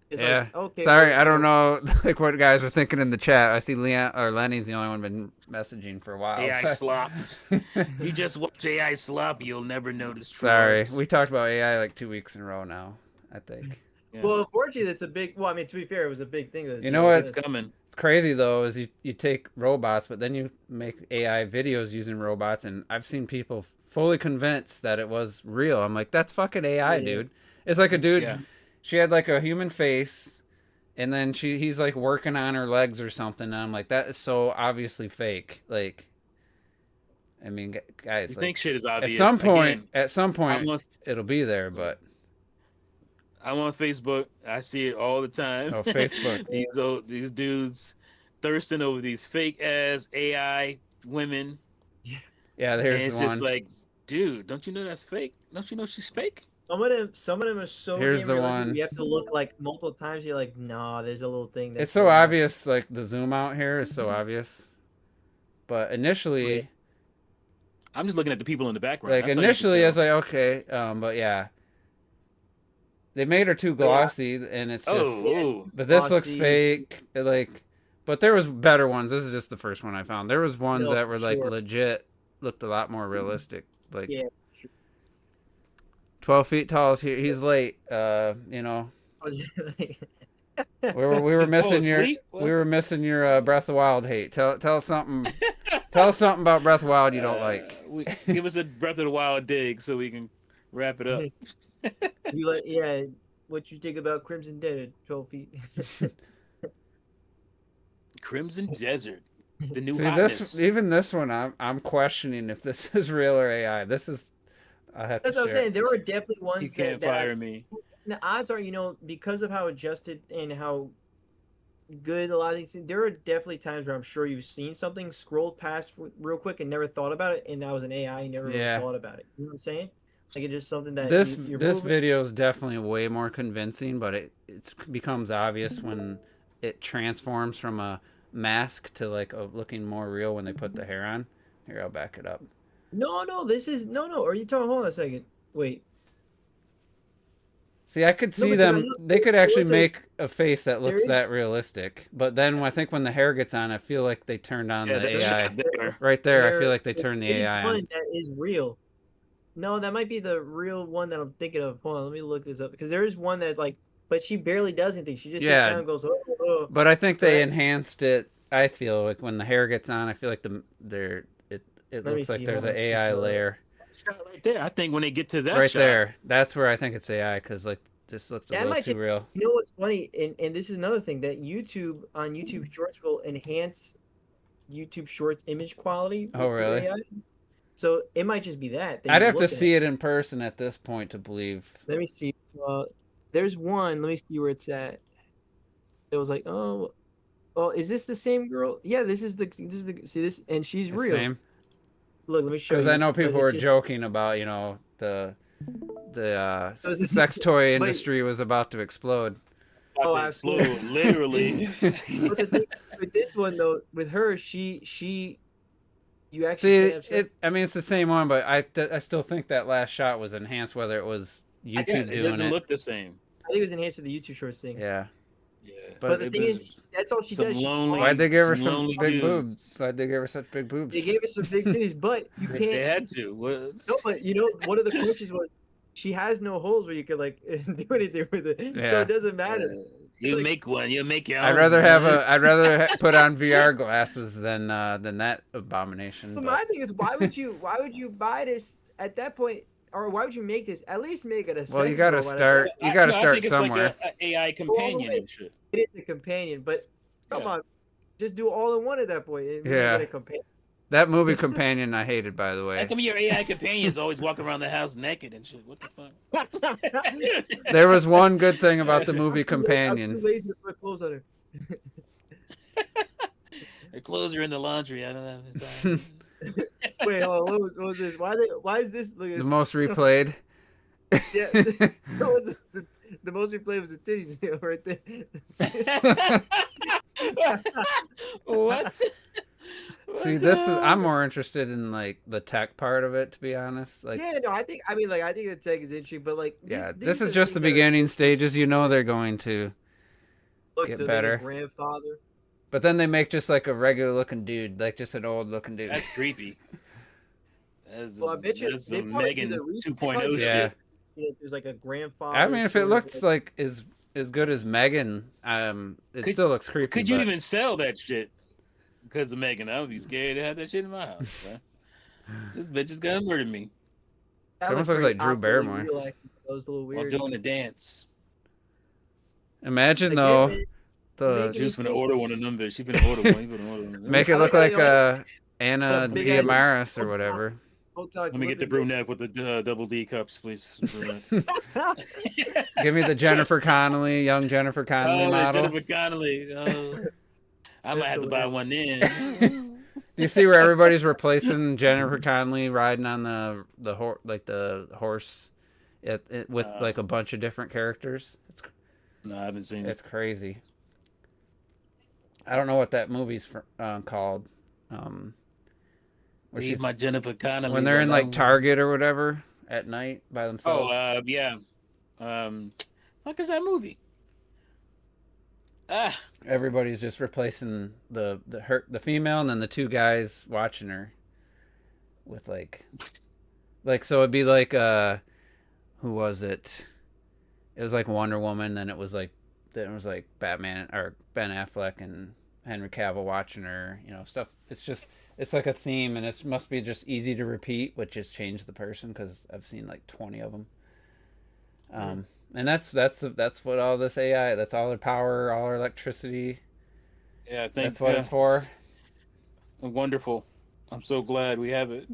It's Yeah. Like, okay. Sorry, well, I don't know like what guys are thinking in the chat. I see Leon or Lenny's the only one been messaging for a while. AI slop. You just watch AI slop, you'll never notice. true Sorry, artists. we talked about AI like 2 weeks in a row now. I think Yeah. Well, unfortunately, that's a big. Well, I mean, to be fair, it was a big thing. That You know what? It's coming. it's crazy though is you take robots, but then you make AI videos using robots, and I've seen people fully convinced that it was real. I'm like, that's fucking AI, Yeah. dude. It's like a dude. Yeah. She had like a human face, and then he's like working on her legs or something. And I'm like, that is so obviously fake. Like, I mean, guys, You like, think shit is at obvious. some point, Again, at some point, I'm on, it'll be there. But I'm on Facebook. I see it all the time. oh, Facebook. These dudes thirsting over these fake ass AI women. Yeah, And there's it's the one. just like, dude, don't you know that's fake? Don't you know she's fake? Some of them are so. Here's damn the realistic, one. You have to look like multiple times. You're like, nah, there's a little thing. That's It's so going on. obvious. Like the zoom out here is so obvious. But initially, Yeah. I'm just looking at the people in the background. like That's how you can initially, I was tell. like, okay, but yeah, they made her too glossy, and it's just. Oh, But this looks Glossy. fake. Like, but there was better ones. This is just the first one I found. There was ones No, that were like sure. legit, looked a lot more realistic. Like, Yeah. 12 feet tall. He's late. You know, we were missing your asleep? What? we were missing your Breath of the Wild hate. Tell us something. Tell us something about Breath of the Wild you don't like. Give us a Breath of the Wild dig so we can wrap it up. You like, yeah. What you think about Crimson Dead at 12 feet? Crimson Desert. the new See hotness. even this one, I'm questioning if this is real or AI. This is I have to That's what I'm share. saying. There are definitely He ones can't that fire me. the odds are, because of how adjusted and how good a lot of these things, there are definitely times where I'm sure you've seen something scrolled past real quick and never thought about it, and that was an AI. You never really Yeah. thought about it. You know what I'm saying? Like it's just something that you're This moving. video is definitely way more convincing, but it becomes obvious when it transforms from a mask to like looking more real when they put the hair on. Here, I'll back it up. No. This is no. Are you talking? Hold on a second. Wait. See, I could No, see because I them. know They could there actually was a make a face that there looks is that realistic. But then I think when the hair gets on, I feel like they turned on Yeah, the that AI. shot there. Right there, I feel there like they turned the is AI on. one that is real. No, that might be the real one that I'm thinking of. Hold on, let me look this up because there is one that like, but she barely does anything. She just sits Yeah, down and goes, oh, oh. but I think So they that, enhanced it. I feel like when the hair gets on, I feel like it let me looks like see. there's Hold an on. Keep AI layer Shot right there. I think when they get to that right shot, there. That's where I think it's AI because like this looks a That little might too just, real. you know what's funny, and this is another thing that YouTube Shorts will enhance YouTube Shorts image quality Oh with their really? AI. So it might just be that I'd you're have to looking at. see it in person at this point to believe. Let me see. There's one. Let me see where it's at. It was like, oh, is this the same girl? Yeah, this is the see this, and she's The real. same. Look, let me show Because I you. know But people it's were just, joking about the sex toy but industry was about to explode. about oh, to absolutely. explode, literally. But the thing with this one though, with her, you actually See, can have sex. I mean, it's the same one, but I still think that last shot was enhanced, whether it was Yeah, YouTube it doing doesn't it. look the same. I think it was enhanced with the YouTube Shorts thing. Yeah, Yeah, But but the it thing is, was that's all she some does. She why'd they lonely, give her some some lonely big boobs? dudes. Why'd they give her such big boobs? They gave us some big titties, but you They can't. had to. What? No, but one of the questions was, she has no holes where you could like do anything with it, so Yeah, it doesn't matter. You Like, make one. You make your I'd own. rather put on VR glasses than that abomination. but But my thing is, why would you buy this at that point, or why would you make this? At least make it a well, sex robot at that. you gotta No, I start think it's like somewhere. a AI Go all the companion way. and shit. It is a companion, but come Yeah. on, just do all in one at that point and make Yeah. it a companion. That movie Companion I hated, by the How way. come your AI companions always walk around the house naked and shit? What the fuck? There was one good thing about the movie I'm too Companion. lazy to put clothes on her. Their clothes are in the laundry. I don't know. It's all right. Wait, hold on. What was this? Why is this? Look, The most replayed. yeah, that was the most replayed was the titties right there. What? See, I'm more interested in like the tech part of it, to be honest. Like, Yeah, no, I think the tech is interesting, but like, yeah, these this are is just the things that are beginning stages. You know they're going to look get to better. make a grandfather. But then they make just like a regular looking dude, like just an old looking dude. That's creepy. That's, Well, I bet you that's they some probably do Megan the research. 2.0 Yeah. shit. Yeah, there's like a grandfather. I mean, if it sort of, looks like as good as Megan, it Could- still looks creepy. Could you but- even sell that shit? Because of Megan, I would be scared to have that shit in my house, bro. This bitch is gonna murder me that She almost looks very like Drew awkwardly Barrymore. real acting. That was a little while weird. doing a dance. Imagine Like, though yeah, the Megan- She was finna order one of them, bitch. She finna order one. You finna order one. make it I look like like how Anna big ass- Diamaris or whatever. Let me get the brunette with the double D cups, please. Brunette. Give me the Jennifer Connelly, young Jennifer Connelly Oh, model. Jennifer Connelly. Oh. I might That's have to buy hilarious. one then. Do you see where everybody's replacing Jennifer Connelly riding on the horse, with like a bunch of different characters? No, I haven't seen it. It's crazy. I don't know what that movie's called. Where Leave she's, my Jennifer Connelly. when they're in like Target or whatever at night by Oh, themselves. yeah. Fuck is that movie? Ah, Everybody's just replacing the female and then the two guys watching her with like so it'd be like who was it? It was like Wonder Woman, then it was like Batman or Ben Affleck and Henry Cavill watching her, stuff. It's like a theme, and it must be just easy to repeat, which just change the person because I've seen like 20 of them. And that's what all this AI. That's all their power, all our electricity. yeah, I think That's what it's for. Wonderful. I'm so glad we have it.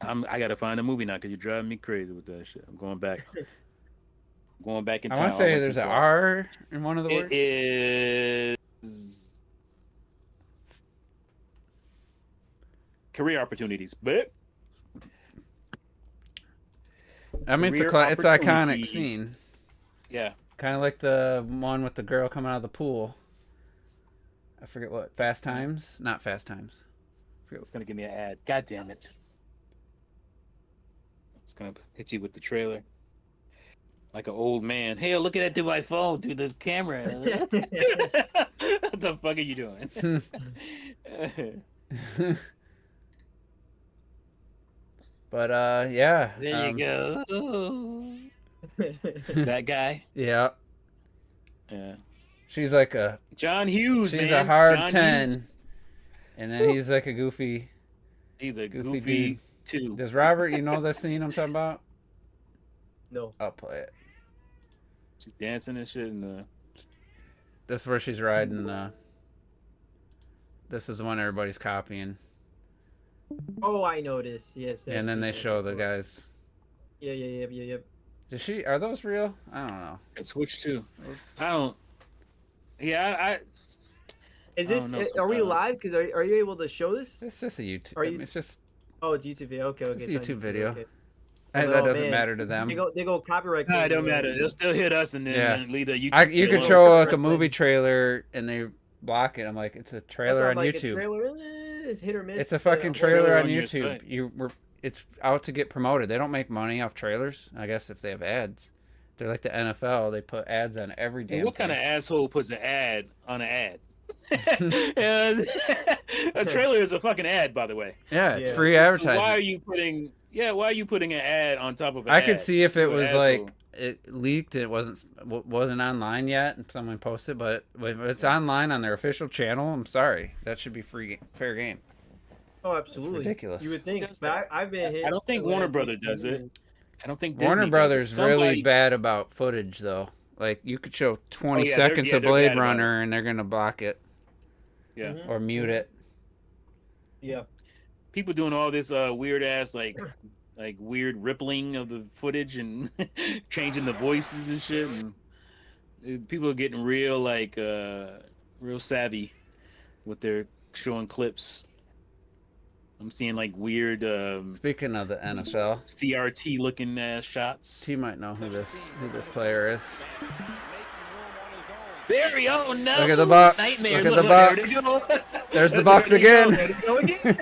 I gotta find a movie now because you're driving me crazy with that shit. I'm going back. Going back in I time. want to say went there's too an far. R in one of the It words. is career opportunities, but I mean, career it's an iconic opportunities. scene. yeah, Kind of like the one with the girl coming out of the pool. I forget what. Fast Times? Not Fast Times. it's gonna give me an ad. God damn it! It's gonna hit you with the trailer, like an old man. Hey, look at that through my phone, through the camera. What the fuck are you doing? But yeah. There you go. That guy. Yeah. Yeah. She's like a John Hughes. She's man. a hard John 10. Hughes. And then he's like a goofy. He's a Goofy goofy too. Does Robert, you know the scene I'm talking about? No. I'll play it. She's dancing and shit. And This is where she's riding. This is the one everybody's copying. Oh, I know this. Yes. And then they show the guys. Yeah. Are those real? I don't know. it switched too. Those- I don't. Yeah, Is I this? don't know Are we sometimes. live? Because are you able to show this? It's just a YouTube. Are I you- mean, it's just Oh, it's YouTube video. Okay. It's a it's on YouTube video. Okay. that Oh, doesn't man. matter to them. They go copyright. it claim don't you. matter. They'll still hit us and then Yeah. leave the YouTube. You could alone. show like a Copyright movie claim. trailer and they block it. I'm like, it's a That's trailer why on I'm like, YouTube. A trailer is hit or miss. It's a fucking depending trailer on on your YouTube. site. It's out to get promoted. They don't make money off trailers. I guess if they have ads, they're like the NFL. They put ads on every damn. What kind of thing. asshole puts an ad on an ad? A trailer is a fucking ad, by the way. Yeah, it's Yeah. free So advertising. why are you putting? Yeah, why are you putting an ad on top of an I ad? could see if it You was asshole. like it leaked. It wasn't online yet, and someone posted. But if it's online on their official channel, I'm sorry, that should be fair game. Oh, absolutely. ridiculous. You would think, Does but that? I've been hit. I don't think when Warner I Brother think- does it. I don't think Disney Warner does it. Brothers really Somebody- bad about footage though. Like you could show 20 Oh, yeah, seconds they're of bad Blade about it. Runner, and they're gonna block it Yeah, Mhm. or mute it. Yeah. people doing all this weird ass like weird rippling of the footage and changing the voices and shit. And people are getting real real savvy with their showing clips. I'm seeing like weird Speaking of the NFL, CRT looking ass shots. T might know who this player is. Barry, oh no! Look at the Bucks. Nightmares. Look at the there Bucks. they go. There's the There Bucks they go. again. There they go again.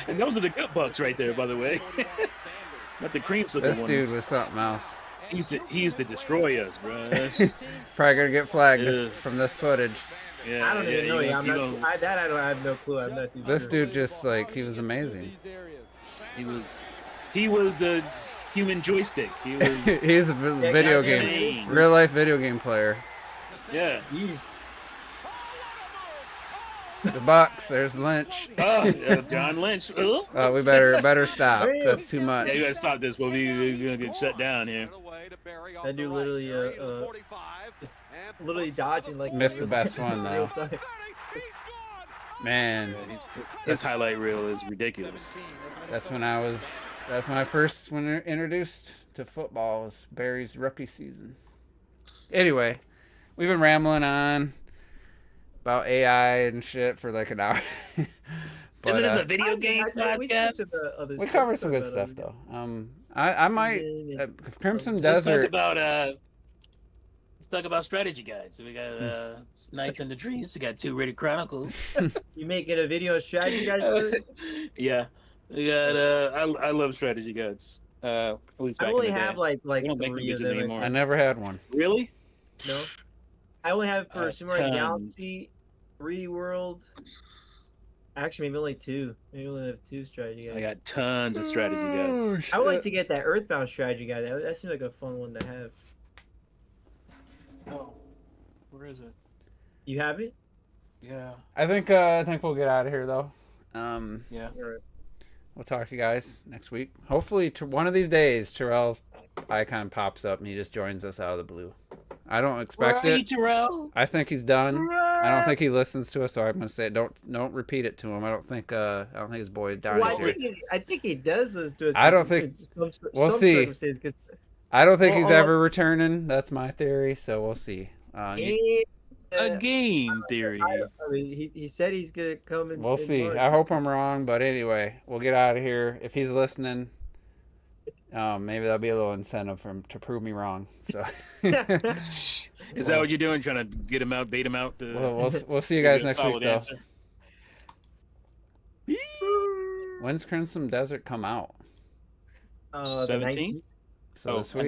And those are the good Bucks right there, by the way. Not the creamsicle This ones. dude was something else. He used to destroy us, bro. Probably gonna get flagged Yeah. from this footage. Yeah, I don't even know. you Yeah, I'm gonna- not. you gonna- I have no clue. I'm not too This sure. dude just like he was amazing. he was the human joystick. He was He's a video that's game, insane. real life video game player. yeah. Jeez. The Bucks. There's Lynch. Oh, John Lynch. Oh. We better stop. That's too much. Yeah, you gotta stop this. We're gonna get shut down here. That dude literally literally dodging like Missed the real- best one, real though. time. Man, Yeah, his highlight reel is ridiculous. that's when I first introduced to football was Barry's rookie season. Anyway, we've been rambling on about AI and shit for like an hour. But, Isn't this a video I- game we can get to podcast? the other we stuff, covered some talk good about stuff other- though. I might Yeah. Crimson Let's talk Desert. about let's talk about strategy guides. So we got Nights and the Dreams. We got 2 Rated Chronicles. You making a video strategy guys? for it? Yeah, we got. I love strategy guides. At least I back only in the have day. like We don't make 3 of them them. anymore. I never had one. Really? No, I only have for Super Mario Tons. Galaxy, 3D World. Actually, maybe only 2. Maybe only have 2 strategy I guys. got tons of strategy guides. I would like to get that Earthbound strategy guide. That seems like a fun one to have. Oh, where is it? You have it? Yeah, I think we'll get out of here though. yeah. Or- We'll talk to you guys next week. Hopefully, one of these days, Terrell's icon pops up and he just joins us out of the blue. I don't Where expect are you, it. Terrell? I think he's done. I don't think he listens to us, so I'm gonna say don't repeat it to him. I don't think his boy Well, Donnie's here. I think he does listen to us. I don't think- we'll some see. circumstances, 'cause I don't think Well, he's ever returning. That's my theory. So we'll see. A game theory. I mean, he said he's gonna come in. We'll in see. March. I hope I'm wrong, but anyway, we'll get out of here. If he's listening, maybe that'll be a little incentive for him to prove me wrong. So Is that what you're doing? Trying to get him out, bait him out? we'll see you give guys a next week solid though. answer? When's Crimson Desert come out? The 17th? 19th. So Oh, this I week.